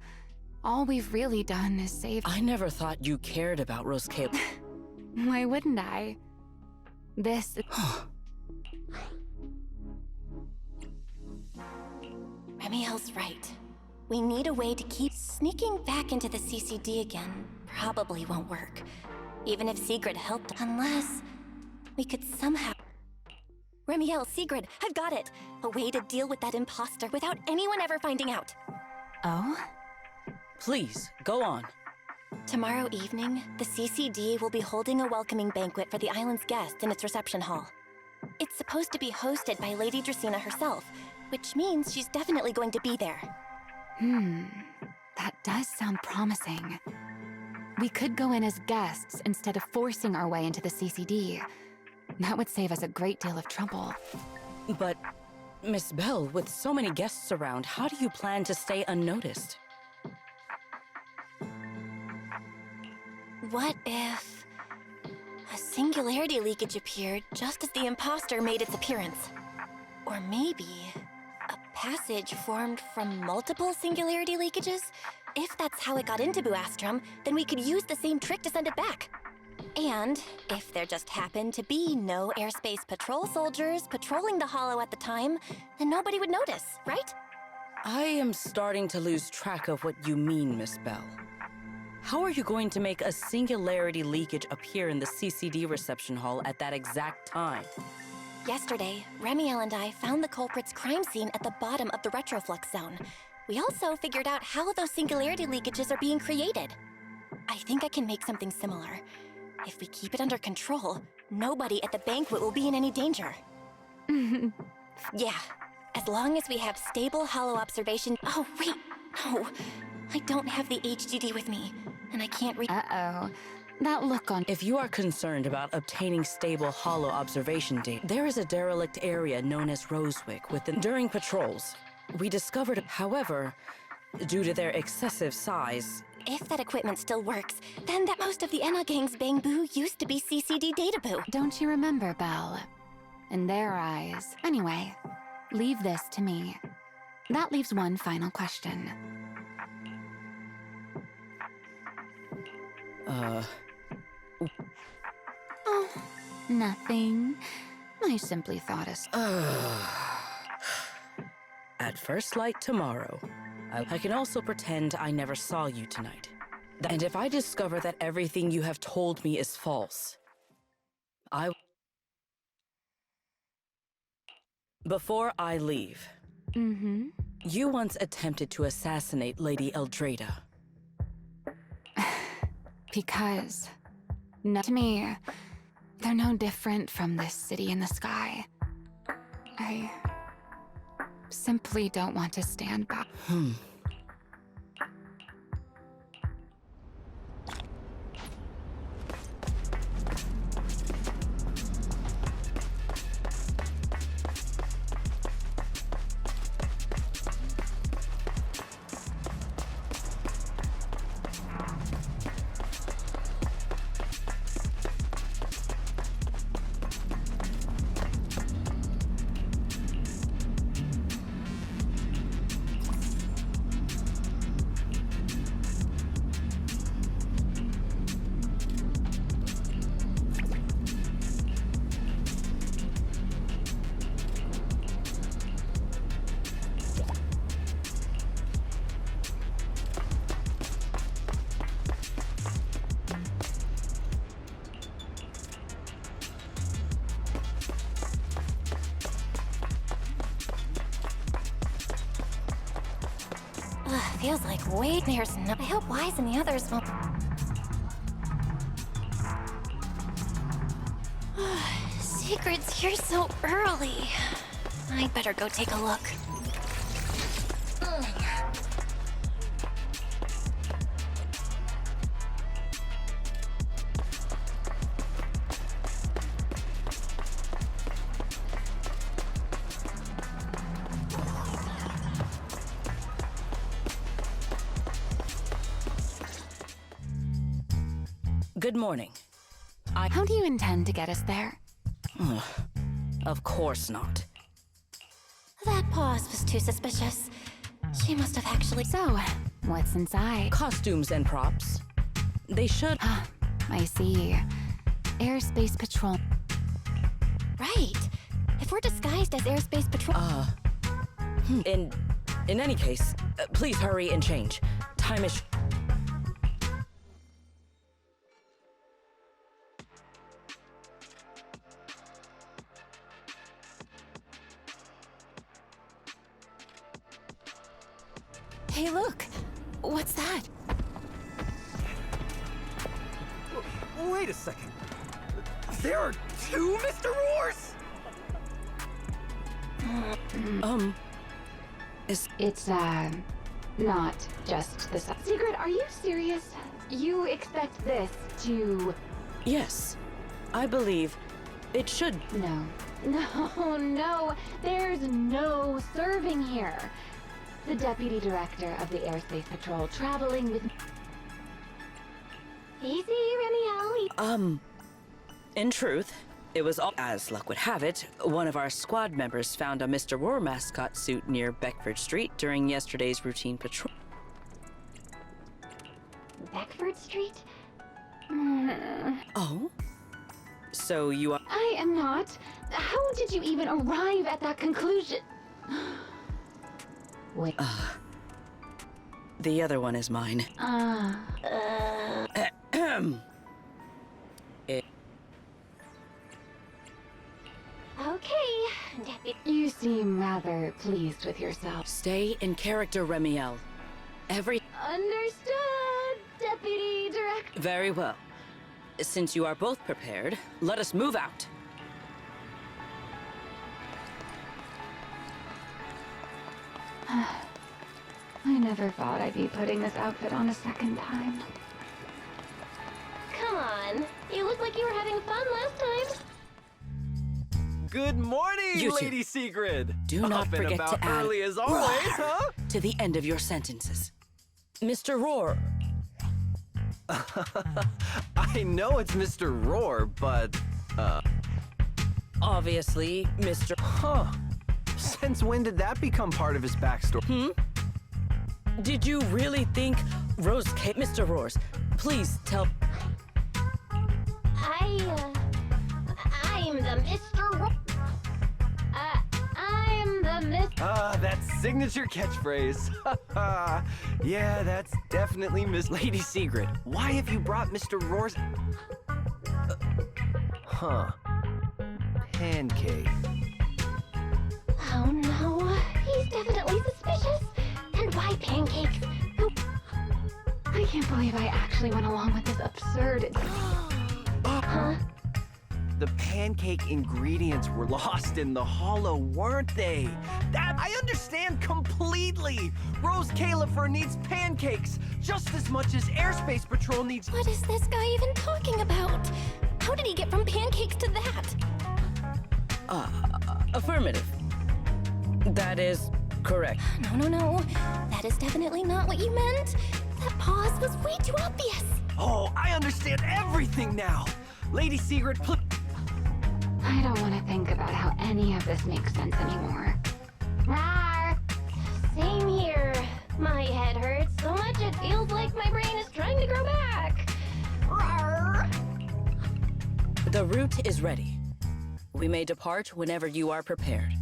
all we've really done is save... I never thought you cared about Rose Califer. Why wouldn't I? This... Remiel's right. We need a way to keep sneaking back into the CCD again. Probably won't work. Even if Sigrid helped, unless we could somehow... Remiel, Sigrid, I've got it! A way to deal with that imposter without anyone ever finding out. Oh? Please, go on. Tomorrow evening, the CCD will be holding a welcoming banquet for the island's guests in its reception hall. It's supposed to be hosted by Lady Dracena herself, which means she's definitely going to be there. That does sound promising. We could go in as guests instead of forcing our way into the CCD. That would save us a great deal of trouble. But, Miss Belle, with so many guests around, how do you plan to stay unnoticed? What if a singularity leakage appeared just as the imposter made its appearance? Or maybe a passage formed from multiple singularity leakages? If that's how it got into Buastrom, then we could use the same trick to send it back. And if there just happened to be no airspace patrol soldiers patrolling the Hollow at the time, then nobody would notice, right? I am starting to lose track of what you mean, Miss Belle. How are you going to make a singularity leakage appear in the CCD reception hall at that exact time? Yesterday, Remiel and I found the culprit's crime scene at the bottom of the retroflux zone. We also figured out how those singularity leakages are being created. I think I can make something similar. If we keep it under control, nobody at the banquet will be in any danger. Yeah, as long as we have stable hollow observation... Oh, wait, no. I don't have the HDD with me, and I can't read... Uh-oh. That look on... If you are concerned about obtaining stable hollow observation data, there is a derelict area known as Rosewick within... During patrols, we discovered, however, due to their excessive size... If that equipment still works, then that most of the Enna Gang's Bangbu used to be CCD databoo. Don't you remember, Belle? In their eyes. Anyway, leave this to me. That leaves one final question. Oh, nothing. I simply thought At first light tomorrow. I can also pretend I never saw you tonight. And if I discover that everything you have told me is false, Before I leave, you once attempted to assassinate Lady Eldrada. Because, to me, they're no different from this city in the sky. I simply don't want to stand back. Feels like there's no. I hope Wise and the others won't. Secret's here so early. I'd better go take a look. Good morning. How do you intend to get us there? Of course not. That pause was too suspicious. She must have actually. So, what's inside? Costumes and props. They should. I see. Airspace Patrol. Right. If we're disguised as Airspace Patrol. In any case, please hurry and change. Time is. Hey, look! What's that? Wait a second. There are two Mr. Roars? It's, not just the Secret, are you serious? You expect this to... Yes. I believe it should... No, there's no serving here. The Deputy Director of the Airspace Patrol traveling with... Easy, Reniel. In truth, it was all... As luck would have it, one of our squad members found a Mr. Roar mascot suit near Beckford Street during yesterday's routine patrol. Beckford Street? Oh? So you are... I am not. How did you even arrive at that conclusion? Wait. The other one is mine. Okay, Deputy. You seem rather pleased with yourself. Stay in character, Remiel. Understood, Deputy Director. Very well. Since you are both prepared, let us move out. I never thought I'd be putting this outfit on a second time. Come on. You look like you were having fun last time. Good morning, You two. Lady Sigrid. Do not Up and forget about to add early as always, huh? to the end of your sentences. Mr. Roar. I know it's Mr. Roar, but, Obviously, Mr. Huh. Since when did that become part of his backstory? Did you really think Rose K... Mr. Roars, please tell... That signature catchphrase. Yeah, that's definitely Miss Lady Secret. Why have you brought Mr. Roar's... Huh. Pancake. Oh no, he's definitely suspicious. And why pancakes? I can't believe I actually went along with this absurd... Huh? The pancake ingredients were lost in the hollow, weren't they? That I understand completely! Rose Califer needs pancakes just as much as Airspace Patrol needs... What is this guy even talking about? How did he get from pancakes to that? Affirmative. That is correct. No. That is definitely not what you meant. That pause was way too obvious. Oh, I understand everything now! Lady Secret, please... I don't want to think about how any of this makes sense anymore. Rawr. Same here. My head hurts so much it feels like my brain is trying to grow back. Rawr. The route is ready. We may depart whenever you are prepared.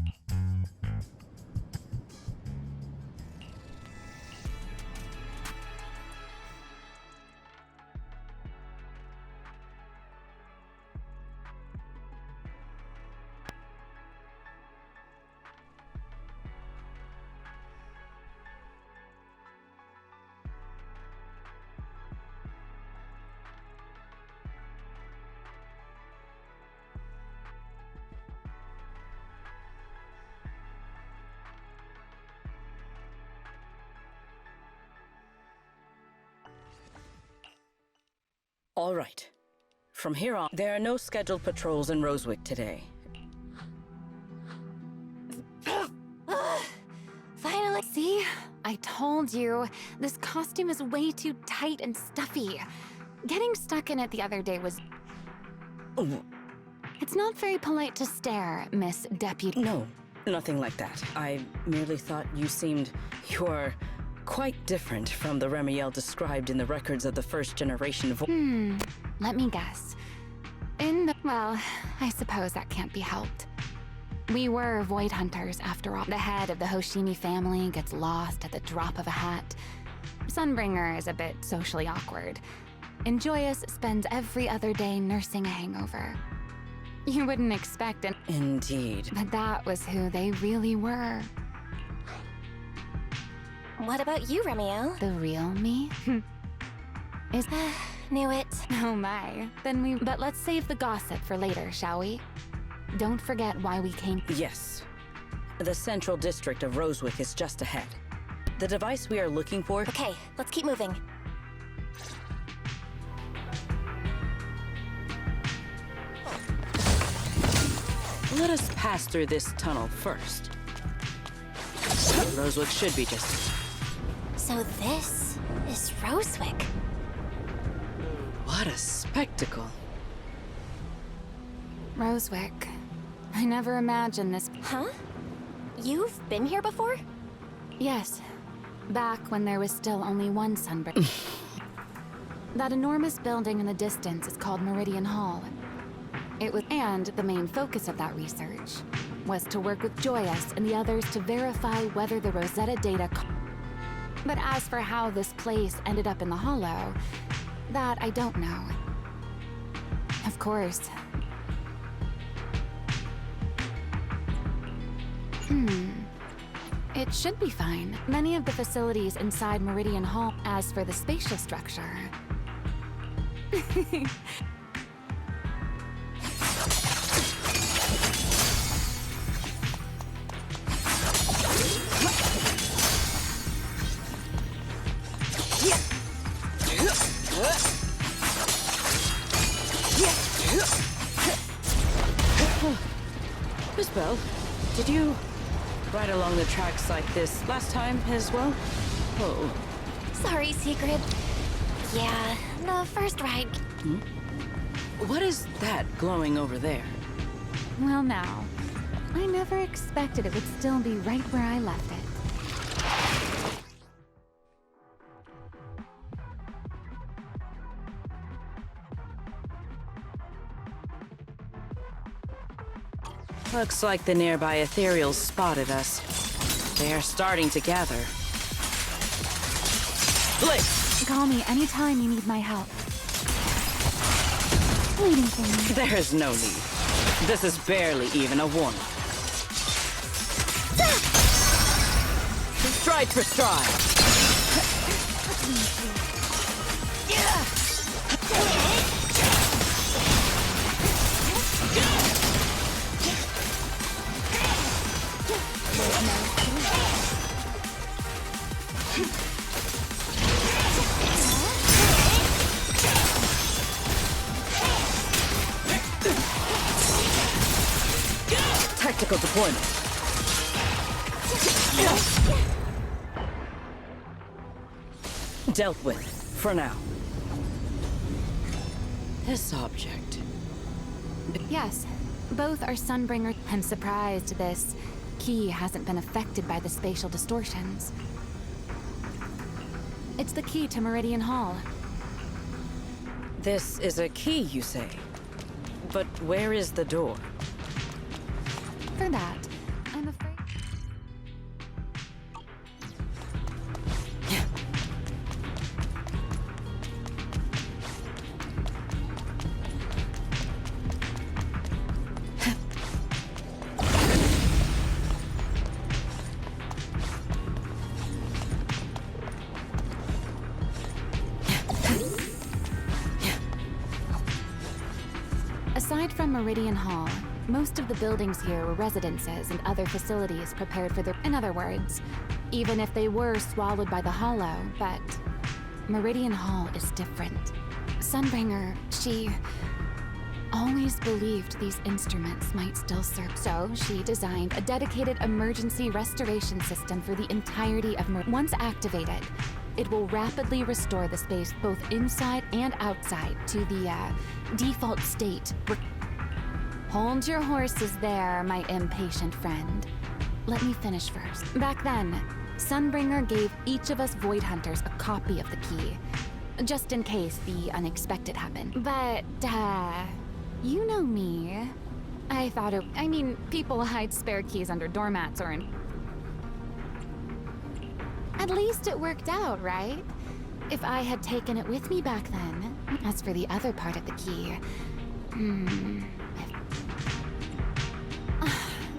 All right. From here on, there are no scheduled patrols in Rosewick today. Finally! See? I told you. This costume is way too tight and stuffy. Getting stuck in it the other day was... It's not very polite to stare, Miss Deputy. No, nothing like that. I merely thought you seemed... You're quite different from the Remiel described in the records of the first generation Let me guess. Well, I suppose that can't be helped. We were void hunters, after all. The head of the Hoshimi family gets lost at the drop of a hat. Sunbringer is a bit socially awkward. And Joyous spends every other day nursing a hangover. You wouldn't expect it. Indeed. But that was who they really were. What about you, Remiel? The real me? Is... Knew it. Oh my. But let's save the gossip for later, shall we? Don't forget why we came. Yes. The central district of Rosewick is just ahead. The device we are looking for... Okay, let's keep moving. Let us pass through this tunnel first. Rosewick should be just... So this is Rosewick. What a spectacle. Rosewick. I never imagined this. Huh? You've been here before? Yes. Back when there was still only one Sunbringer. That enormous building in the distance is called Meridian Hall. And the main focus of that research was to work with Joyous and the others to verify whether the Rosetta data... But as for how this place ended up in the Hollow, that I don't know. Of course. It should be fine. Many of the facilities inside Meridian Hall. As for the spatial structure... Miss Bell, did you ride along the tracks like this last time as well? Oh. Sorry, Secret. Yeah, the first ride. What is that glowing over there? Well now, I never expected it would still be right where I left it. Looks like the nearby ethereals spotted us. They are starting to gather. Blitz! Call me anytime you need my help. Waiting for me. There is no need. This is barely even a warm-up. Stride for stride. Tactical deployment. Dealt with, for now. This object. Yes, both are Sunbringer. I'm surprised this key hasn't been affected by the spatial distortions. It's the key to Meridian Hall. This is a key, you say? But where is the door? For that, I'm afraid... Aside from Meridian Hall, most of the buildings here were residences and other facilities prepared for their... In other words, even if they were swallowed by the Hollow, but Meridian Hall is different. Sunbringer, she always believed these instruments might still serve. So she designed a dedicated emergency restoration system for the entirety of Once activated, it will rapidly restore the space both inside and outside to the default state. Hold your horses there, my impatient friend. Let me finish first. Back then, Sunbringer gave each of us Void Hunters a copy of the key, just in case the unexpected happened. But, you know me. I thought it... I mean, people hide spare keys under doormats or in... At least it worked out, right? If I had taken it with me back then. As for the other part of the key...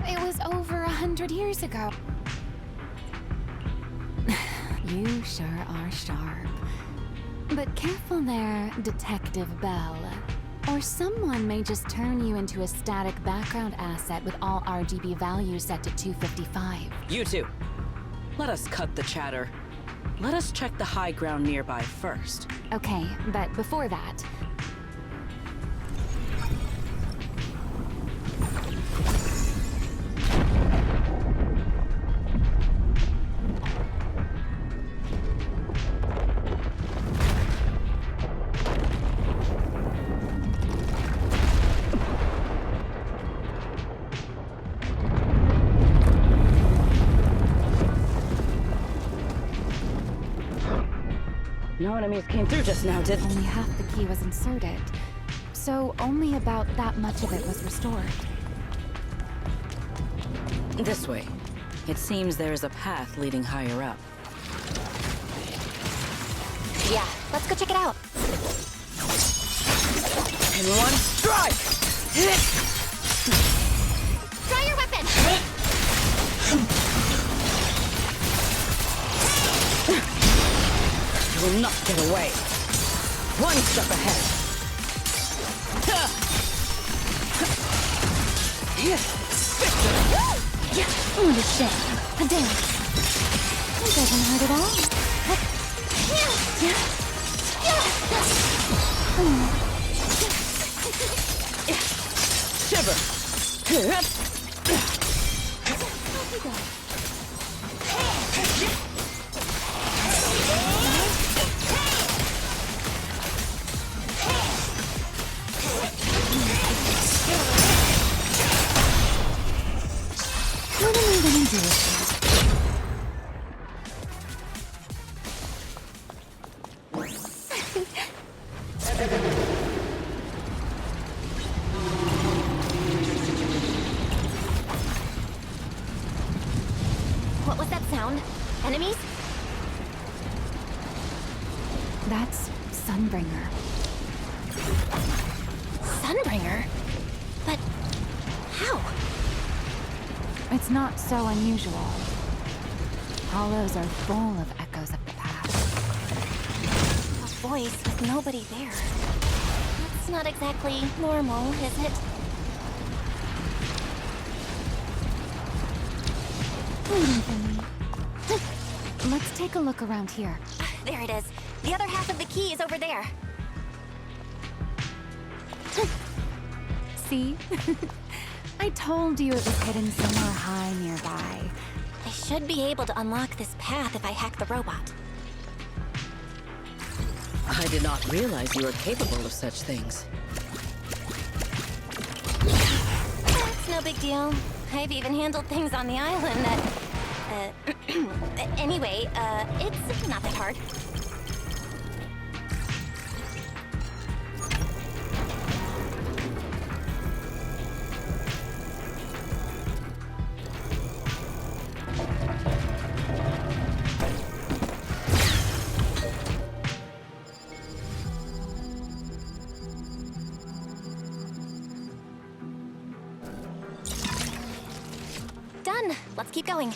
It was over 100 years ago. You sure are sharp. But careful there, Detective Bell. Or someone may just turn you into a static background asset with all RGB values set to 255. You two. Let us cut the chatter. Let us check the high ground nearby first. Okay, but before that... No enemies came through just now, did... Only half the key was inserted, so only about that much of it was restored. This way. It seems there is a path leading higher up. Yeah, let's go check it out. In one strike! Draw your weapon! You will not get away. One step ahead. What a shame. A dance. It doesn't hurt at all. Shiver. What am I gonna do with this? What was that? sound. Enemies? That's Sunbringer. Sunbringer? But how? It's not so unusual. Hollows are full of echoes of the past. A voice with nobody there. That's not exactly normal, is it? Waiting for me. Let's take a look around here. There it is. The other half of the key is over there. See? I told you it was hidden somewhere high nearby. I should be able to unlock this path if I hack the robot. I did not realize you were capable of such things. That's no big deal. I've even handled things on the island that... anyway, it's not that hard. Done. Let's keep going.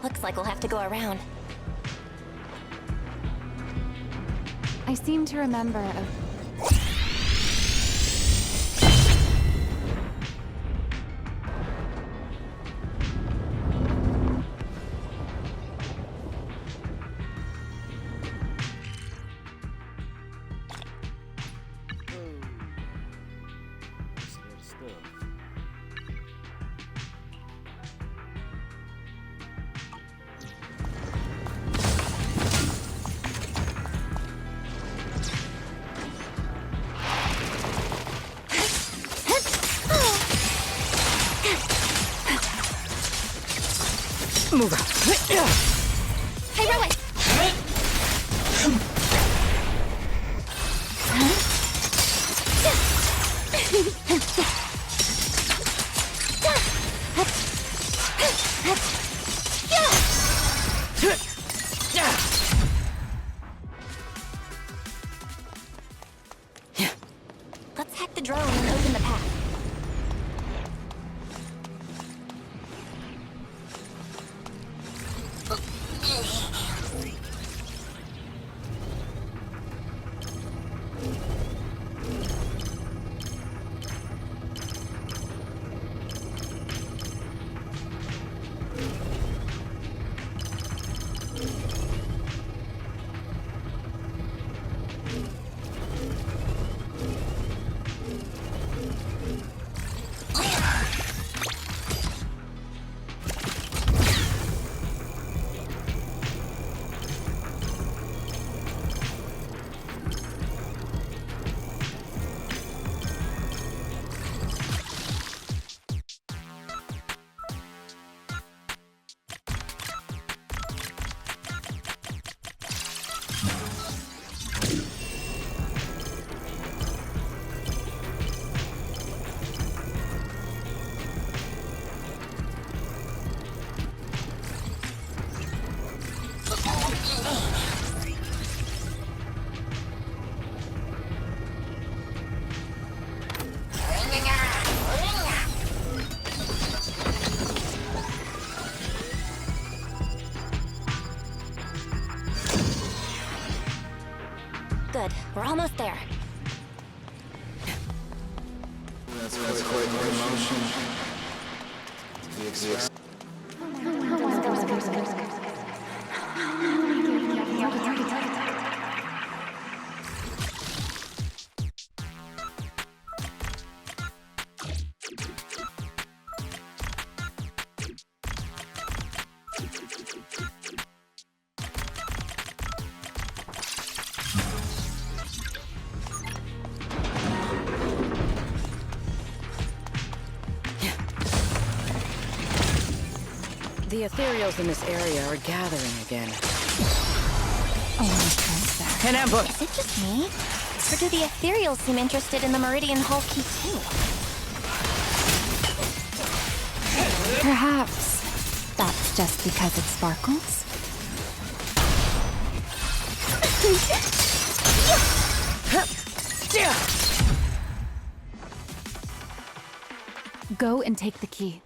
Looks like we'll have to go around. I seem to remember a... Move out. Hey, Rowan! Let's hack the drone and open the path. Good. We're almost there. That's quite an emotion. The ethereals in this area are gathering again. An ambush! Is it just me? Or do the ethereals seem interested in the Meridian Hall key too? Perhaps that's just because it sparkles? Go and take the key.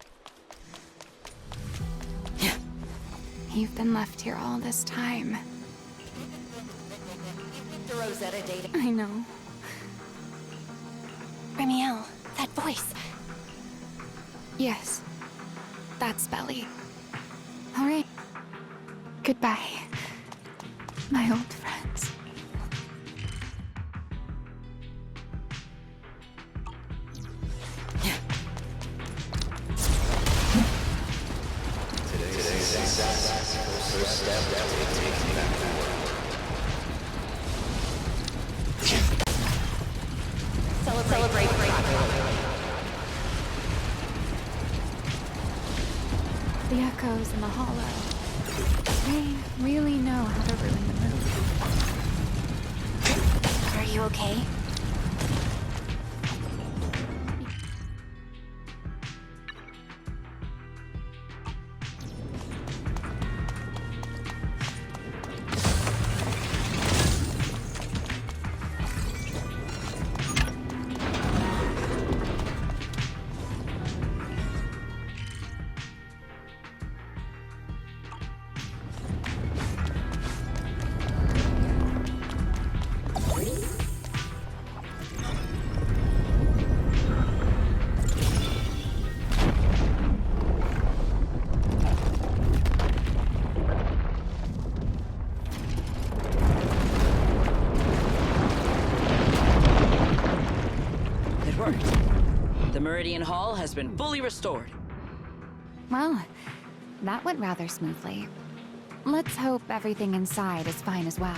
You've been left here all this time. The Rosetta data. I know. Remiel, that voice. Yes. That's Belly. All right. Goodbye, my old friends. First step to taking back the world. Celebrate. The echoes in the hollow. They really know how to ruin the mood. Are you okay? The Meridian Hall has been fully restored. Well, that went rather smoothly. Let's hope everything inside is fine as well.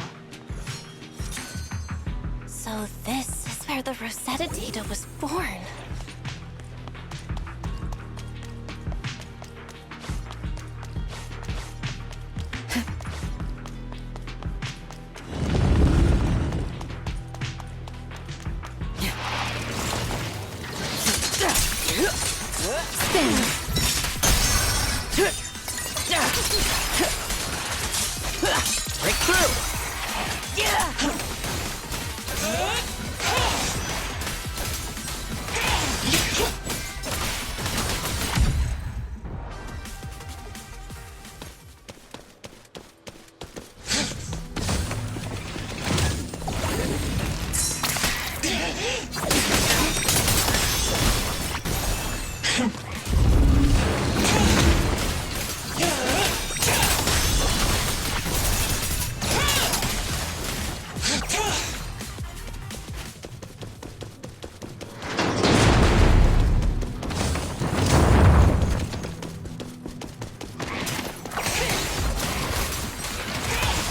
So this is where the Rosetta Data was born. Break through!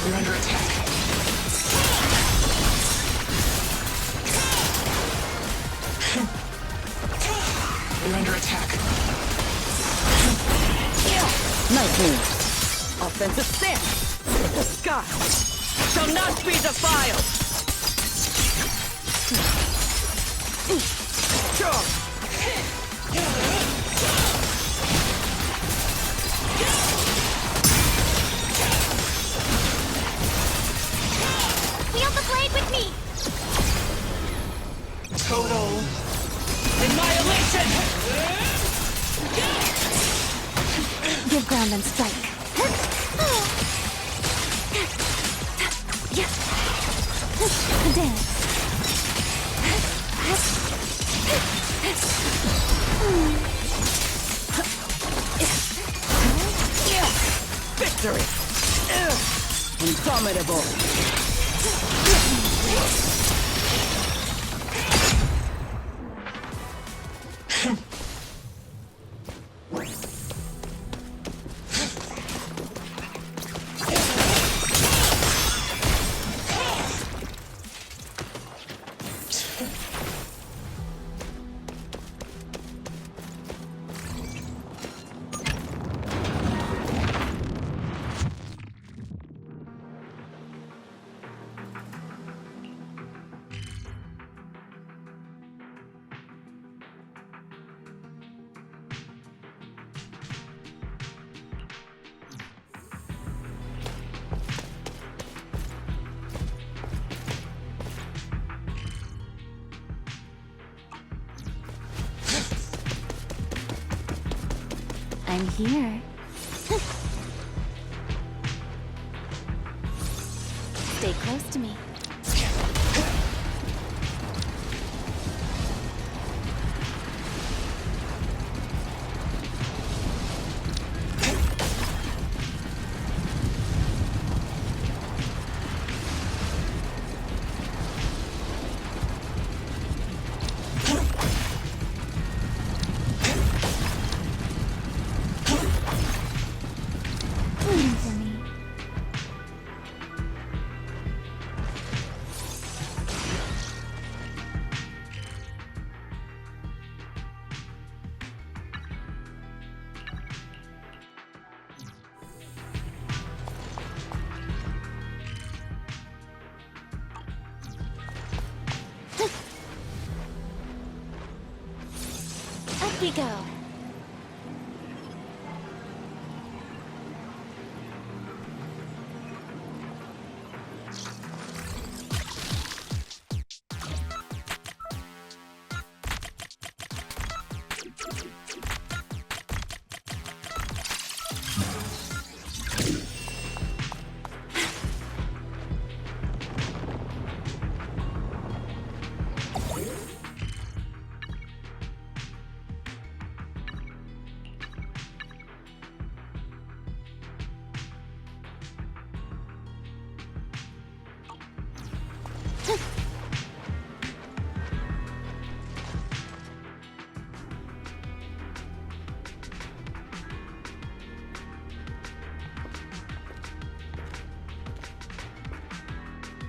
We're under attack. We're under attack. Nice move. Offensive stance. The sky shall not be defiled. Wield the blade with me! Total annihilation! Give ground and strike. Dance. Victory! Indomitable! I'm here. Stay close to me. Waiting for me. Up we go.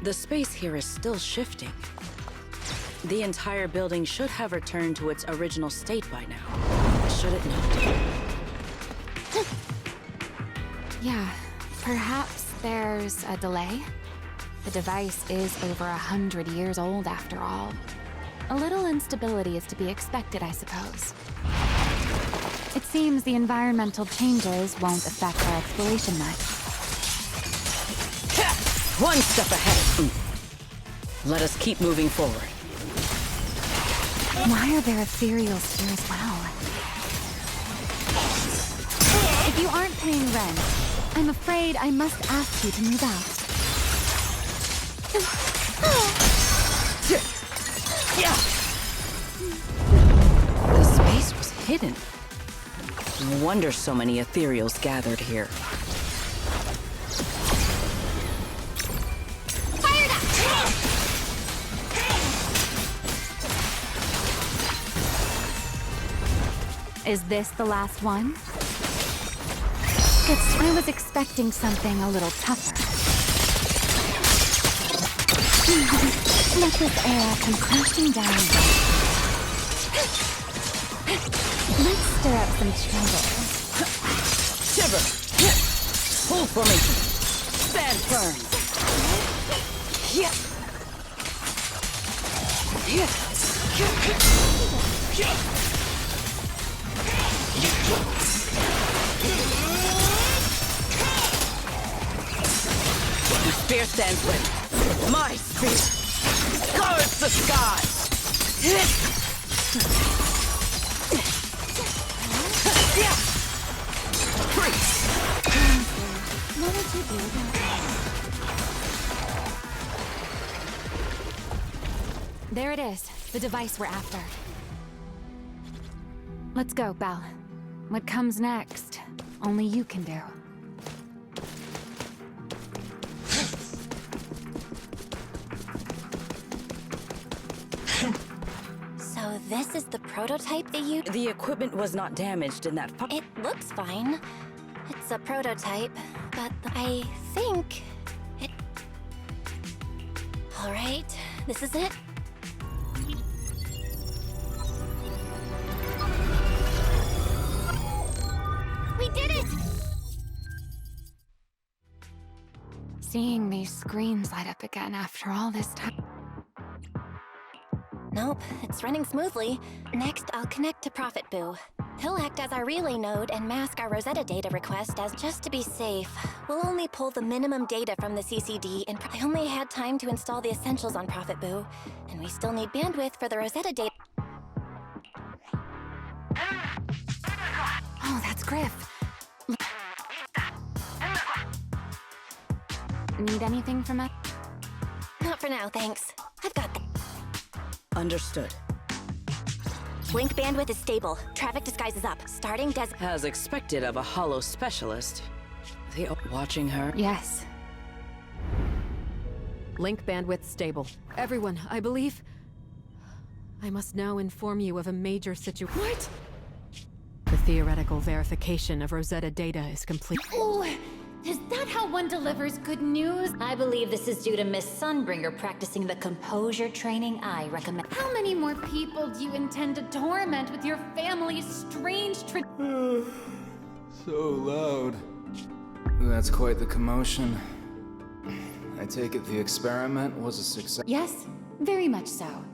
The space here is still shifting. The entire building should have returned to its original state by now, should it not? Yeah, perhaps there's a delay. The device is over 100 years old after all. A little instability is to be expected, I suppose. It seems the environmental changes won't affect our exploration much. One step ahead. Let us keep moving forward. Why are there ethereals here as well? If you aren't paying rent, I'm afraid I must ask you to move out. The space was hidden. No wonder so many ethereals gathered here. Is this the last one? I was expecting something a little tougher. Let this air come crashing down. Let's stir up some trouble. Shiver! Full formation! Stand firm! The spear stands ready. My spear guards the sky! What did you do about that? There it is, the device we're after. Let's go, Belle. What comes next, only you can do. So this is the prototype they used? The equipment was not damaged in that It looks fine. It's a prototype, but I think it... All right, this is it. We did it! Seeing these screens light up again after all this time. Nope, it's running smoothly. Next, I'll connect to Prophet Boo. He'll act as our relay node and mask our Rosetta data request as just to be safe. We'll only pull the minimum data from the CCD, and I only had time to install the essentials on Prophet Boo. And we still need bandwidth for the Rosetta data. Oh, that's Griff. Need anything from us? Not for now, thanks. I've got them. Understood. Blink bandwidth is stable. Traffic disguise is up. Starting As expected of a holo specialist. They are watching her? Yes. Link bandwidth stable. Everyone, I believe... I must now inform you of a major situation. What? The theoretical verification of Rosetta data is complete. Oh, is that how one delivers good news? I believe this is due to Miss Sunbringer practicing the composure training I recommend. How many more people do you intend to torment with your family's strange So loud. That's quite the commotion. I take it the experiment was a success? Yes, very much so.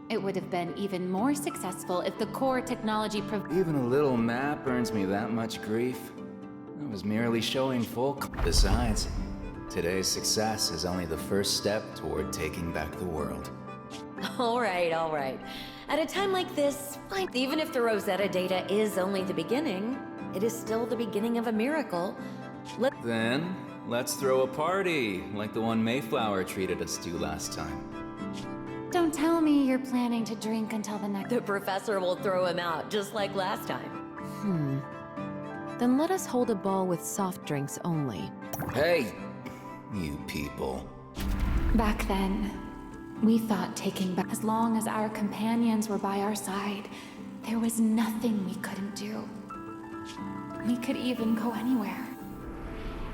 It would have been even more successful if the core technology Even a little map earns me that much grief. I was merely showing full... Besides, today's success is only the first step toward taking back the world. All right. At a time like this, even if the Rosetta data is only the beginning, it is still the beginning of a miracle. Then, let's throw a party, like the one Mayflower treated us to last time. Don't tell me you're planning to drink until the next... The professor will throw him out, just like last time. Then let us hold a ball with soft drinks only. Hey, you people. Back then, we thought taking back... As long as our companions were by our side, there was nothing we couldn't do. We could even go anywhere.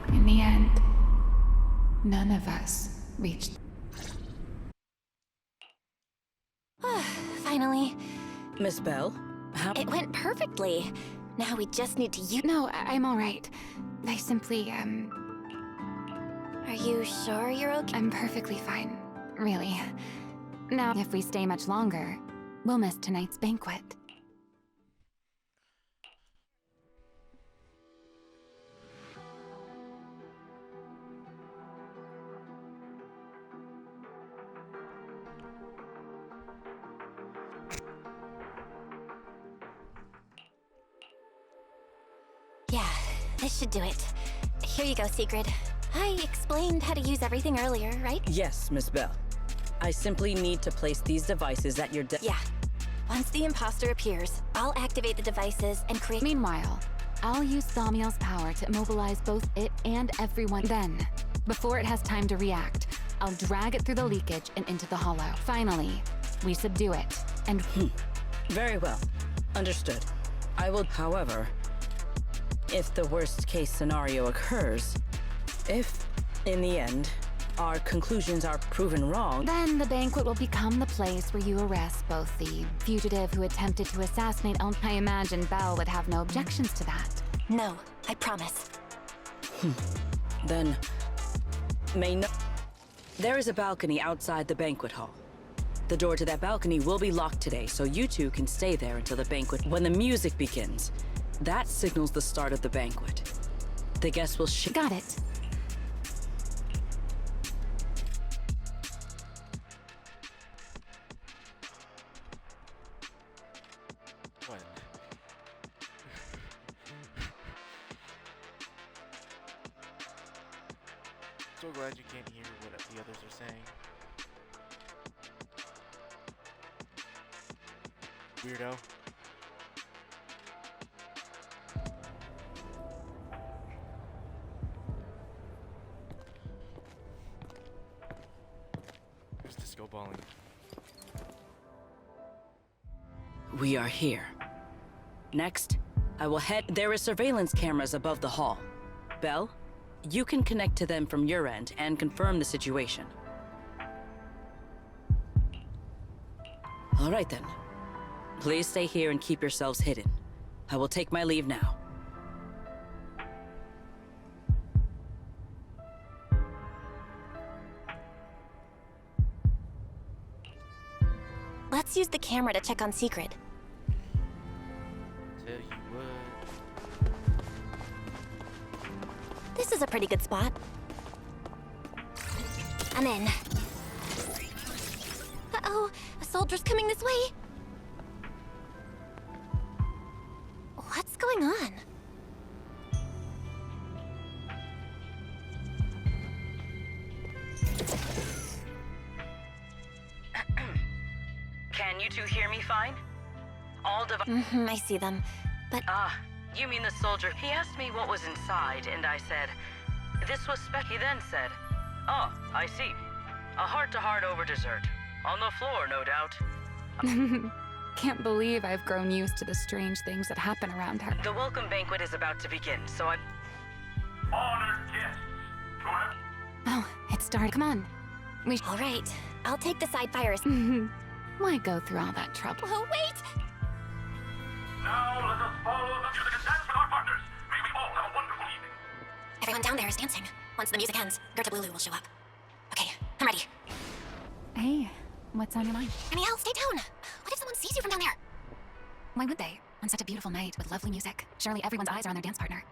In the end, none of us reached... Finally. Miss Bell, how... It went perfectly. Now we just need to use... No, I'm all right. I simply, Are you sure you're okay? I'm perfectly fine. Really. Now, if we stay much longer, we'll miss tonight's banquet. Yeah, this should do it. Here you go, Secret. I explained how to use everything earlier, right? Yes, Miss Bell. I simply need to place these devices at your Yeah. Once the imposter appears, I'll activate the devices and create... Meanwhile, I'll use Thaumiel's power to immobilize both it and everyone. Then, before it has time to react, I'll drag it through the leakage and into the hollow. Finally, we subdue it, and... Very well. Understood. I will, however... If the worst-case scenario occurs, if, in the end, our conclusions are proven wrong... Then the banquet will become the place where you arrest both the fugitive who attempted to assassinate I imagine Belle would have no objections to that. No, I promise. Then... There is a balcony outside the banquet hall. The door to that balcony will be locked today, so you two can stay there until the banquet... When the music begins... That signals the start of the banquet. The guests will Got it. What? So glad you can't hear what the others are saying. Weirdo. Disco balling. We are here. Next, I will head... There are surveillance cameras above the hall. Belle, you can connect to them from your end and confirm the situation. All right then. Please stay here and keep yourselves hidden. I will take my leave now. Let's use the camera to check on Secret. Tell you what. This is a pretty good spot. I'm in. Uh-oh, a soldier's coming this way. What's going going on? Can you two hear me fine? All I see them, but... Ah, you mean the soldier. He asked me what was inside, and I said, this was He then said, oh, I see. A heart-to-heart over dessert. On the floor, no doubt. Can't believe I've grown used to the strange things that happen around her. The welcome banquet is about to begin, so I'm... Honored guests, who have... Oh, it started. Come on. All right, I'll take the side fires. Why go through all that trouble? Oh, wait! Now let us follow the music and dance with our partners. May we all have a wonderful evening. Everyone down there is dancing. Once the music ends, Gerta Blulu will show up. Okay, I'm ready. Hey, what's on your mind? Danielle, stay down! What if someone sees you from down there? Why would they? On such a beautiful night with lovely music. Surely everyone's eyes are on their dance partner.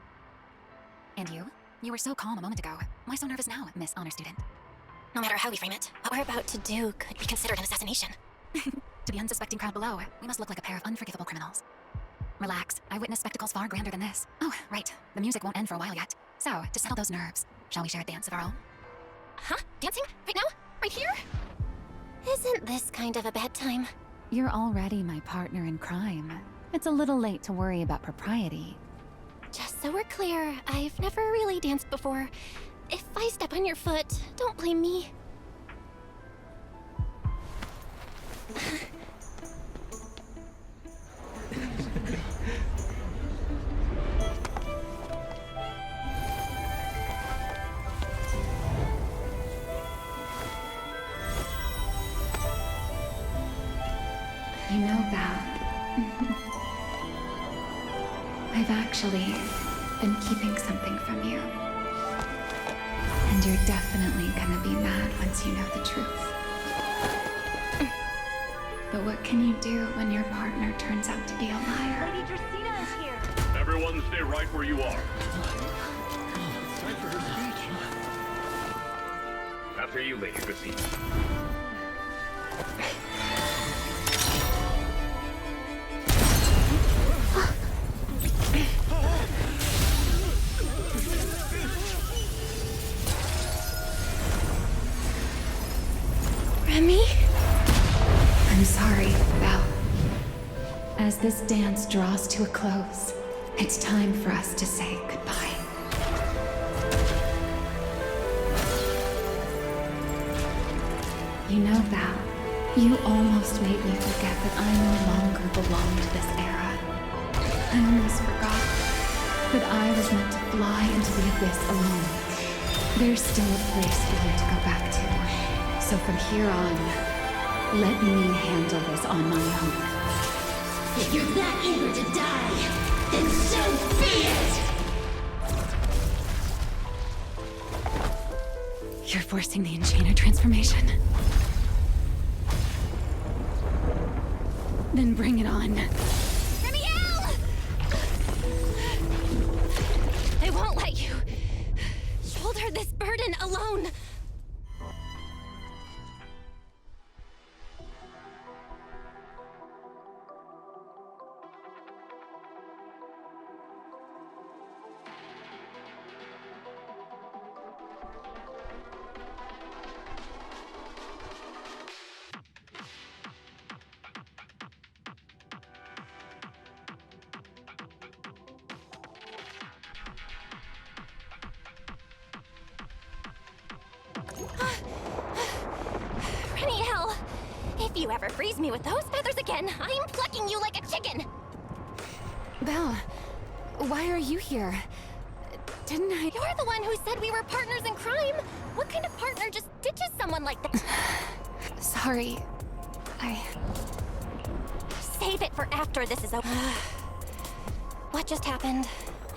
And you? You were so calm a moment ago. Why so nervous now, Miss Honor Student? No matter how we frame it, what we're about to do could be considered an assassination. To the unsuspecting crowd below, we must look like a pair of unforgivable criminals. Relax, I witnessed spectacles far grander than this. Oh, right, the music won't end for a while yet. So, to settle those nerves, shall we share a dance of our own? Huh? Dancing? Right now? Right here? Isn't this kind of a bad time? You're already my partner in crime. It's a little late to worry about propriety. Just so we're clear, I've never really danced before. If I step on your foot, don't blame me. You know, Val, I've actually been keeping something from you. And you're definitely gonna be mad once you know the truth. But what can you do when your partner turns out to be a liar? Lady Dracena is here. Everyone stay right where you are. It's time for her speech. After you, Lady Dracena. Remy? I'm sorry, Val. As this dance draws to a close, it's time for us to say goodbye. You know, Val, you almost made me forget that I no longer belong to this era. I almost forgot that I was meant to fly into the abyss alone. There's still a place for you to go back to. So from here on, let me handle this on my own. If you're that eager to die, then so be it! You're forcing the Enchainer transformation. Then bring it on. Remiel! I won't let you shoulder this burden alone. Reniel! If you ever freeze me with those feathers again, I'm plucking you like a chicken! Belle, why are you here? Didn't I— You're the one who said we were partners in crime! What kind of partner just ditches someone like that? Sorry. Save it for after this is over. What just happened?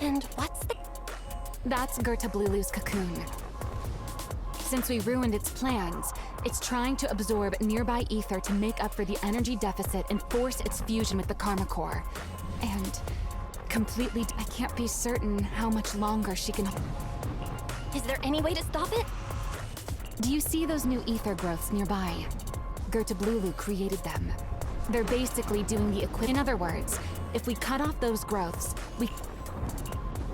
And what's the— That's Gerta Blulu's cocoon. Since we ruined its plans, it's trying to absorb nearby ether to make up for the energy deficit and force its fusion with the Karma Core. And I can't be certain how much longer she can— Is there any way to stop it? Do you see those new ether growths nearby? Gerta Blulu created them. They're basically doing the equivalent. In other words, If we cut off those growths, we...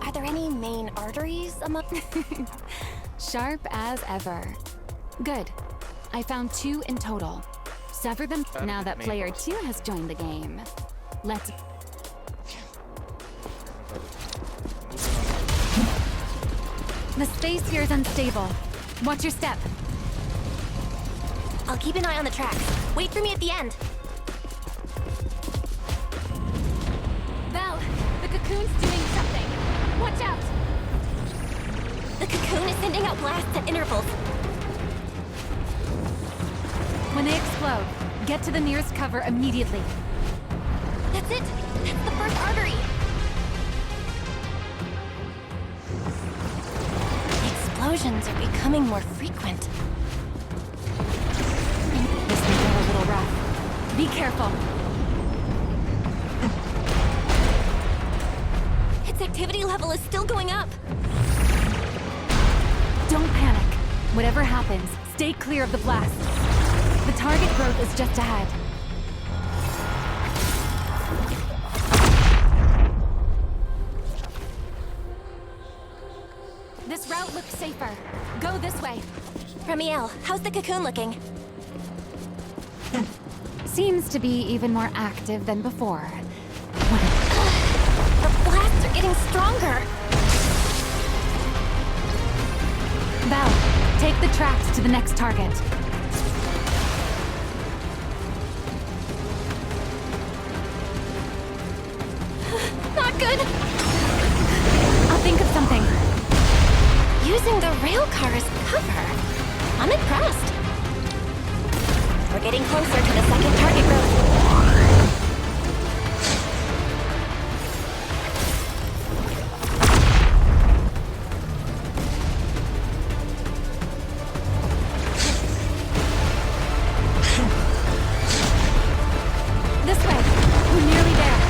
Are there any main arteries among... Sharp as ever. Good. I found 2 in total. Sever them now that player 2 has joined the game. Let's... The space here is unstable. Watch your step. I'll keep an eye on the tracks. Wait for me at the end. Belle, the cocoon's doing something. Watch out! The cocoon is sending out blasts at intervals. When they explode, get to the nearest cover immediately. That's it! That's the first artery! The explosions are becoming more frequent. This may get a little rough. Be careful. Its activity level is still going up. Don't panic. Whatever happens, stay clear of the blast. The target growth is just ahead. This route looks safer. Go this way. Ramiel, how's the cocoon looking? Seems to be even more active than before. The blasts are getting stronger. Belle, take the tracks to the next target. Not good. I'll think of something. Using the rail car as cover. I'm impressed. We're getting closer to the second target growth. This way. We're nearly there.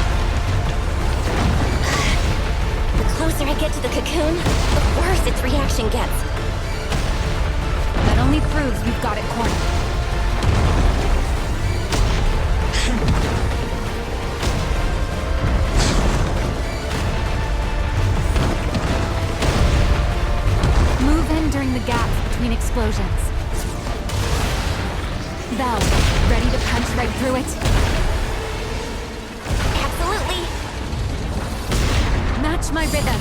The closer I get to the cocoon, the worse its reaction gets. That only proves we've got it cornered. Move in during the gaps between explosions. Belle, ready to punch right through it? Absolutely. Match my rhythm.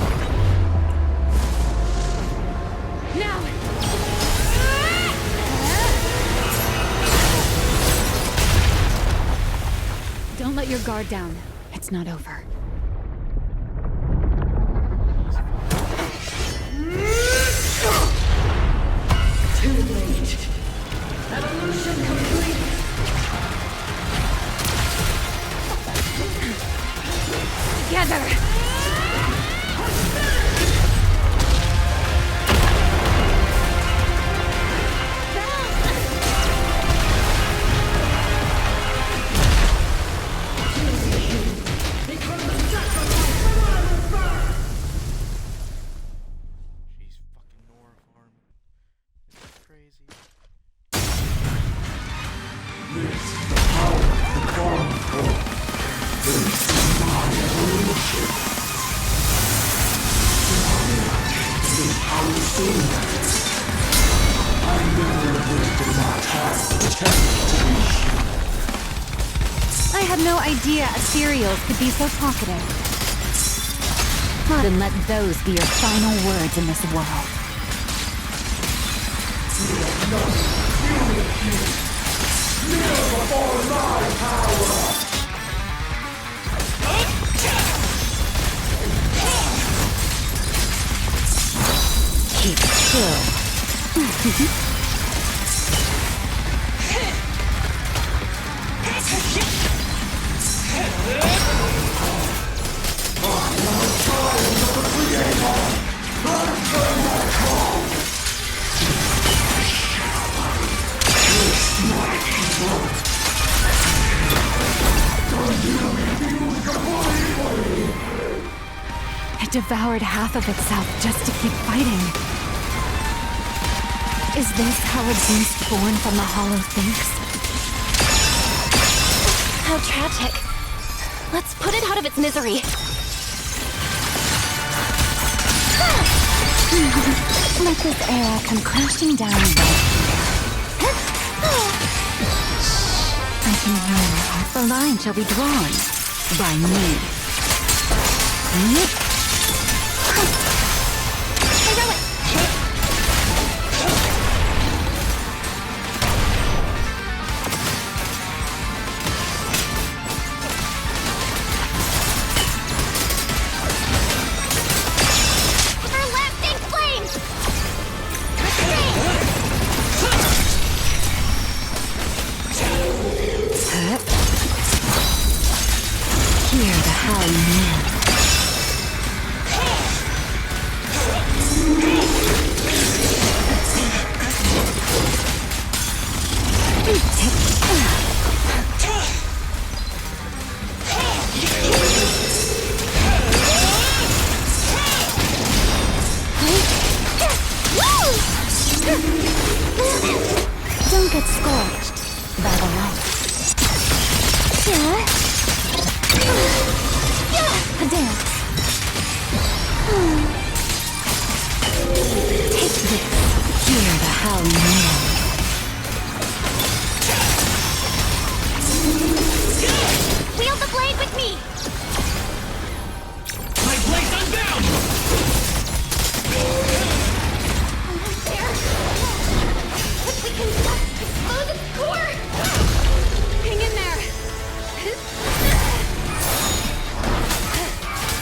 Now! Don't let your guard down. It's not over. Too late. Evolution complete. Together! I had no idea Ethereals could be so talkative. Then let those be your final words in this world. Keep still. It devoured half of itself just to keep fighting. Is this how a beast born from the Hollow thinks? How tragic. Let's put it out of its misery. Let this era come crashing down right here. I can hear it. The line shall be drawn by me. Hear the howling wind. Don't get scorched by the light. A dance. Take this. Hear the howling wind. Wield the blade with me! My blade's unbound! Almost there. If we can just expose its core! Hang in there!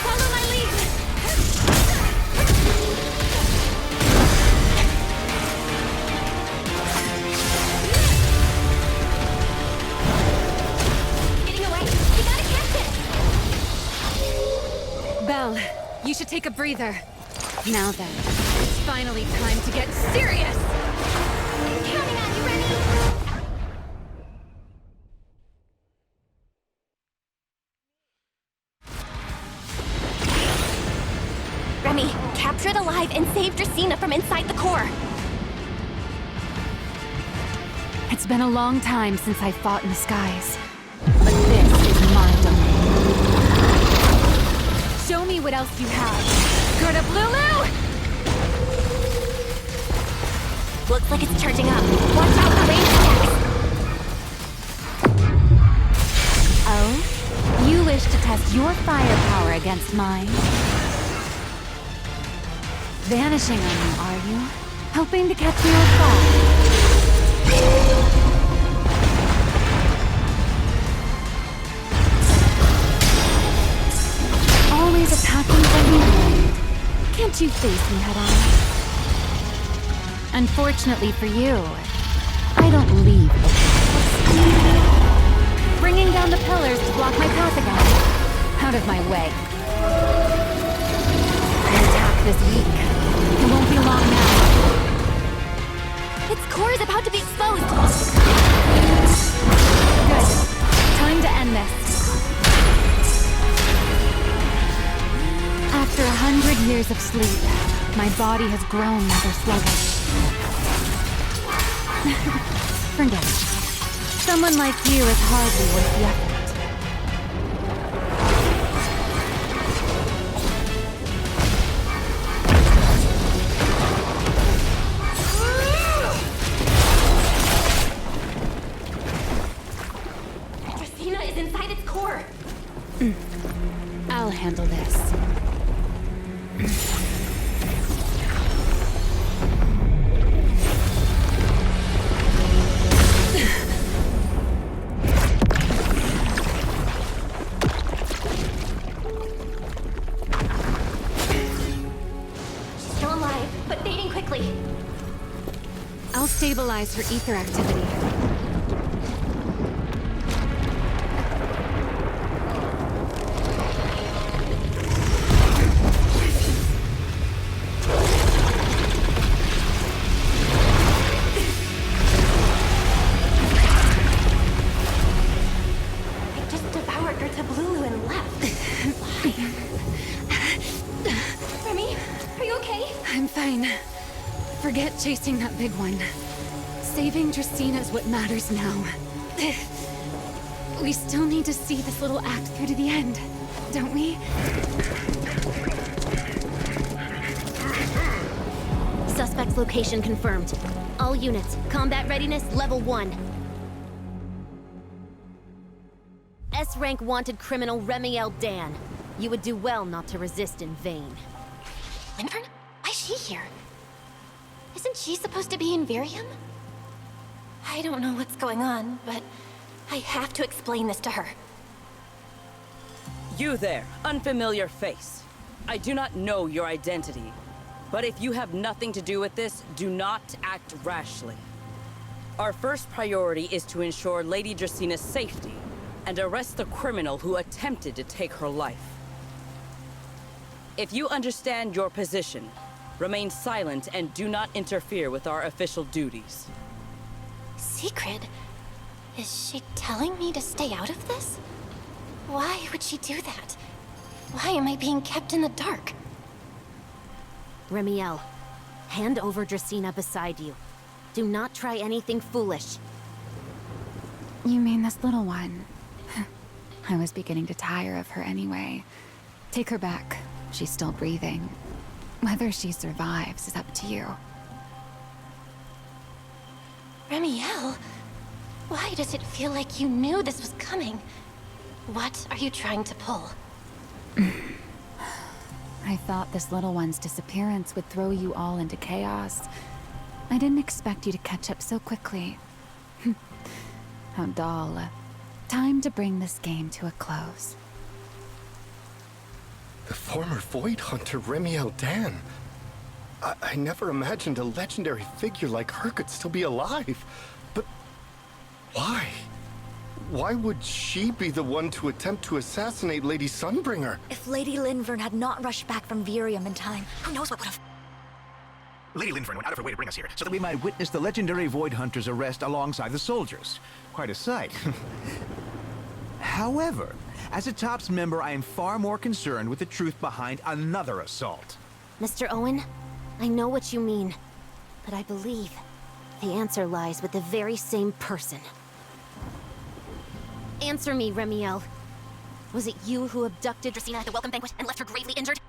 Follow my lead! Getting away! You gotta catch it! Belle, you should take a breather. Now then, it's finally time to get serious! Counting on you, Remy! Remy, capture it alive and save Dracaena from inside the core. It's been a long time since I fought in the skies. But this is my domain. Show me what else you have. Good up, Lulu! Looks like it's charging up. Watch out for range attacks. Oh? You wish to test your firepower against mine? Vanishing on me, are you? Hoping to catch me off guard? Always attacking from behind. Can't you face me head on? Unfortunately for you, I don't leave the path. Bringing down the pillars to block my path again. Out of my way. An attack this week. It won't be long now. Its core is about to be exposed. Good. Time to end this. After 100 years of sleep, my body has grown rather sluggish. Forget it. Someone like you is hardly worth the effort. Dracaena is inside its core. I'll handle this. Still alive, but fading quickly. I'll stabilize her ether activity. I just devoured her Tablulu and left. Remy, are you okay? I'm fine. Forget chasing that big one. Saving Dracaena is what matters now. We still need to see this little act through to the end, don't we? Suspect's location confirmed. All units, combat readiness level 1. S-rank wanted criminal Remiel Dan. You would do well not to resist in vain. Linfern? Why is she here? Isn't she supposed to be in Virium? I don't know what's going on, but I have to explain this to her. You there, unfamiliar face. I do not know your identity, but if you have nothing to do with this, do not act rashly. Our first priority is to ensure Lady Dracina's safety and arrest the criminal who attempted to take her life. If you understand your position, remain silent and do not interfere with our official duties. Secret? Is she telling me to stay out of this? Why would she do that? Why am I being kept in the dark? Remiel, hand over Dracina beside you. Do not try anything foolish. You mean this little one? I was beginning to tire of her anyway. Take her back. She's still breathing. Whether she survives is up to you. Remiel, why does it feel like you knew this was coming? What are you trying to pull? I thought this little one's disappearance would throw you all into chaos. I didn't expect you to catch up so quickly. How dull. Time to bring this game to a close. The former Void Hunter Remiel Dan. I never imagined a legendary figure like her could still be alive. But why? Why would she be the one to attempt to assassinate Lady Sunbringer? If Lady Linvern had not rushed back from Virium in time, who knows what would have... Lady Linfern went out of her way to bring us here, so that we might witness the legendary Void Hunter's arrest alongside the soldiers. Quite a sight. However, as a TOPS member, I am far more concerned with the truth behind another assault. Mr. Owen, I know what you mean, but I believe the answer lies with the very same person. Answer me, Remiel. Was it you who abducted Dracina at the welcome banquet and left her gravely injured?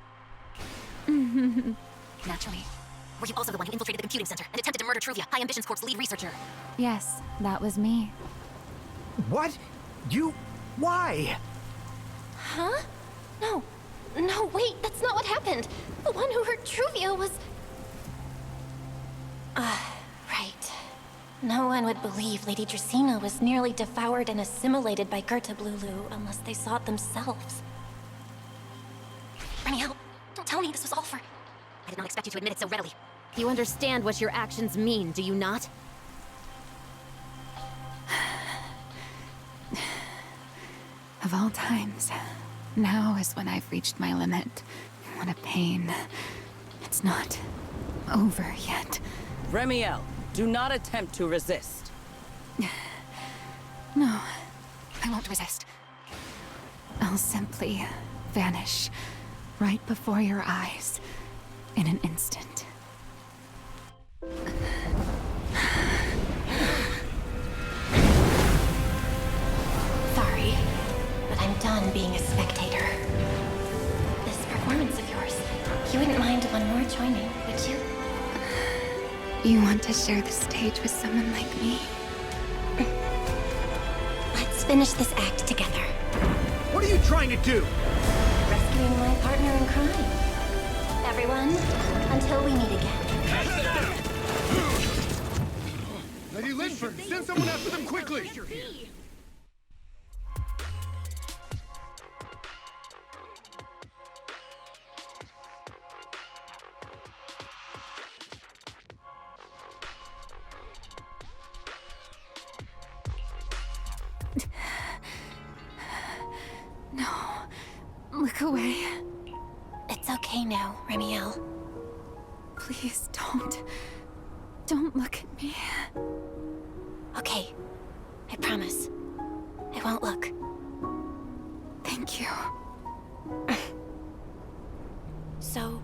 Naturally. Were you also the one who infiltrated the computing center and attempted to murder Truvia, High Ambitions Corp's lead researcher? Yes, that was me. What? You... why? Huh? No, wait, that's not what happened. The one who hurt Truvia was... right. No one would believe Lady Dracina was nearly devoured and assimilated by Gerta Blulu unless they saw it themselves. Remiel, don't tell me this was all for... I did not expect you to admit it so readily. You understand what your actions mean, do you not? Of all times, now is when I've reached my limit. What a pain. It's not over yet. Remiel, do not attempt to resist. No, I won't resist. I'll simply vanish right before your eyes in an instant. Sorry, but I'm done being a spectator. This performance of yours, you wouldn't mind one more joining, would you? You want to share the stage with someone like me? Let's finish this act together. What are you trying to do? Rescuing my partner in crime. Everyone, until we meet again. Lady Linford, send someone after them quickly! No, look away. It's okay now, Remiel. Please don't. Don't look at me. Okay, I promise. I won't look. Thank you. So,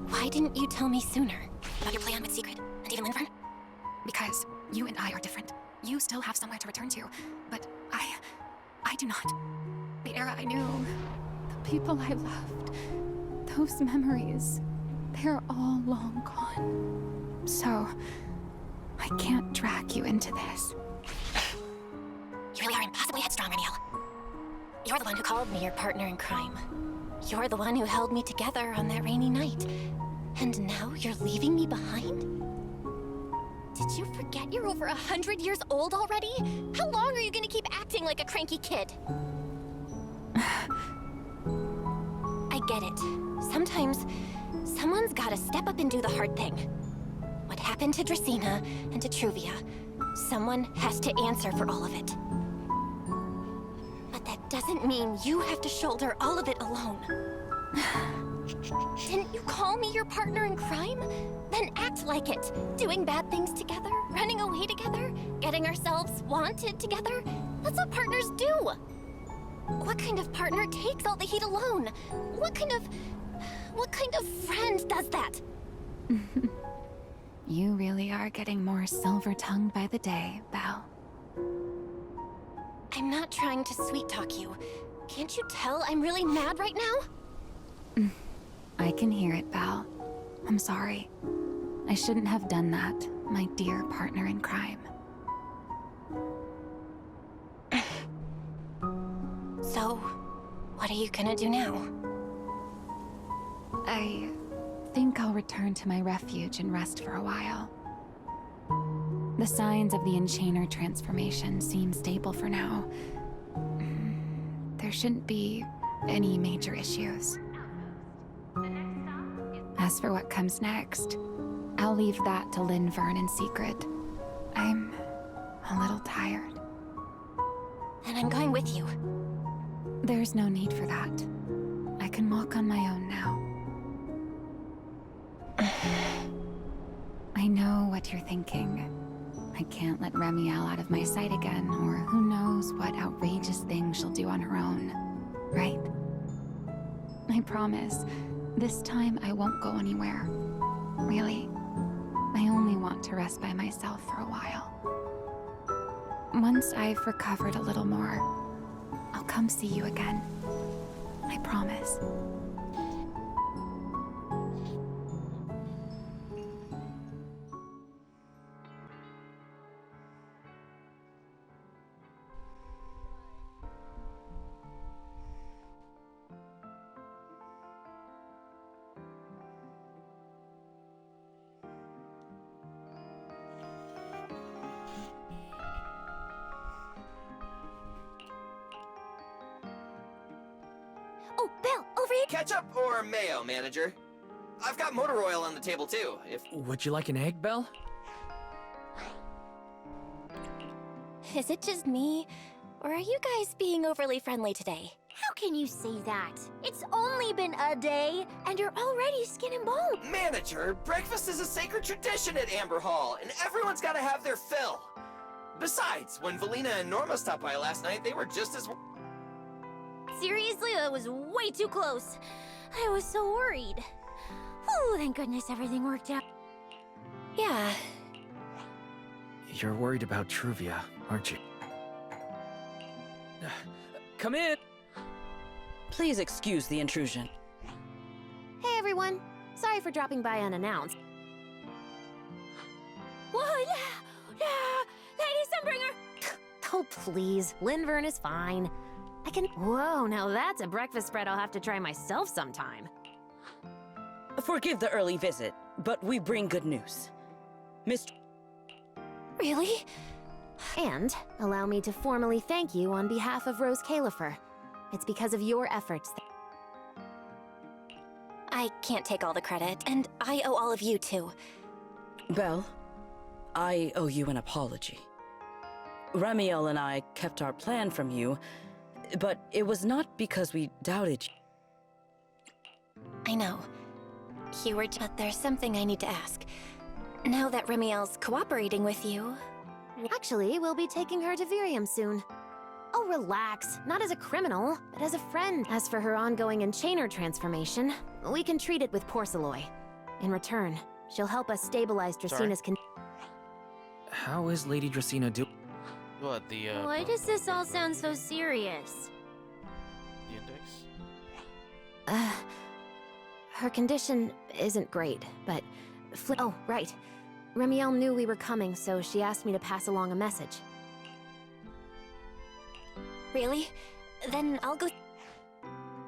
why didn't you tell me sooner about your plan with Secret and even Linfern? Because you and I are different. You still have somewhere to return to, but I do not. The era I knew, the people I loved, those memories, they're all long gone. So, I can't drag you into this. You really are impossibly headstrong, Reniel. You're the one who called me your partner in crime. You're the one who held me together on that rainy night. And now you're leaving me behind? Did you forget you're over 100 years old already? How long are you gonna keep acting like a cranky kid? I get it. Sometimes, someone's gotta step up and do the hard thing. What happened to Dracaena and to Truvia, someone has to answer for all of it. But that doesn't mean you have to shoulder all of it alone. Didn't you call me your partner in crime? Then act like it. Doing bad things together, running away together, getting ourselves wanted together. That's what partners do. What kind of partner takes all the heat alone? What kind of friend does that? You really are getting more silver-tongued by the day, Belle. I'm not trying to sweet-talk you. Can't you tell I'm really mad right now? I can hear it, Belle. I'm sorry. I shouldn't have done that, my dear partner in crime. So, what are you gonna do now? I think I'll return to my refuge and rest for a while. The signs of the Enchainer transformation seem stable for now. There shouldn't be any major issues. As for what comes next, I'll leave that to Lynn Vern in secret. I'm a little tired. And I'm going with you. There's no need for that. I can walk on my own now. I know what you're thinking. I can't let Remiel out of my sight again, or who knows what outrageous thing she'll do on her own, right? I promise, this time I won't go anywhere. Really. I only want to rest by myself for a while. Once I've recovered a little more, I'll come see you again. I promise. Oh, Belle, over here! Ketchup or mayo, manager? I've got motor oil on the table too, if... Would you like an egg, Belle? Is it just me? Or are you guys being overly friendly today? How can you say that? It's only been a day, and you're already skin and bone. Manager, breakfast is a sacred tradition at Amber Hall, and everyone's gotta have their fill. Besides, when Valina and Norma stopped by last night, they were just as... Seriously, that was way too close. I was so worried. Whew, thank goodness everything worked out. Yeah. You're worried about Truvia, aren't you? Come in! Please excuse the intrusion. Hey everyone. Sorry for dropping by unannounced. Whoa, Lady Sunbringer! Oh please, Lynn Vern is fine. I can... Whoa, now that's a breakfast spread I'll have to try myself sometime. Forgive the early visit, but we bring good news. Mr. Really? And allow me to formally thank you on behalf of Rose Califer. It's because of your efforts that... I can't take all the credit, and I owe all of you too. Belle, I owe you an apology. Remiel and I kept our plan from you, but it was not because we doubted you. I know. You were... But there's something I need to ask. Now that Remiel's cooperating with you... Actually, we'll be taking her to Virium soon. Oh, relax. Not as a criminal, but as a friend. As for her ongoing Enchainer transformation, we can treat it with Porceloy. In return, she'll help us stabilize Dracena's How is Lady Dracaena doing? What, the, Why does this all sound so serious? the index? Her condition isn't great, but... Oh, right. Remiel knew we were coming, so she asked me to pass along a message. Really? Then I'll go.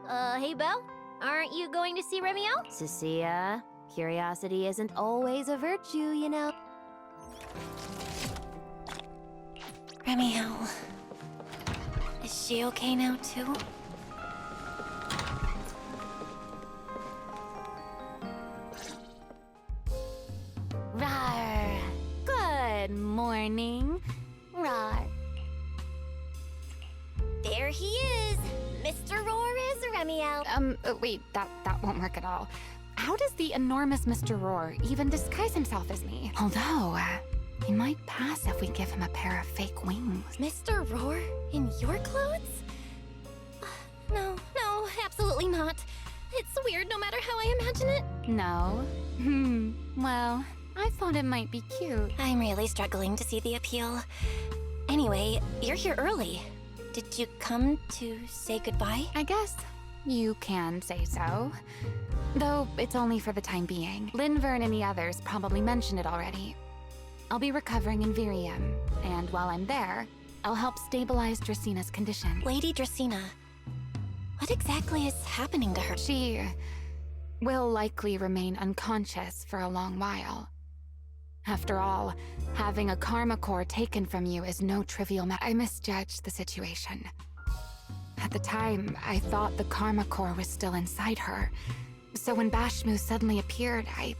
Hey, Belle? Aren't you going to see Remiel? Cecilia, curiosity isn't always a virtue, you know. Remiel. Is she okay now, too? Rawr. Good morning. Rawr. There he is! Mr. Roar is Remiel. Wait, that won't work at all. How does the enormous Mr. Roar even disguise himself as me? Although, he might pass if we give him a pair of fake wings. Mr. Roar? In your clothes? No, absolutely not. It's weird no matter how I imagine it. No? Well, I thought it might be cute. I'm really struggling to see the appeal. Anyway, you're here early. Did you come to say goodbye? I guess you can say so. Though it's only for the time being. Linvern and the others probably mentioned it already. I'll be recovering in Virium, and while I'm there, I'll help stabilize Dracina's condition. Lady Dracina, what exactly is happening to her? She will likely remain unconscious for a long while. After all, having a karma core taken from you is no trivial matter. I misjudged the situation. At the time, I thought the karma core was still inside her. So when Bashmu suddenly appeared, I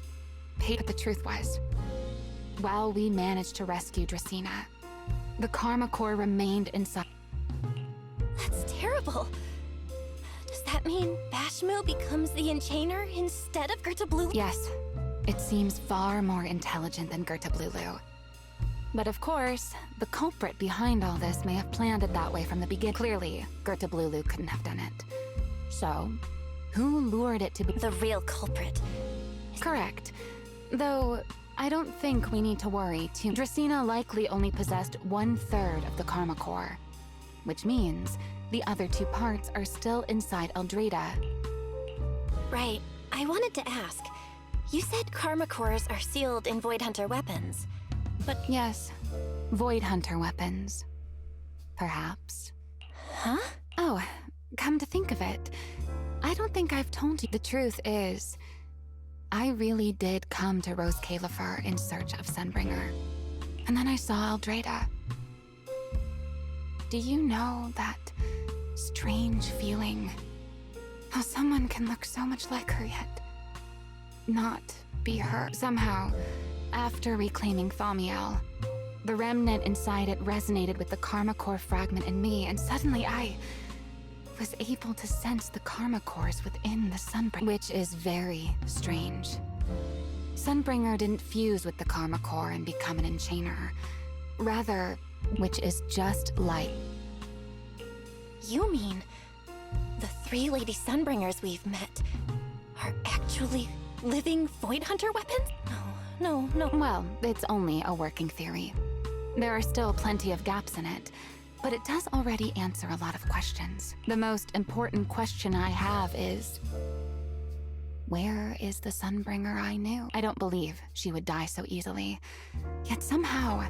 paid what the truth was. While we managed to rescue Dracina, the karma core remained inside. That's terrible. Does that mean Bashmu becomes the Enchainer instead of Gerta Blue? Yes. It seems far more intelligent than Gerta Blulu. But of course, the culprit behind all this may have planned it that way from the beginning. Clearly, Gerta Blulu couldn't have done it. So, who lured it to be the real culprit? Correct. Though, I don't think we need to worry too. Dracina likely only possessed 1/3 of the karma core, which means the other 2 parts are still inside Eldrada. Right. I wanted to ask. You said karma cores are sealed in Void Hunter weapons, but... Yes. Void Hunter weapons. Perhaps. Huh? Oh, come to think of it, I don't think I've told you. The truth is, I really did come to Rose Califer in search of Sunbringer. And then I saw Eldrada. Do you know that strange feeling? How someone can look so much like her yet not be her. Somehow, after reclaiming Thaumiel, the remnant inside it resonated with the karma core fragment in me, and suddenly I was able to sense the karma cores within the Sunbringer, which is very strange. Sunbringer didn't fuse with the karma core and become an enchainer. Rather, which is just like... You mean the 3 Lady Sunbringers we've met are actually living Void Hunter weapons? No. Well, it's only a working theory. There are still plenty of gaps in it, but it does already answer a lot of questions. The most important question I have is, where is the Sunbringer I knew? I don't believe she would die so easily. Yet somehow,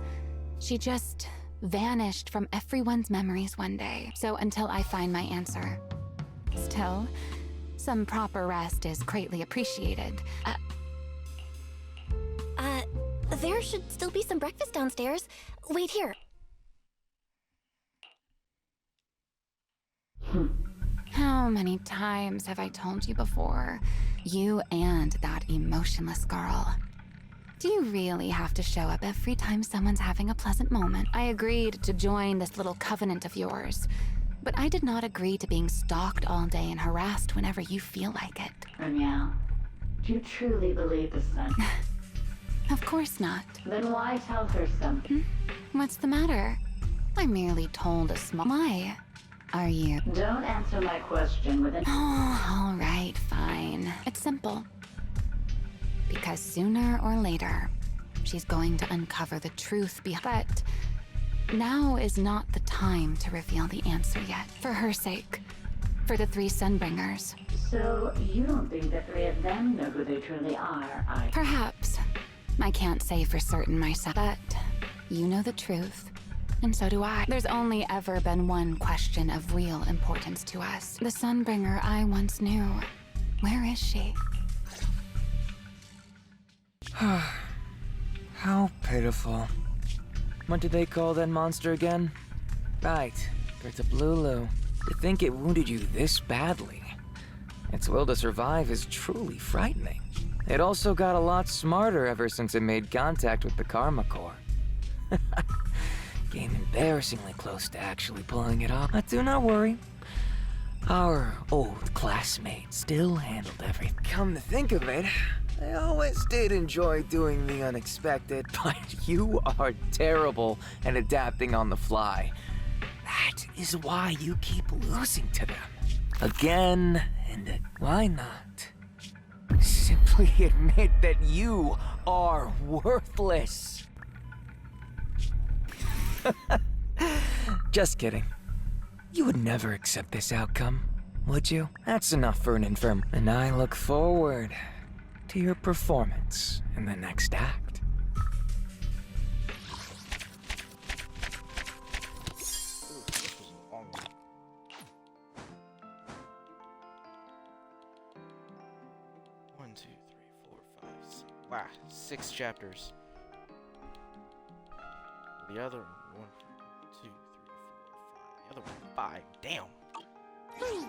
she just vanished from everyone's memories one day. So until I find my answer. Still, some proper rest is greatly appreciated. There should still be some breakfast downstairs. Wait here. How many times have I told you before? You and that emotionless girl. Do you really have to show up every time someone's having a pleasant moment? I agreed to join this little covenant of yours, but I did not agree to being stalked all day and harassed whenever you feel like it. Remiel, do you truly believe the sun? Of course not. Then why tell her something? What's the matter? I merely told a small... Why are you... Don't answer my question with an... Oh, all right, fine. It's simple. Because sooner or later, she's going to uncover the truth behind... But Now is not the time to reveal the answer yet. For her sake. For the three Sunbringers. So, you don't think the three of them know who they truly are, Perhaps. I can't say for certain myself, but you know the truth, and so do I. There's only ever been one question of real importance to us. The Sunbringer I once knew. Where is she? How pitiful. What did they call that monster again? Right, Bertablulu. To think it wounded you this badly. Its will to survive is truly frightening. It also got a lot smarter ever since it made contact with the Karma Core. Came embarrassingly close to actually pulling it off. But do not worry. Our old classmate still handled everything. Come to think of it, I always did enjoy doing the unexpected, but you are terrible at adapting on the fly. That is why you keep losing to them. Again and why not? Simply admit that you are worthless. Just kidding. You would never accept this outcome, would you? That's enough for an infirm. And I look forward to your performance in the next act. Wow, 6 chapters. The other one, 2, 3, 4, 5. The other one, 5. Damn. Sweet.